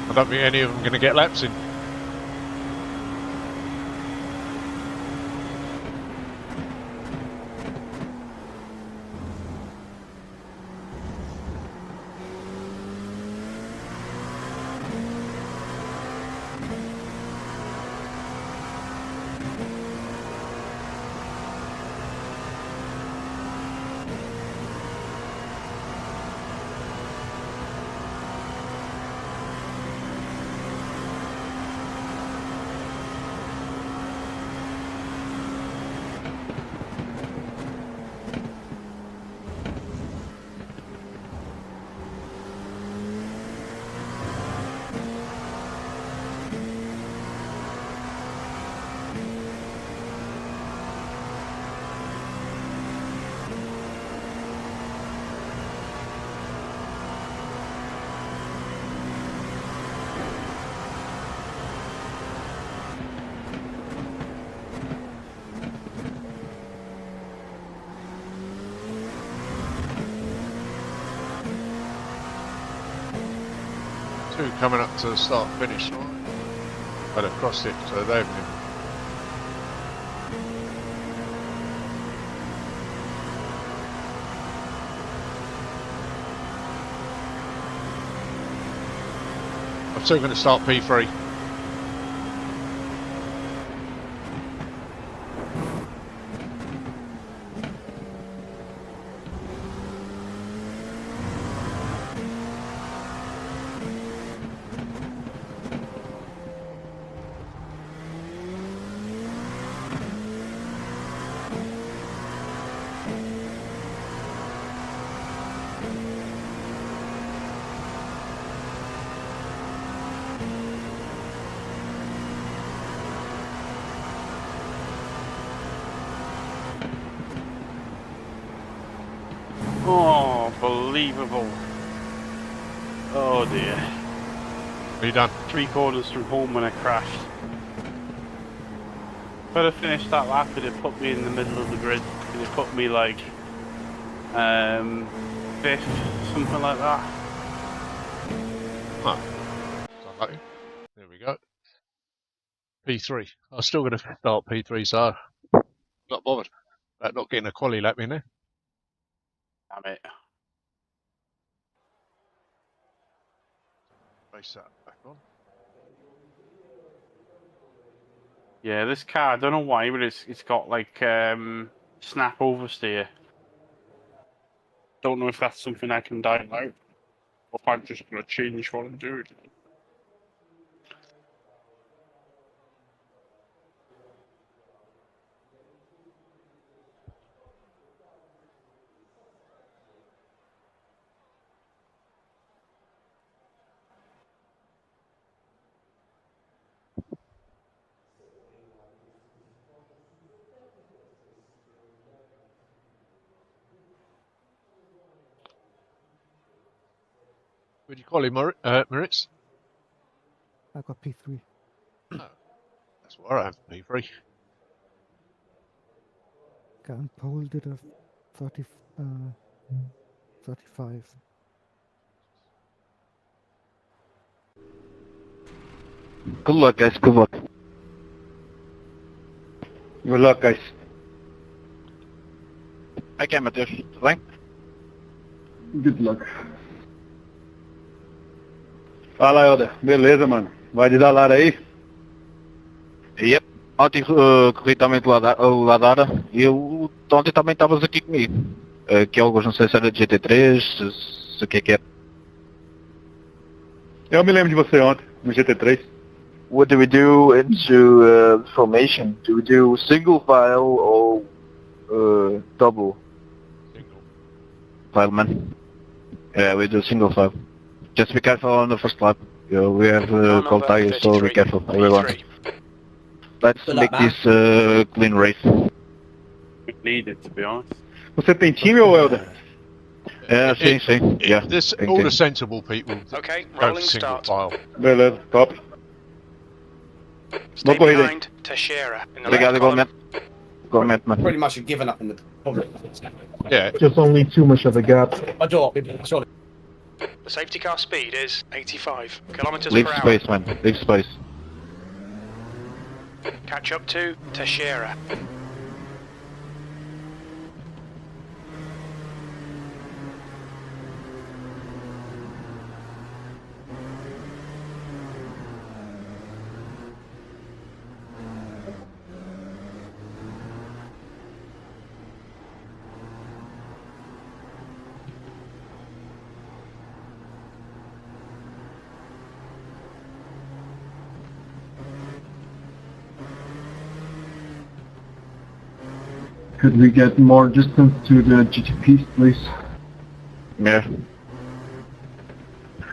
I don't think any of them are going to get laps in. Two coming up to the start finish line. But they've crossed it, so they've been. I'm still going to start P3. Oh, unbelievable. Oh dear. Are you done? 3/4 from home when I crashed. If I'd have finished that lap, it'd have put me in the middle of the grid. It'd have put me like 5th, something like that. Oh. Unlucky. There we go. P3. I was still going to start P3, so not bothered about not getting a quali lap in there. Damn it. Race that back on. Yeah, this car, I don't know why, but it's got like snap oversteer. Don't know if that's something I can dial out, or if I'm just going to change what I'm doing. Would you call him Moritz? I got P3. Oh, that's what I have, P3. Gun pole did a 35. Good luck, guys. Good luck. Good luck, guys. Aqui, Matheus. Tudo bem? Good luck. Fala, Helder. Beleza, mano. Vai de Dalara aí? Yep. Ontem corri também do Ladara e eu ontem também estavas aqui comigo. Que alguns não sei se era de GT3, se o que é. Eu me lembro de você ontem, no GT3. What do we do into formation? Do we do single file or double? Single. File, man. Yeah, we do single file. Just be careful on the first lap. We have cold tires, so be careful, everyone. Let's make this clean race. We need it, to be honest. Você tem time ou Helder? Yeah, sim. Yeah. This, all the sensible people Okay, go rolling single start. file. Beleza, top. Stay corrida aí. behind Teixeira in the Obrigado, left column. igualmente. Igualmente, man. Pretty much have given up in the public. Yeah, Just only too much of a gap. I do. Surely. The safety car speed is 85 kilometers Leave per hour. space, man. Leave space. Catch up to Teixeira. Could we get more distance to the GTP, please? Yeah.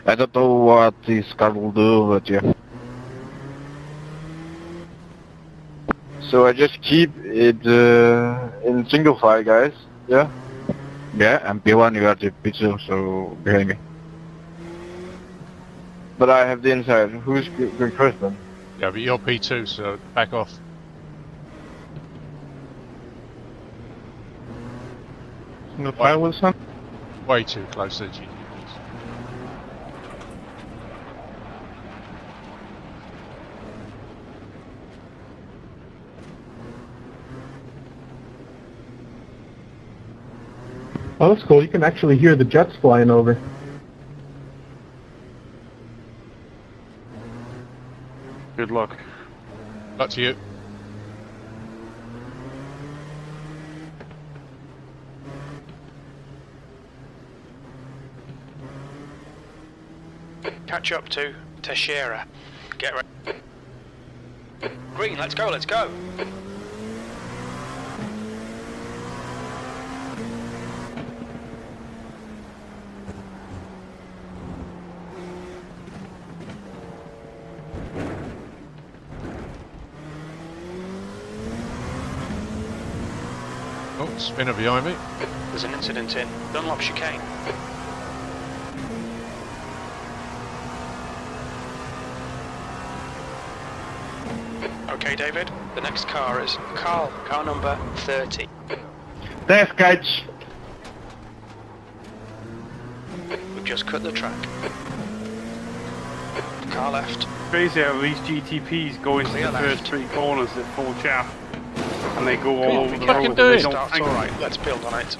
I don't know what this car will do, but yeah. So I just keep it in single file, guys. Yeah? Yeah, and P1 you are the P2, so behind me. But I have the inside. Who's going first then? yeah, but you're P2, so back off. Single file with some? Way too close to the GTPs. Oh, that's cool. You can actually hear the jets flying over. Good luck. Back to you. Catch up to Teixeira. Get ready. Green, let's go, let's go. Oh, spinner behind me. There's an incident in Dunlop chicane. Okay, David. The next car is Carl, car number 30. Thanks, guys. We've just cut the track. Car left. Crazy how these GTPs go into Clear the left. first 3 corners at full chaff. And they go all over the fucking road. do And it. they don't Start's think. alright, let's build on it.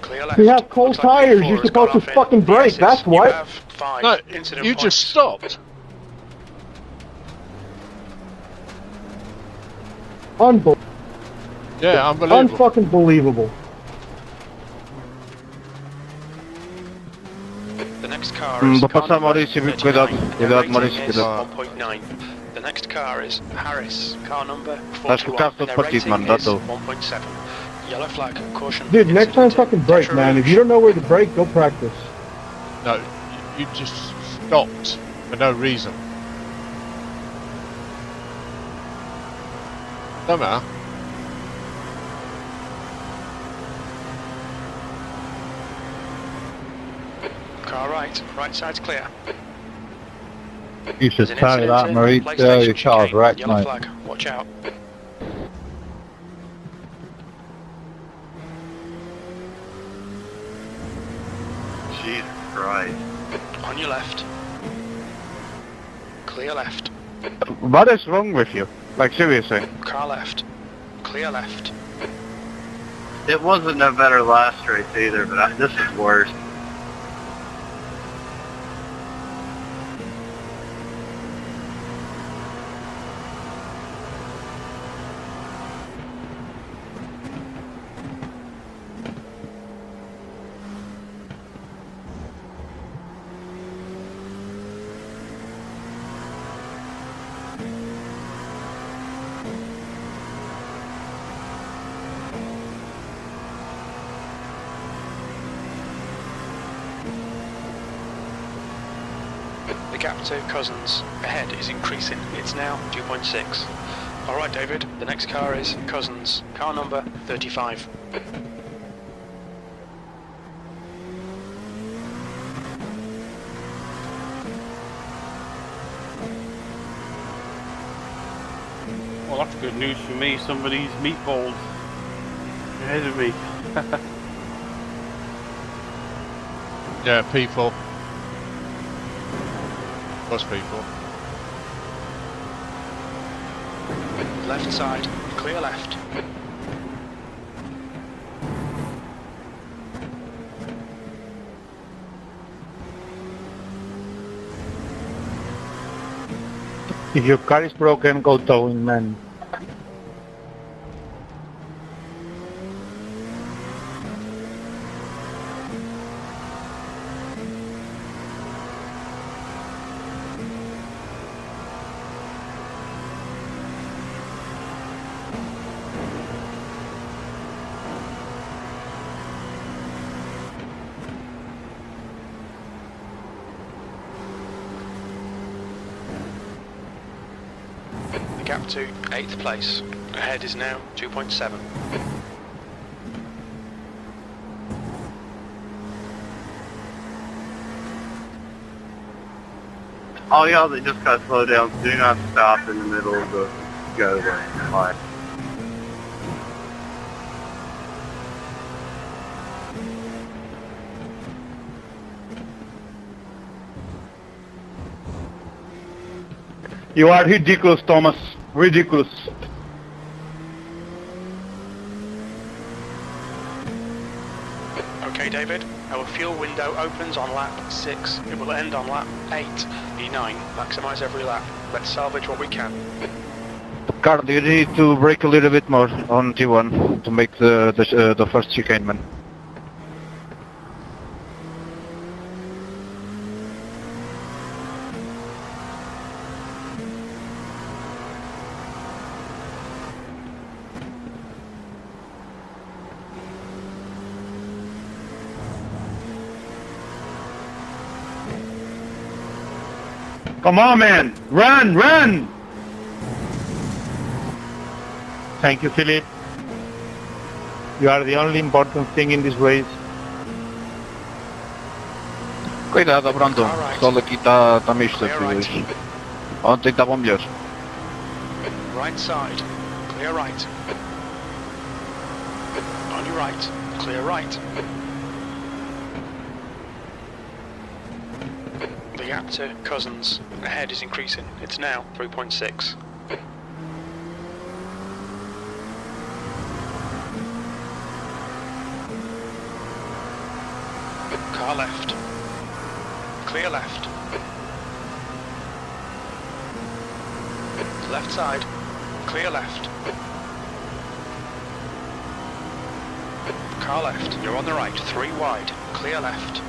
Clear left. We have cold Looks like tires, P4 you're has supposed gone to off in fucking brake, the that's S's. You what. have 5 No, incident you points. just stopped. Unbelievable. Yeah, unbelievable. Unfucking believable. The next car is But car passa number Mauricio, 39, cuidado, and cuidado, rating Mauricio, is cuidado. 1.9. The next car is Harris, car number Acho que o 41, carro todo and their partido, rating mano, dá is tudo. 1.7. Yellow flag, caution. Dude, next time incident fucking brake, man. If you don't know where to brake, go practice. No, you just stopped for no reason. Don't matter. Car right side's clear. You should There's an tell incident that, in Mauricio, PlayStation your car's chicane. wrecked, Yellow mate. flag, watch out. Jesus Christ. On your left. Clear left. What is wrong with you? Like, seriously? Car left. Clear left. It wasn't no better last race either, but this is worse. The gap to Cousins ahead is increasing. It's now 2.6. Alright, David, the next car is Cousins, car number 35. Well, that's good news for me. Somebody's meatballs ahead of me. Yeah, P4. Was P4. Left side, clear left. If your car is broken, go towing, man. The gap to 8th place. Ahead is now 2.7. All y'all that just got slow down, do not stop in the middle of the go lane. Fine. You are ridiculous, Thomas. Ridiculous. Okay, David. Our fuel window opens on lap 6. It will end on lap 8. E9. Maximise every lap. Let's salvage what we can. Car, you need to brake a little bit more on T1 to make the first chicane, man. Come on, man! Run, run! Thank you, Philip. You are the only important thing in this race. Cuidado, Brandon. O sol aqui está misto, filhos. Ontem estavam melhores. Right side. Clear right. On your right. Clear right. The gap to Cousins ahead is increasing. It's now 3.6. Car left. Clear left. Left side. Clear left. Car left. You're on the right. 3 wide. Clear left.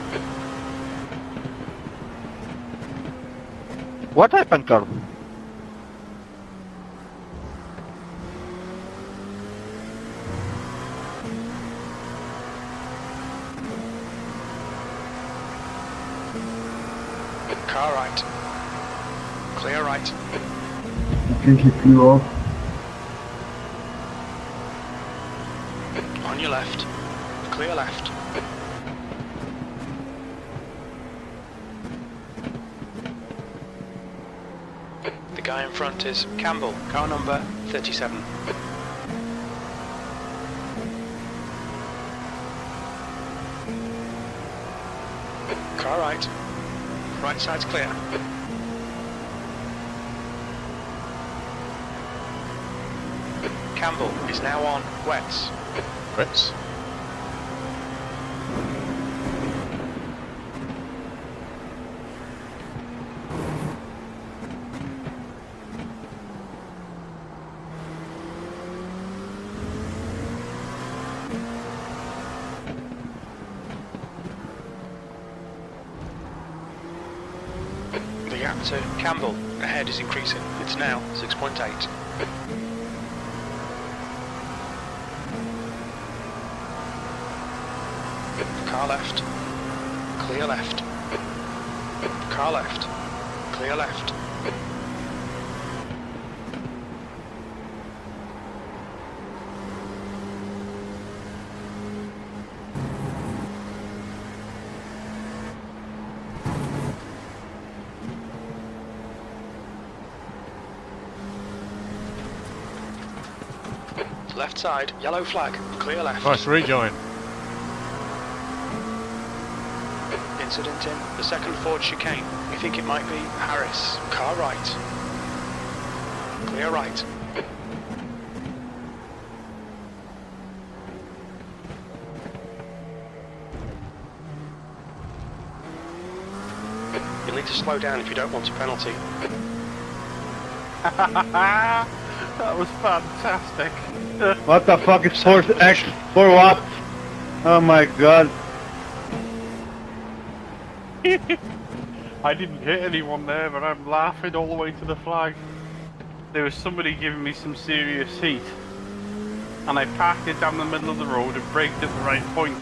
What happened, Carl? Car right. Clear right. I think he flew off. On your left. Clear left. The guy in front is Campbell, car number 37. Car right. Right side's clear. Campbell is now on wets. Wets. The gap to Campbell ahead is increasing. It's now 6.8. Car left. Clear left. Car left. Clear left. Left side, yellow flag, clear left. Nice rejoin. Incident in the second Ford chicane. We think it might be Harris. Car right. Clear right. You'll need to slow down if you don't want a penalty. That was fantastic. What the fuck is force X for what? Oh my god. I didn't hit anyone there, but I'm laughing all the way to the flag. There was somebody giving me some serious heat, and I parked it down the middle of the road and braked at the right point.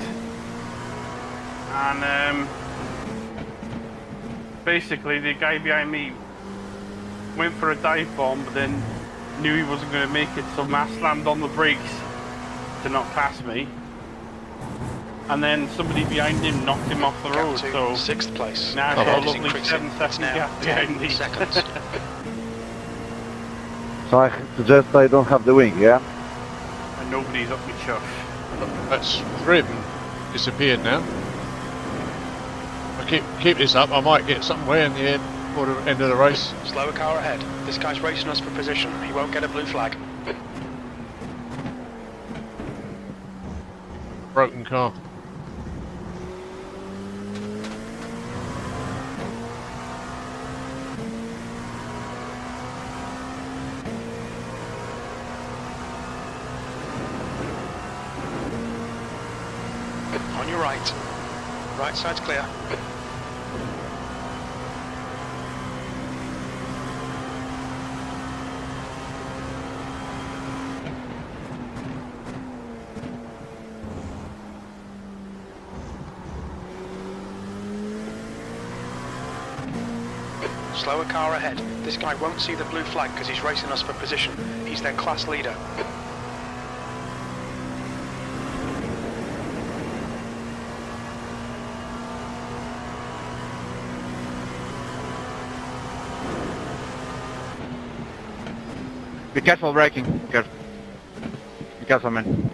And basically the guy behind me went for a dive bomb, but then knew he wasn't going to make it, so mass slammed on the brakes to not pass me. And then somebody behind him knocked him off the road, so 6th place. now I've got a lovely 7-second gap behind me. Seconds. So I suggest I don't have the wing, yeah? And nobody's up my chuff. That's 3 of them disappeared now. I keep this up, I might get somewhere in the end for the end of the race. Slower car ahead. This guy's racing us for position. He won't get a blue flag. Broken car. On your right. Right side's clear. Slower car ahead. This guy won't see the blue flag because he's racing us for position. He's their class leader. Be careful braking. Careful. Be careful, man.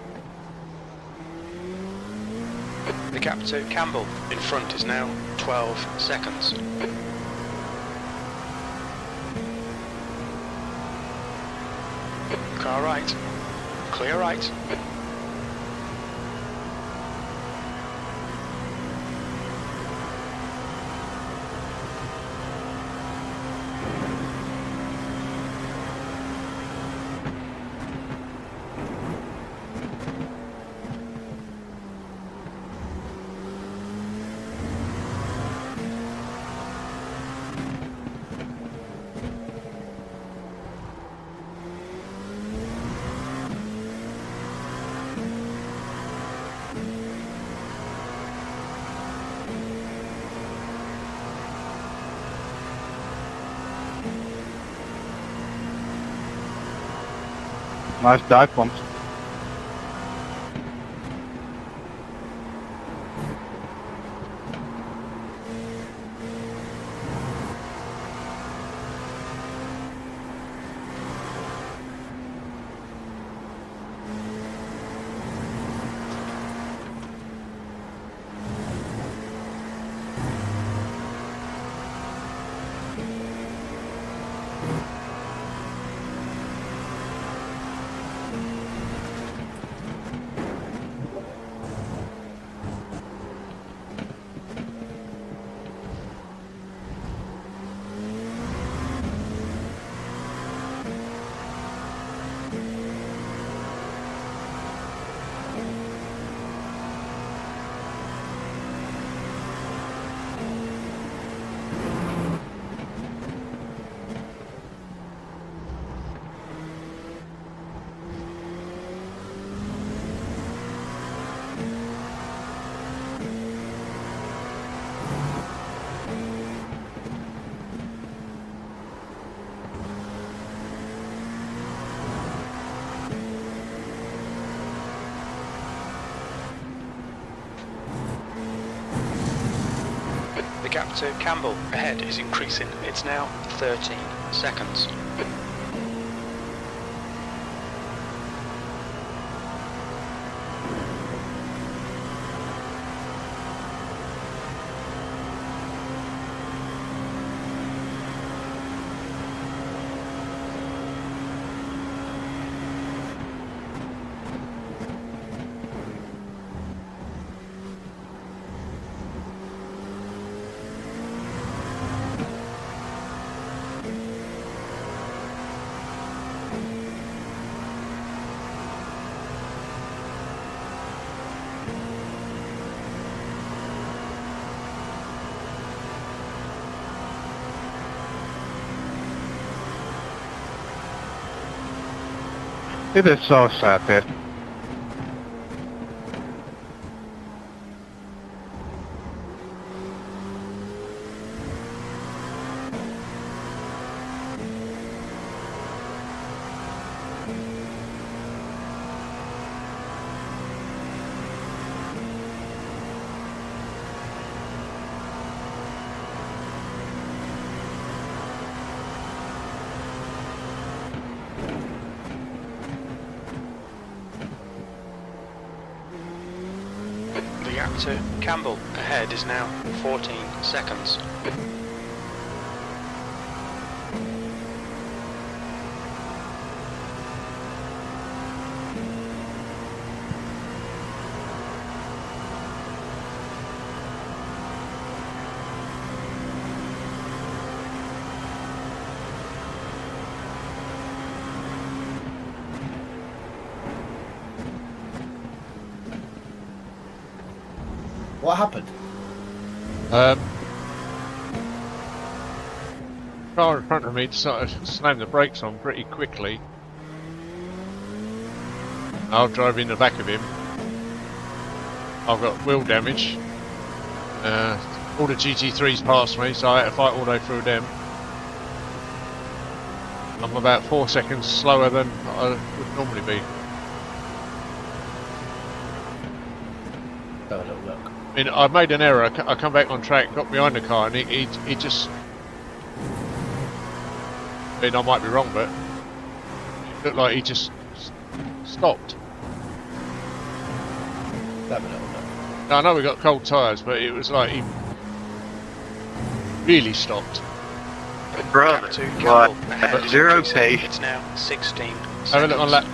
The gap to Campbell in front is now 12 seconds. Car right. Clear right. Nice dive bombs. The gap to Campbell ahead is increasing. It's now 13 seconds. It is so sad that The gap to Campbell ahead is now 14 seconds. What happened? Car in front of me decided to slam the brakes on pretty quickly. I'll drive in the back of him. I've got wheel damage. All the GT3s passed me, so I had to fight all the way through them. I'm about 4 seconds slower than I would normally be. Have a little look. I mean, I made an error. I come back on track, got behind the car, and he just. I mean, I might be wrong, but it looked like he just stopped. Have a little look. Now, I know we got cold tyres, but it was like he really stopped. Brother, what? Zero pace. It's now 16 seconds. Have a look on lap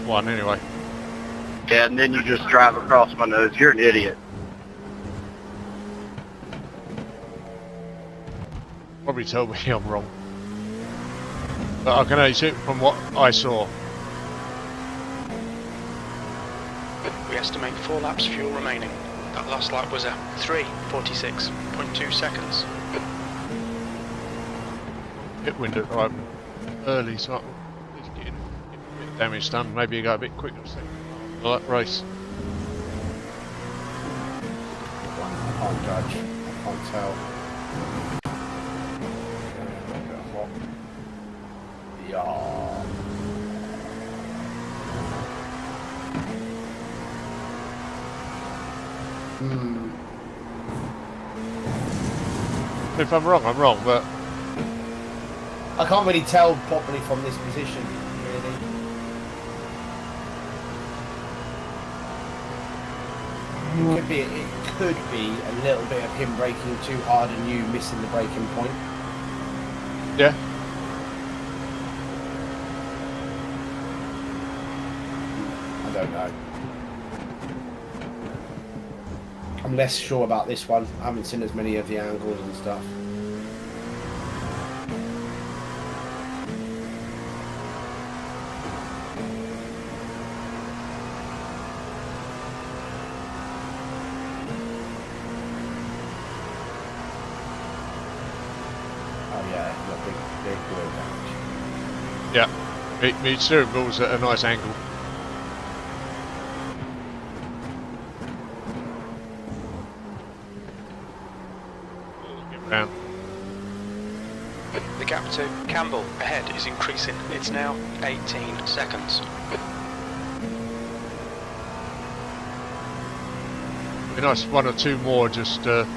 1 anyway. Yeah, and then you just drive across my nose. You're an idiot. Probably tell me I'm wrong. But I can only see it from what I saw. We estimate 4 laps fuel remaining. That last lap was at 3:46.2 seconds. Pit window right early, so at least getting a bit of damage done. Maybe you go a bit quicker for that race. I can't judge. I can't tell. Yeah. If I'm wrong, but I can't really tell properly from this position, really. It could be a little bit of him braking too hard and you missing the braking point. yeah. I don't know. I'm less sure about this one. I haven't seen as many of the angles and stuff. Oh yeah, big wheel damage. Yeah. Me steering wheel's at a nice angle. Round. The gap to Campbell ahead is increasing. It's now 18 seconds. Be nice, 1 or 2 more just sort of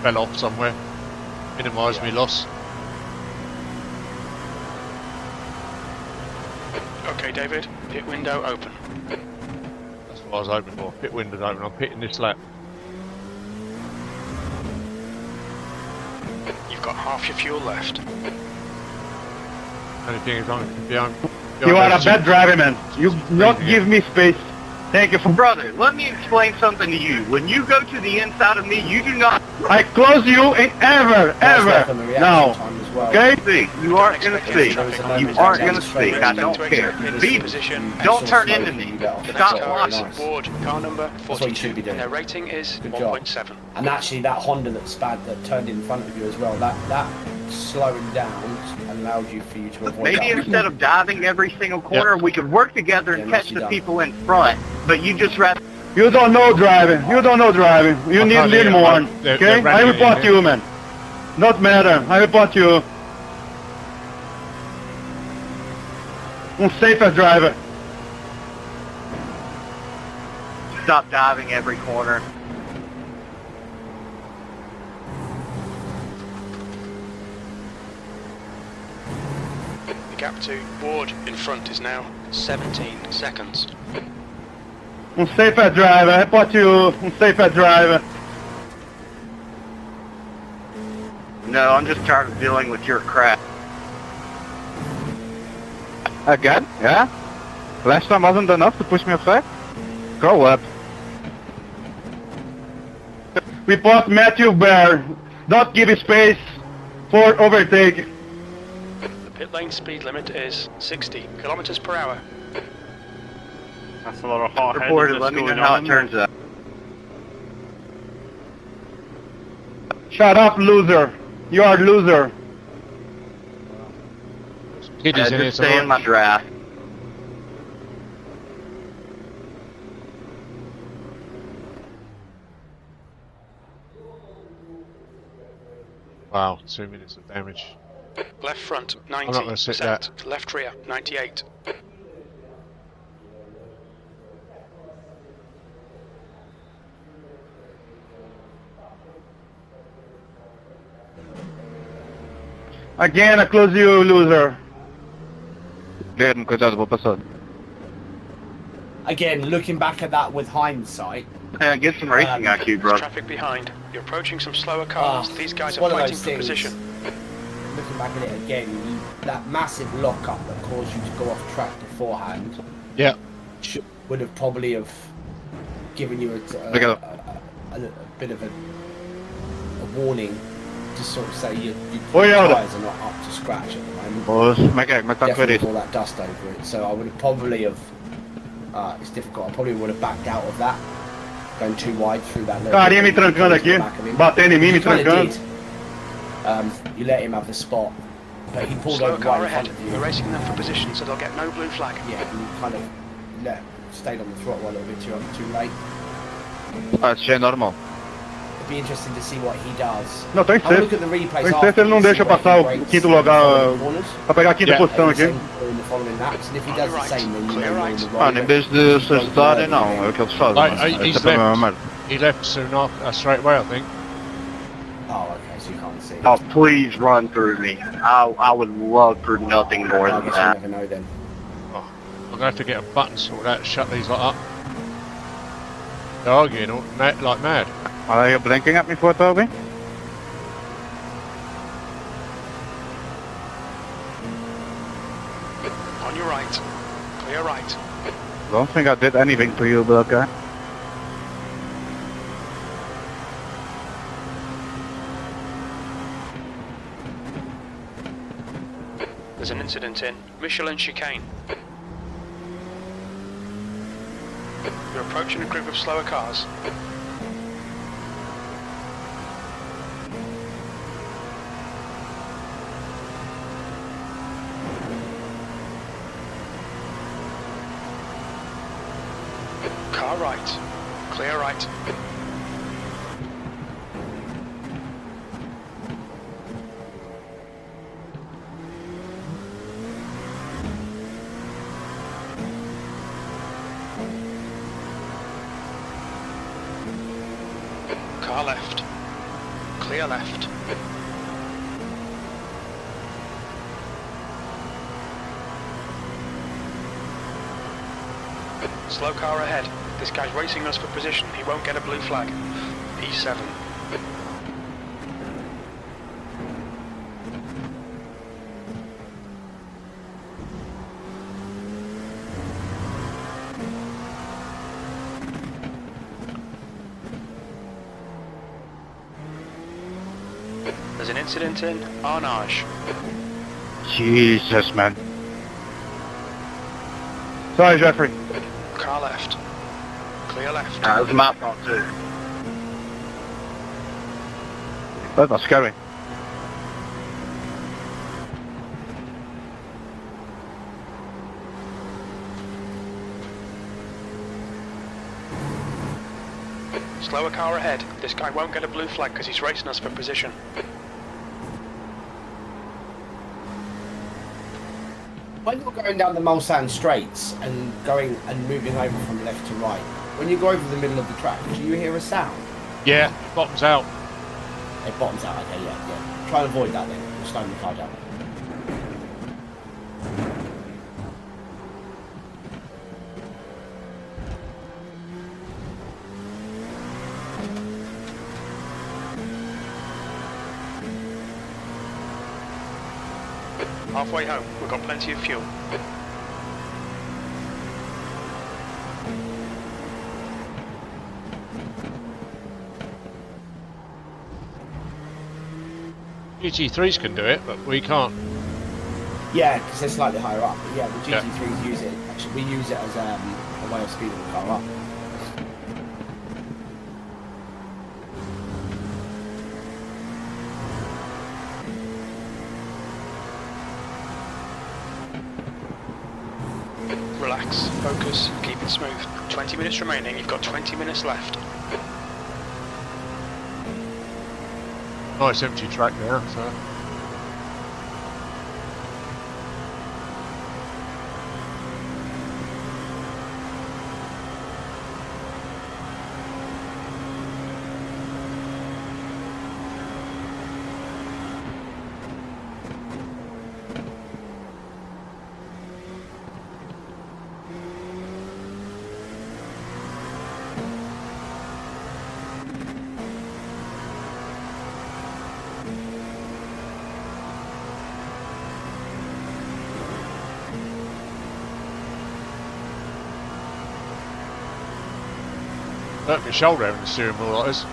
fell off somewhere. Minimise me loss. Okay, David, pit window open. That's what I was hoping for. Pit window open. I'm pitting this lap. You've got half your fuel left. Only thing is I'm behind You are a bad driver, man. You not give me space. Thank you for... Brother, let me explain something to you. When you go to the inside of me, you do not... I close you in ever. Now. Okay? See, you aren't gonna see. You aren't gonna see. I don't care. B, don't turn into me. Stop watching. Ward, car number That's what you should be 42. doing. Their rating is Good job. 1.7. And actually that Honda that turned in front of you as well, that slowing down allowed you for you to avoid Maybe that. instead of diving every single corner, we could work together and catch the people in front. But you just rather... You don't know driving. You don't know driving. You need to learn more. Okay? I report you, man. Not matter. I report you. Unsafe driver. Stop diving every corner. The gap to Ward in front is now 17 seconds. Unsafe driver. I report you. Unsafe driver. No, I'm just tired of dealing with your crap. Again? Yeah? Last time wasn't enough to push me aside? Grow up. Report Matthew Bear. Don't give space for overtake. The pit lane speed limit is 60 kilometers per hour. That's a lot of hot Reported, let me know how it turns out. Shut up, loser. You are loser. Kiddies in here Just stay in tonight. my draft. Wow, 2 minutes of damage. Left front, not gonna sit 90%. Left rear, 98. Again, I close you, loser. Guilherme, cuidado, vou passando. Again, looking back at that with hindsight, Get some racing IQ, bro. Traffic behind. You're approaching some slower cars. These guys it's are one of fighting those for things. position. Looking back at it again, that massive lockup that caused you to go off track beforehand Yeah. would have probably have given you a bit of a warning to sort of say your tyres are not up to scratch at the moment. Como é que tá Definitely com all that dust over it. So I would have probably have. It's difficult. I probably would have backed out of that, going too wide through that. Carinha me trancando aqui, batendo em mim, me trancando. You let him have the spot, but he pulled Slower over car right in front ahead. of you. You're racing them for position, so they'll get no blue flag. Yeah, and you kind of stayed on the throttle a little bit too late. Achei normal. It'd be interesting to see what he does. Não, tem que Have a ser. look at the replays Tem que ser se ele não deixa passar o quinto lugar pra pegar a quinta posição aqui. Mano, em vez de se ajudarem, não, é o que eles fazem. He's left. He left soon after, straight away, I think. Oh, okay, so you can't see. Oh, please run through me. I would love for nothing more I than guess that. you never know then. Oh, I'm gonna have to get a button sorted out to shut these lot up. They're arguing all, like mad. Are they blinking at me for Toby? On your right. Clear right. I don't think I did anything to you, but okay. There's an incident in Michelin chicane. You're approaching a group of slower cars. Car right. Clear right. Car left. Clear left. Slow car ahead. This guy's racing us for position. He won't get a blue flag. E7. There's an incident in Arnage. Jesus, man. Sorry, Jeffrey. Car left. Clear left. That was my fault too. That was scary. Slower car ahead. This guy won't get a blue flag because he's racing us for position. When you're going down the Mulsanne straights and going and moving over from left to right, when you go over the middle of the track, do you hear a sound? Yeah, bottoms out. It bottoms out, okay, yeah. Try and avoid that then. Just slow the car down. Halfway home, we've got plenty of fuel. GT3s can do it, but we can't. Yeah, because they're slightly higher up. But yeah, the GT3s use it. Actually, we use it as a way of speeding the car up. relax, focus, keep it smooth. 20 minutes remaining, you've got 20 minutes left. Nice empty track there, so. Hurt my shoulder having the steering wheel like this.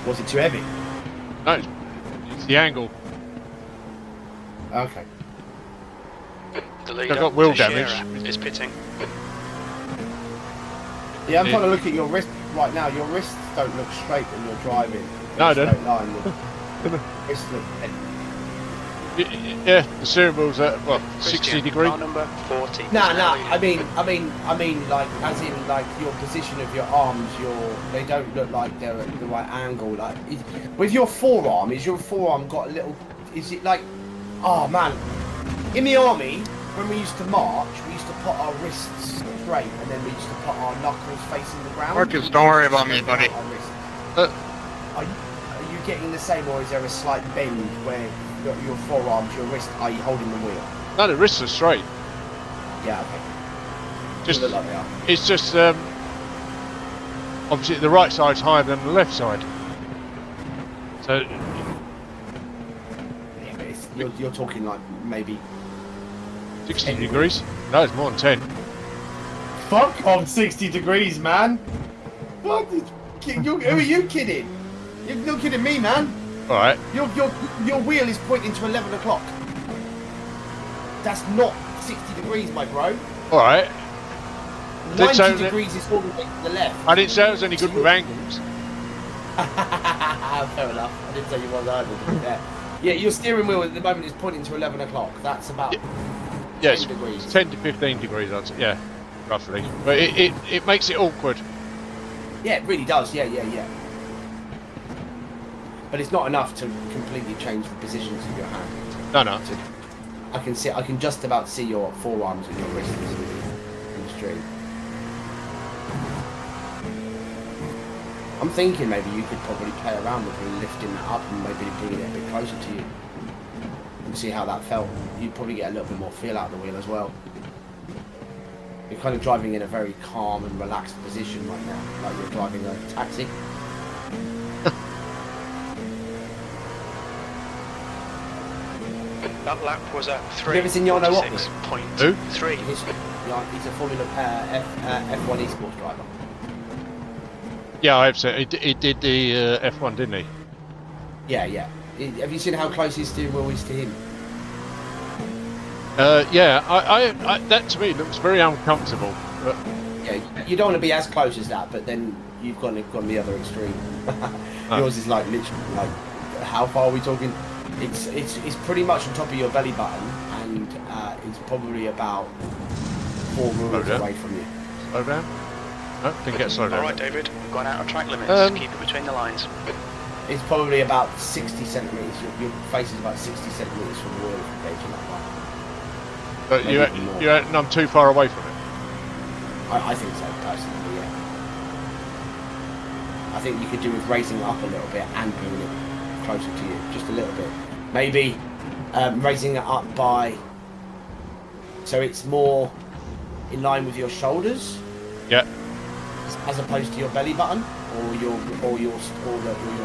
Was it too heavy? No, it's the angle. Okay. The leader, I've got wheel Teixeira, damage. is pitting. Yeah, I'm trying to look at your wrist right now. Your wrists don't look straight when you're driving. No, They're I straight line. Your wrists look bent. Yeah, the steering wheel's at what, 60 Christian, degrees? car number 40. Nah, I mean, like, as in, like, your position of your arms, they don't look like they're at the right angle. Like, with your forearm, is your forearm got a little, is it like, oh man, in the army, when we used to march, we used to put our wrists straight, and then we used to put our knuckles facing the ground. Marcus, don't worry about me, buddy. Are you getting the same, or is there a slight bend where your forearms, your wrist, are you holding the wheel? No, the wrists are straight. Yeah, okay. Just, They look like they are. it's just, obviously the right side's higher than the left side. So, Yeah, but you're talking like maybe 60 10 degrees? No, it's more than 10. Fuck off 60 degrees, man. What? Who are you kidding? You're not kidding me, man. Alright. Your wheel is pointing to 11 o'clock. That's not 60 degrees, my bro. Alright. 90 degrees is all the way to the left. I didn't say I was any good with angles. Fair enough. I didn't say you was either, to be fair. Yeah, your steering wheel at the moment is pointing to 11 o'clock. That's about 10 degrees. 10 to 15 degrees, I'd say. Yeah, roughly. But it makes it awkward. Yeah, it really does. Yeah. But it's not enough to completely change the positions of your hand. No. I can just about see your forearms and your wrists in the stream. I'm thinking maybe you could probably play around with lifting that up and maybe bringing it a bit closer to you and see how that felt. You'd probably get a little bit more feel out of the wheel as well. You're kind of driving in a very calm and relaxed position right now, like you're driving a taxi. That lap was at Have you ever seen Yano Watney? 6.3. He's a Formula F1 esports driver. Yeah, I have seen. He did the F1, didn't he? Yeah. Have you seen how close his steering wheel is to him? Yeah, I that to me looks very uncomfortable. But... Yeah, you don't want to be as close as that, but then you've gone the other extreme. Yours is like literally like, how far are we talking? It's pretty much on top of your belly button, and it's probably about 4 moves away from you. Slow down? No, didn't get slowed down. Alright, David, we've gone out of track limits. Keep it between the lines. It's probably about 60 centimetres. Your face is about 60 centimetres from the wheel if you're gauging that one. But you reckon I'm too far away from it? I think so, personally, yeah. I think you could do with raising it up a little bit and bringing it closer to you, just a little bit. Maybe raising it up by, so it's more in line with your shoulders. Yeah. As opposed to your belly button or your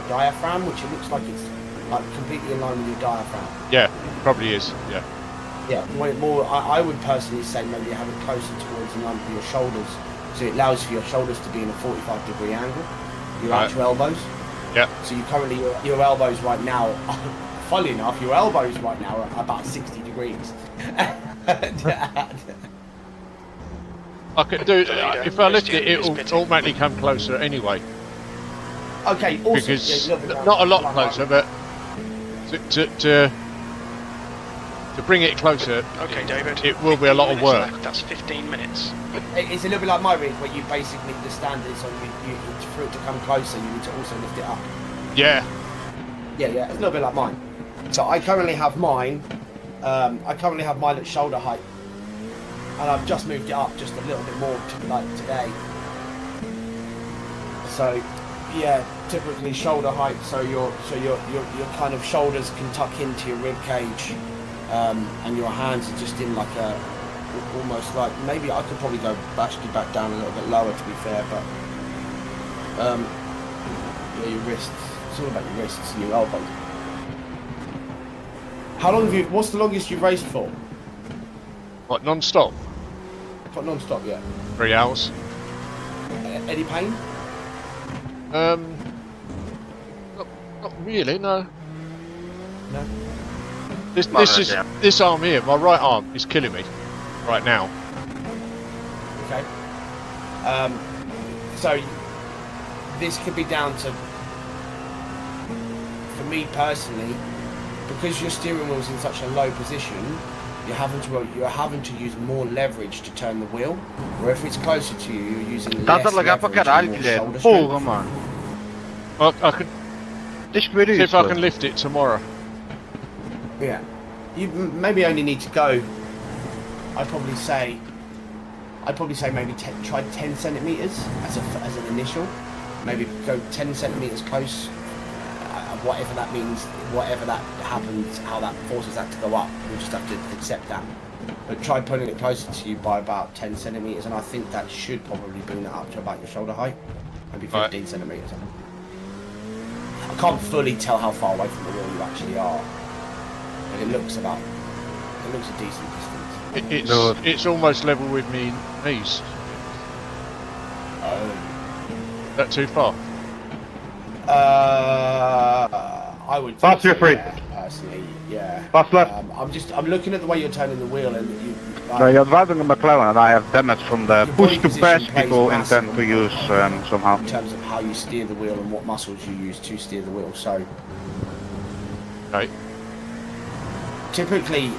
diaphragm, which it looks like it's like completely in line with your diaphragm. Yeah, probably is. Yeah. Yeah, more. I would personally say maybe have it closer towards in line with your shoulders, so it allows for your shoulders to be in a 45-degree angle. Your actual elbows. Yeah. So you currently your elbows right now. Funnily enough, your elbows right now are about 60 degrees. I could do if I lift it, it will automatically come closer anyway. Okay, awesome. Because yeah, not a lot closer, but to to bring it closer, Okay, David. it will be a lot of 15 minutes work. left. That's 15 minutes. It's a little bit like my rig, where you basically, the standard is on you for it to come closer, you need to also lift it up. Yeah. Yeah, it's a little bit like mine. So I currently have mine, at shoulder height. And I've just moved it up just a little bit more like today. So, yeah, typically shoulder height, so your kind of shoulders can tuck into your rib cage, and your hands are just in like a, almost like, maybe I could probably go actually back down a little bit lower to be fair, but yeah, your wrists, it's all about your wrists and your elbows. How long have you, what's the longest you've raced for? What, non-stop? Not non-stop yet. 3 hours. Any pain? Not really, no. No. This arm here, my right arm, is killing me right now. Okay. So this could be down to, for me personally, because your steering wheel's in such a low position, you're having to use more leverage to turn the wheel. Where if it's closer to you, you're using less leverage and more shoulder strength. man. I could see if I can lift it tomorrow. Yeah. You maybe only need to go, I'd probably say maybe try 10 centimeters as an initial. Maybe go 10 centimeters close, whatever that means, whatever that happens, how that forces that to go up. We'll just have to accept that. But try putting it closer to you by about 10 centimeters, and I think that should probably bring it up to about your shoulder height. Maybe 15 centimeters. I can't fully tell how far away from the wheel you actually are, but it looks a decent distance. It's almost level with me knees. Oh. Is that too far? I would. Pass your free. Personally, yeah. Pass left. I'm looking at the way you're turning the wheel, and you. No, you're driving a McLaren, and I have damage from the push to pass people intend to use somehow. In terms of how you steer the wheel and what muscles you use to steer the wheel, so. Right. Typically,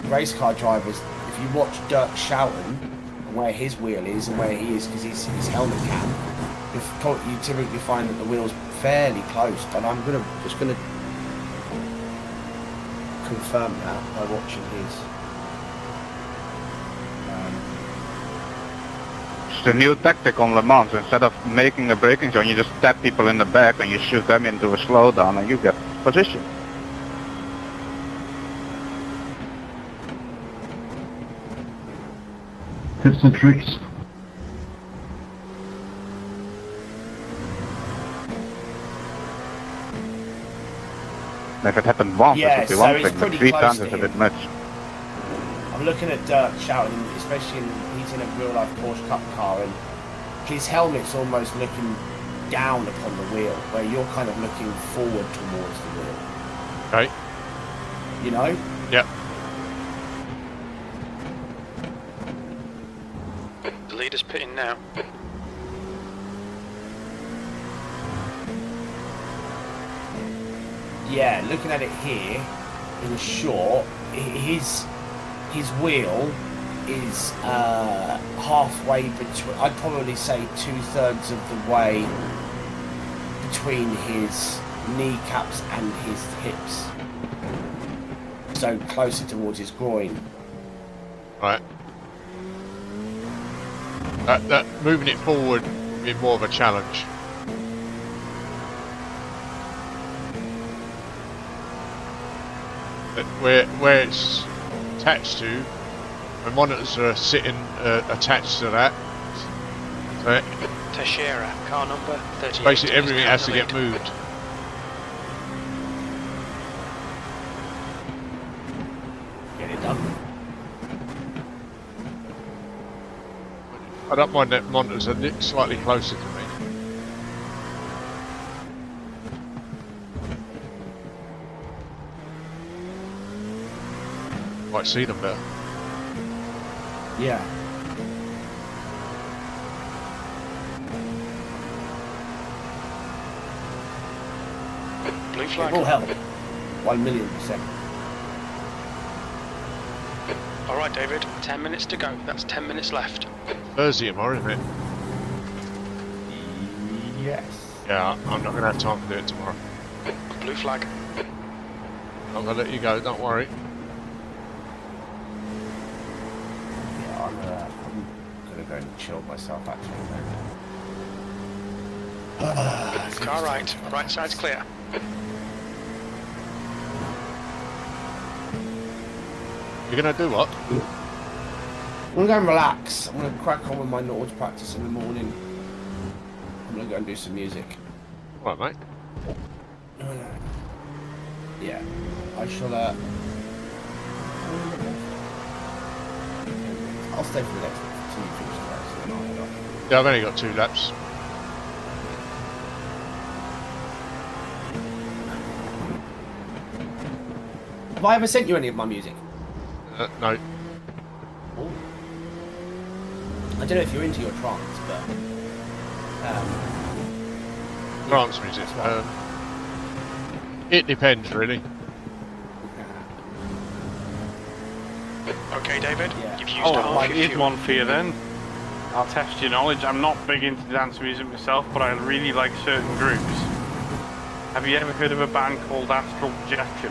race car drivers, if you watch Dirk Showdown, and where his wheel is and where he is, because his helmet cam, you typically find that the wheel's fairly close, but I'm just gonna confirm that by watching his. It's the new tactic on Le Mans. Instead of making a braking zone, you just tap people in the back and you shoot them into a slowdown and you get position. Tips and tricks. If it happened once, Yeah, it would be so one it's thing, but pretty 3 close times to is a him. bit much. I'm looking at Dirk Showdown, especially he's in a real life Porsche Cup car, and his helmet's almost looking down upon the wheel, where you're kind of looking forward towards the wheel. Right. You know? Yep. The leader's pitting now. Yeah, looking at it here, in short, his wheel is halfway between, I'd probably say 2/3 of the way between his kneecaps and his hips. So closer towards his groin. Right. That moving it forward would be more of a challenge. But where it's attached to, the monitors are sitting attached to that. So Teixeira, car number 38. basically everything has to get moved. Get it done. I don't mind that monitors are slightly closer to me. Might see them better. Yeah. Blue It flag. will help. 1,000,000%. All right, David. 10 minutes to go. That's 10 minutes left. Thursday tomorrow, isn't it? Yes. Yeah, I'm not going to have time to do it tomorrow. Blue flag. I'm going to let you go, don't worry. Yeah, I'm gonna go and chill myself actually. Car right. Right side's clear. You're going to do what? I'm gonna go and relax. I'm gonna crack on with my Nords practice in the morning. I'm gonna go and do some music. All right, mate. Yeah, I shall. I'll stay for the next one until you finish the race, and then I'll head off. Yeah, I've only got 2 laps. Have I ever sent you any of my music? No. I don't know if you're into your trance, but Trance music. It depends, really. Okay, David. Yeah. You've used Oh, half your here's fuel. one for you then. I'll test your knowledge. I'm not big into dance music myself, but I really like certain groups. Have you ever heard of a band called Astral Projection?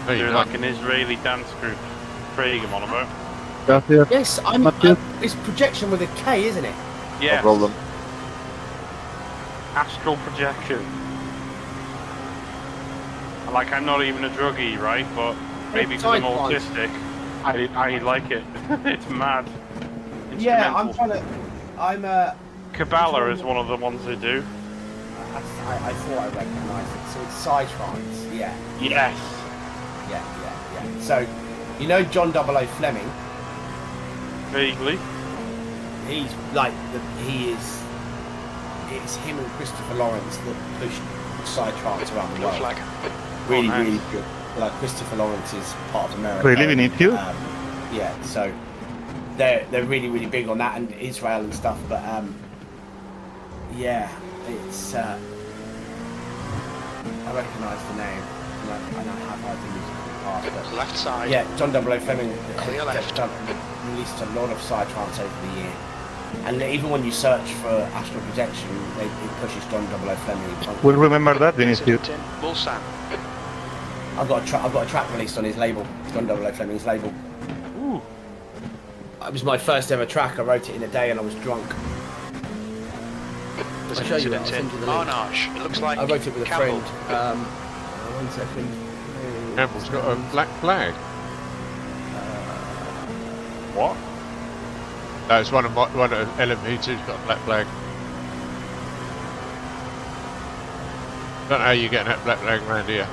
No, you're They're not. like an Israeli dance group. Craig, I'm on about. yes, it's projection with a K, isn't it? Yes. No problem. Astral Projection. Like, I'm not even a druggie, right? But maybe because I'm autistic, I like it. It's mad. Yeah, I'm Instrumental. trying to. Kabbalah is one of the ones they do. I thought I recognised it. So it's Psytrance. Yeah. Yes. Yeah. So, you know John 00 Fleming? Vaguely. He's like it's him and Christopher Lawrence that pushed Psytrance around the Blue world. flag. Really, nice. really good. Like Christopher Lawrence is part of America. Really, we need you? Yeah, so they're really, really big on that, and Israel and stuff. But yeah, it's I recognise the name, and I have heard the music in the past. But Left side. yeah, John 00 Fleming Clear left. released a lot of Psytrance over the year. And even when you search for Astral Projection, it pushes John 00 Fleming. We'll remember that, Vinicius. Incident in Mulsanne. I've got a track released on his label, John 00 Fleming's label. Ooh. It was my first ever track. I wrote it in a day and I was drunk. There's I'll an show you it, incident I'll send in you the link. Arnage. It looks like I wrote it with a Campbell. friend. 1 second. Campbell's got a black flag. What? No, it's one of LMP2's got a black flag. Don't know how you're getting that black flag around here.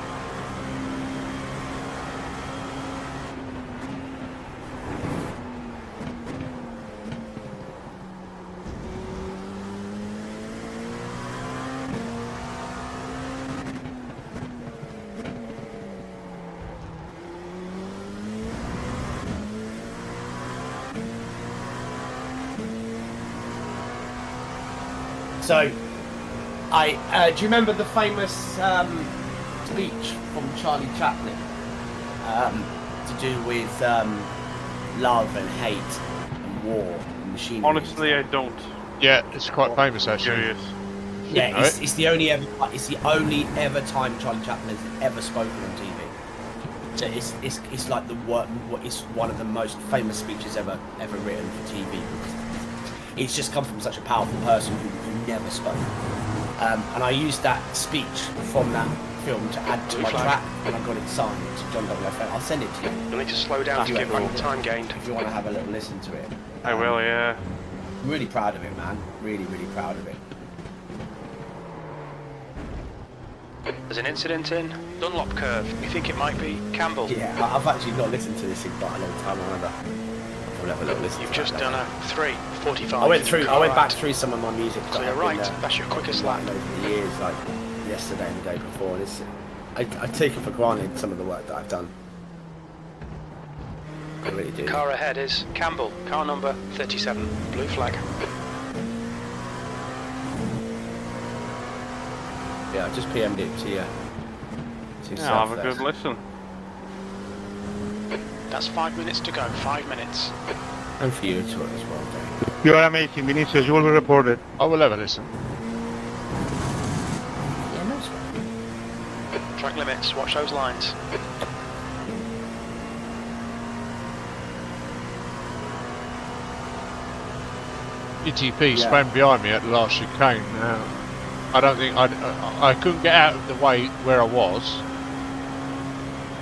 So, do you remember the famous speech from Charlie Chaplin to do with love and hate and war and machinery? Honestly, I don't. Yeah, it's quite famous actually. Curious. Yeah, know it's the only ever time Charlie Chaplin has ever spoken on TV. So it's like it's one of the most famous speeches ever written for TV. It's just come from such a powerful person who never spoke. And I used that speech from that film to add to my track, and I got it signed to John 00 Fleming. I'll send it to you. You'll need to slow down to get back the time gained. If you want to have a little listen to it. I will, yeah. I'm really proud of it, man. Really, really proud of it. There's an incident in Dunlop Curve. You think it might be Campbell? Yeah, I've actually not listened to this in quite a long time. We'll have a little listen. You've to just that done later. a 3:45. I went back through some of my music. that Clear I've right. been, That's your quickest writing lap. over the years, like yesterday and the day before. And I take it for granted some of the work that I've done. I really do. Car ahead is Campbell. Car number 37. Blue flag. Yeah, I just PM'd it to you. Yeah, I'll have a good listen. That's 5 minutes to go. 5 minutes. And for you to as well, Dave. You are amazing, Vinicius. You will be reported. I will have a listen. Yeah, no sweat. Track limits. Watch those lines. ETP spun behind me at the last chicane. I don't think I couldn't get out of the way where I was.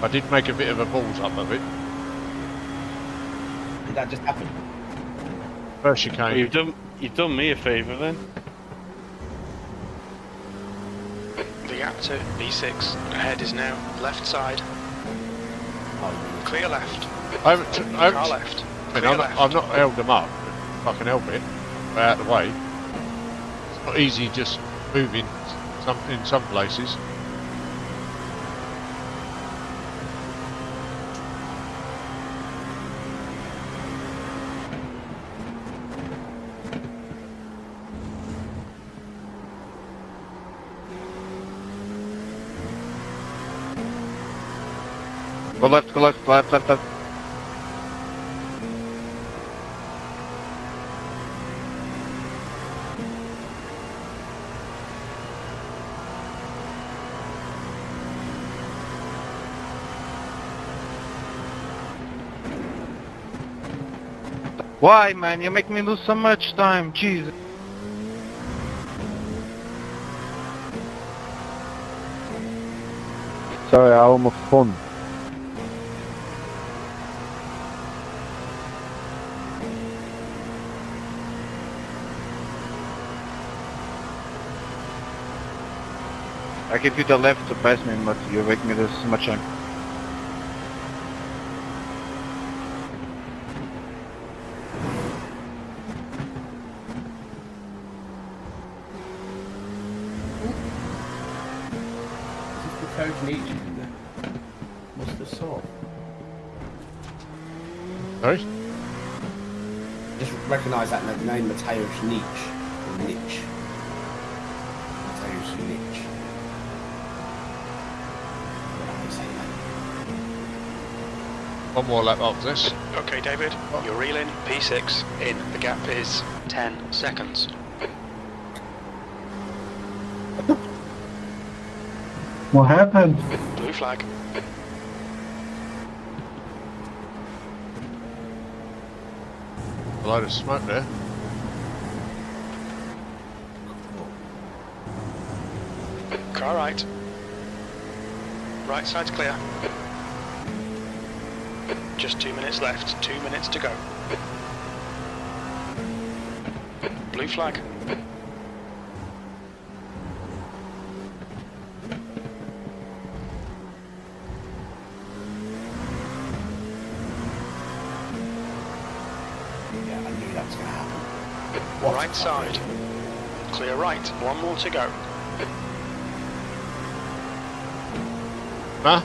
I did make a bit of a balls up of it. Did that just happen? First chicane. Well, you've done me a favour then. The gap to B6. Ahead is now left side. Clear left. I haven't. Car left. I mean, I've not held them up. If I can help it. Out of the way. It's not easy just moving in some places. Go left, left. Why, man? You make me lose so much time. Jesus. Sorry, I almost spun. I give you the left to pass me, but you make me lose so much time. What's the song? Sorry? Just recognise that name, Mateusz Nietzsche. Or Nietzsche. Mateusz Nietzsche. One more lap after this. Okay, David. You're reeling. P6 in. The gap is 10 seconds. What happened? Blue flag. A load of smoke there. Car right. Right side's clear. Just 2 minutes left. 2 minutes to go. Blue flag. Right side. Clear right. One more to go. Huh?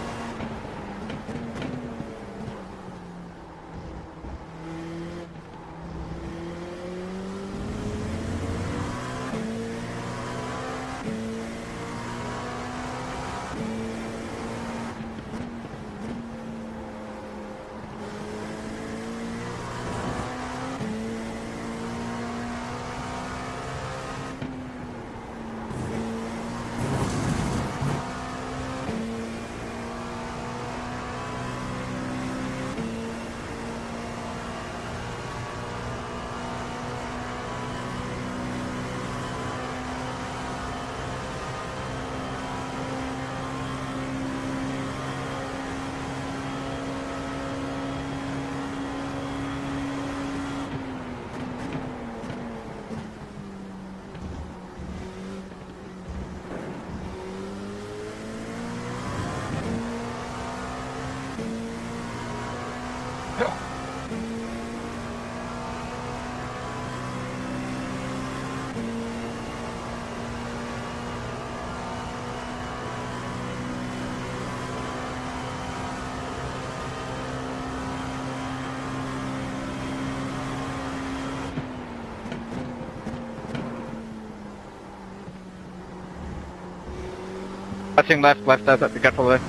Passing left, be careful there.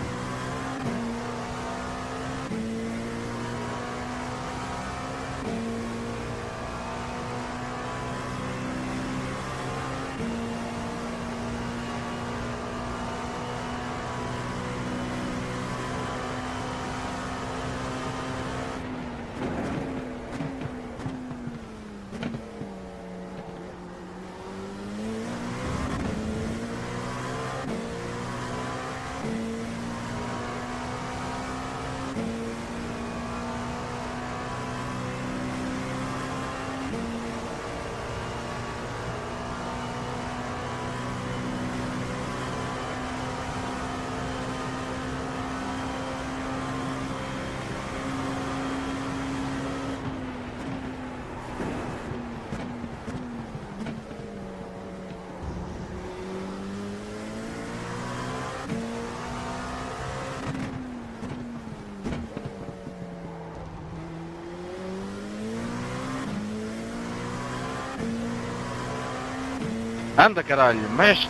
Anda caralho, mexe.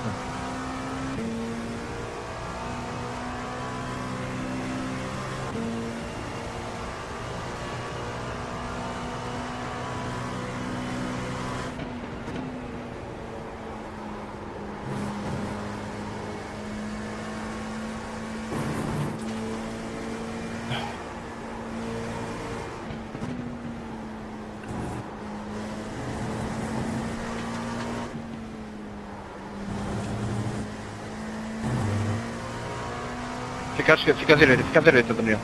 Fica à direita, Daniel.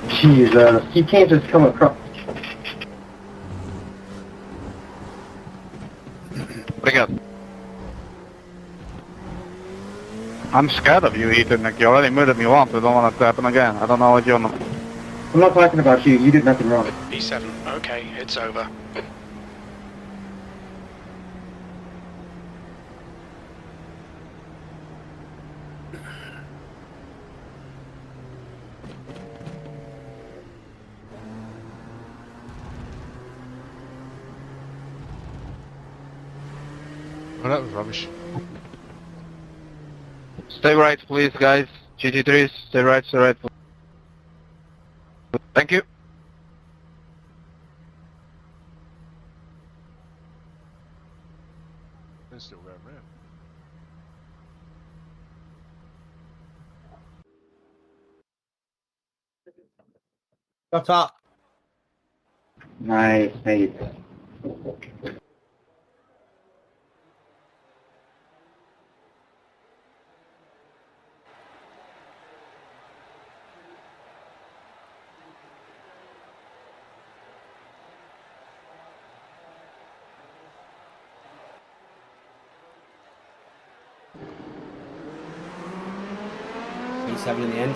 Jesus, you can't just come across. Obrigado. I'm scared of you, Ethan. Like, you already murdered me once. I don't want it to happen again. I don't know what you're on. I'm not talking about you. You did nothing wrong. P7, okay, it's over. Oh, that was rubbish. Stay right, please, guys. GT3s, stay right, stay right. Thank you. They're still going round. Shut up. Nice, mate. P7 in the end.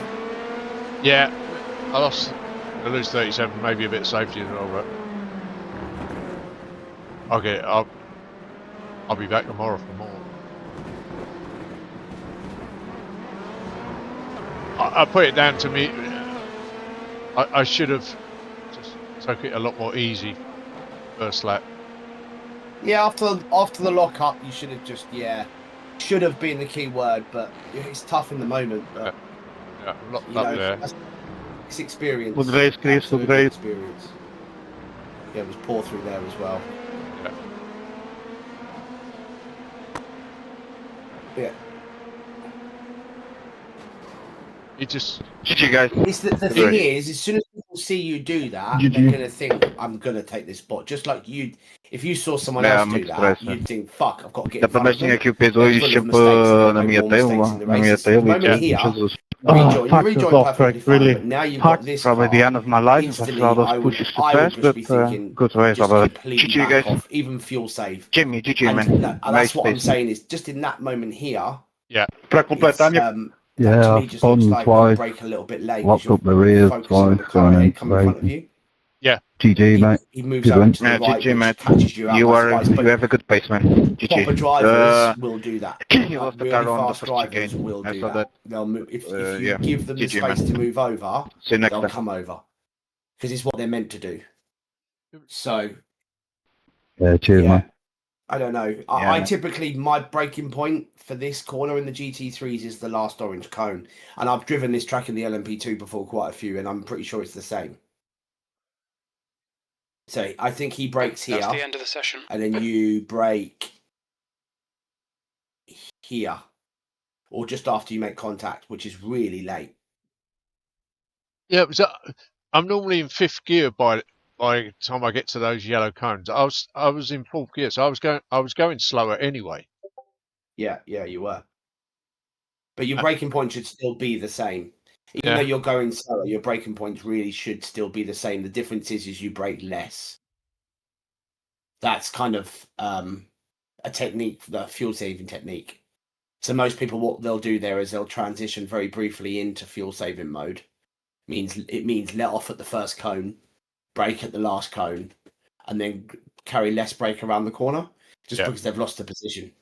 Yeah, I lose 37, maybe a bit of safety as well, but okay, I'll be back tomorrow for more. I put it down to me. I should have just took it a lot more easy first lap. Yeah, after the lock-up, you should have just, should have been the key word, but it's tough in the moment. But, Yeah, I'm locked you up know, there. it's experience. Good race, Chris, good race. Experience. Yeah, it was poor through there as well. Yeah. It just... GG, guys. It's the thing is, as soon as people see you do that, they're going to think, I'm going to take this spot. Just like you, if you saw someone else do that, you'd think, fuck, I've got to get in front of them. Tinha aqui o P2 na minha tail, Jesus. Oh, fuck, the golf track really fucked. Probably the end of my life if I saw those pushes too fast, but good race, but GG, guys. Even fuel save. Jimmy, GG, And man. that's what I'm saying is, just in that moment here, yeah, para completar, yeah, I've spun like twice, break a little bit late. locked up the rears twice, going into coming in front of you. Yeah. GG, mate. He moves Good over one. to the right, GG, mate. catches you out. You have a good pace, man. Proper GG. drivers will do that. You lost the Really car on the fast first drivers chicane. will I do saw that. that. They'll move if you Yeah. give them the GG, space man. to move over. See you next They'll time. come over because it's what they're meant to do. So Yeah, cheers, man. I don't know. I typically, my breaking point for this corner in the GT3s is the last orange cone. And I've driven this track in the LMP2 before quite a few, and I'm pretty sure it's the same. So I think he brakes here. That's the end of the session. And then you brake here. Or just after you make contact, which is really late. Yeah, I'm normally in 5th gear by the time I get to those yellow cones. I was in 4th gear, so I was going slower anyway. Yeah, you were. But your braking point should still be the same. Even though you're going slower, your braking points really should still be the same. The difference is you brake less. That's kind of a technique, the fuel saving technique. So most people, what they'll do there is they'll transition very briefly into fuel saving mode. It means let off at the first cone, brake at the last cone, and then carry less brake around the corner, just because they've lost the position.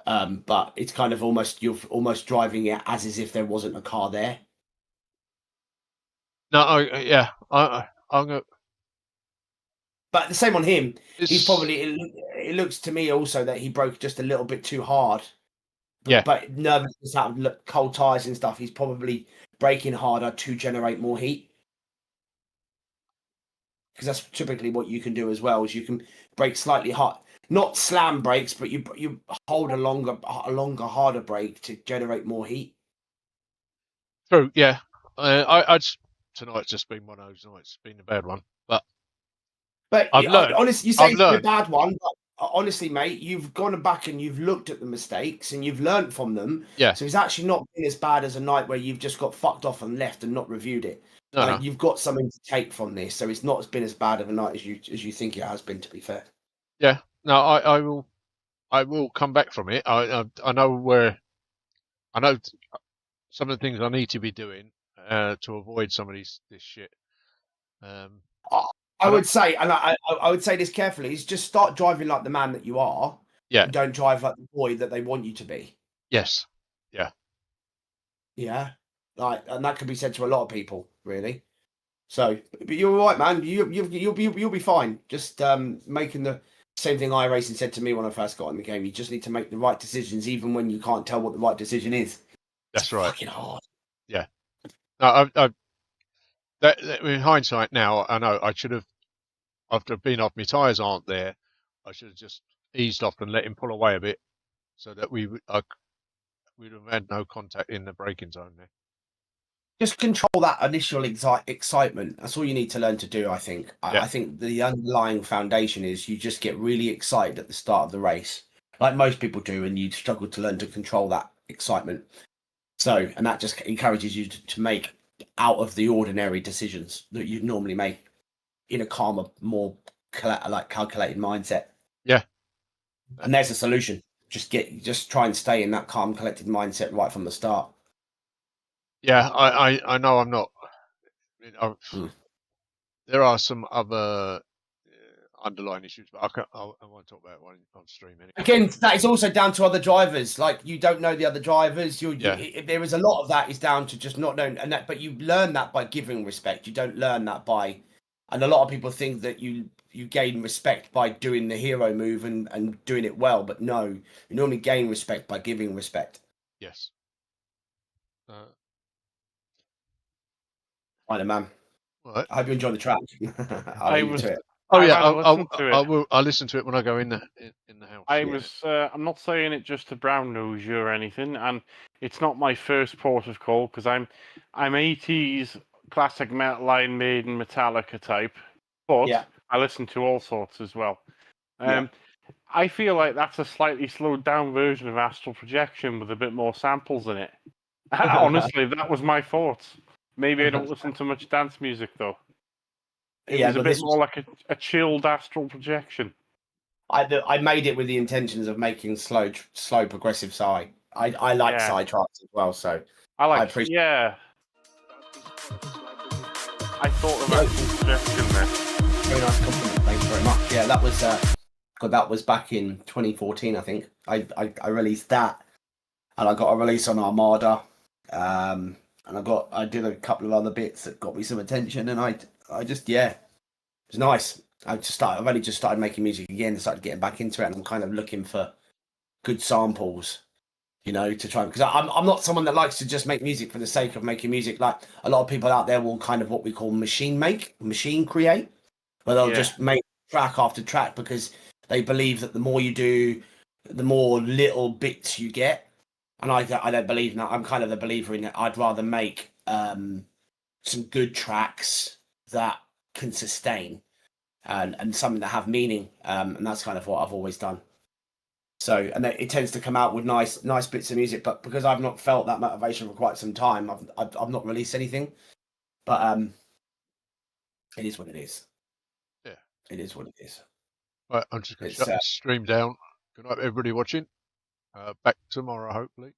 But it's kind of you're almost driving it as if there wasn't a car there. No, I'm gonna. But the same on him. He's probably. It looks to me also that he broke just a little bit too hard. But nervousness out of cold tires and stuff. He's probably braking harder to generate more heat. Because that's typically what you can do as well. Is you can brake slightly hard, not slam brakes, but you hold a longer, harder brake to generate more heat. True. Yeah. Tonight's just been one of those nights. It's been a bad one, but I've learned. Honestly, you say it's been a bad one, but honestly, mate, you've gone back and you've looked at the mistakes and you've learned from them. Yeah. So it's actually not been as bad as a night where you've just got fucked off and left and not reviewed it. No. You've got something to take from this, so it's not been as bad of a night as you think it has been. To be fair. Yeah. No, I will come back from it. I know some of the things I need to be doing to avoid some of this shit. I would say, and I would say this carefully, is just start driving like the man that you are. Yeah. And don't drive like the boy that they want you to be. Yes. Yeah. Yeah. And that could be said to a lot of people, really. So, but you're all right, man. You'll be fine. Just making the same thing iRacing said to me when I first got in the game. You just need to make the right decisions, even when you can't tell what the right decision is. That's right. Fucking hard. Yeah. No, in hindsight now, I know I should have. After being off, my tyres aren't there. I should have just eased off and let him pull away a bit, so that we'd have had no contact in the braking zone there. Just control that initial excitement. That's all you need to learn to do, I think. I think the underlying foundation is you just get really excited at the start of the race, like most people do, and you struggle to learn to control that excitement. So, and that just encourages you to make out of the ordinary decisions that you'd normally make in a calmer, more calculated mindset. Yeah. And there's a solution. Just try and stay in that calm, collected mindset right from the start. Yeah, I know I'm not. There are some other underlying issues, but I won't talk about it on stream anyway. Again, that is also down to other drivers. Like, you don't know the other drivers. There is a lot of that is down to just not knowing, but you learn that by giving respect. You don't learn that by, and a lot of people think that you gain respect by doing the hero move and doing it well, but no, you normally gain respect by giving respect. Yes. Right, man. Right. I hope you enjoyed the track. I'll listen to it when I go in the house. I'm not saying it just to brown nose you or anything, and it's not my first port of call because I'm 80s classic metal, Iron Maiden, Metallica type, but I listen to all sorts as well. I feel like that's a slightly slowed down version of Astral Projection with a bit more samples in it. Honestly, that was my thoughts. Maybe I don't listen to much dance music though. It was a bit more like a chilled Astral Projection. I made it with the intentions of making slow progressive sci. I like sci tracks as well, so I appreciate. Yeah. I thought of Astral Projection there. Very nice compliment. Thanks very much. Yeah, that was back in 2014, I think. I released that, and I got a release on Armada. And I did a couple of other bits that got me some attention, and I just it was nice. I've only just started making music again, started getting back into it, and I'm kind of looking for good samples, to try, because I'm not someone that likes to just make music for the sake of making music. Like a lot of people out there will kind of what we call machine create. where they'll Yeah. just make track after track because they believe that the more you do, the more little bits you get. And I don't believe in that. I'm kind of the believer in it. I'd rather make some good tracks that can sustain and something that have meaning. And that's kind of what I've always done. So, and it tends to come out with nice bits of music. But because I've not felt that motivation for quite some time, I've not released anything. But it is what it is. Yeah. It is what it is. Right, I'm just going to shut this stream down. Good night, everybody watching. Back tomorrow, hopefully.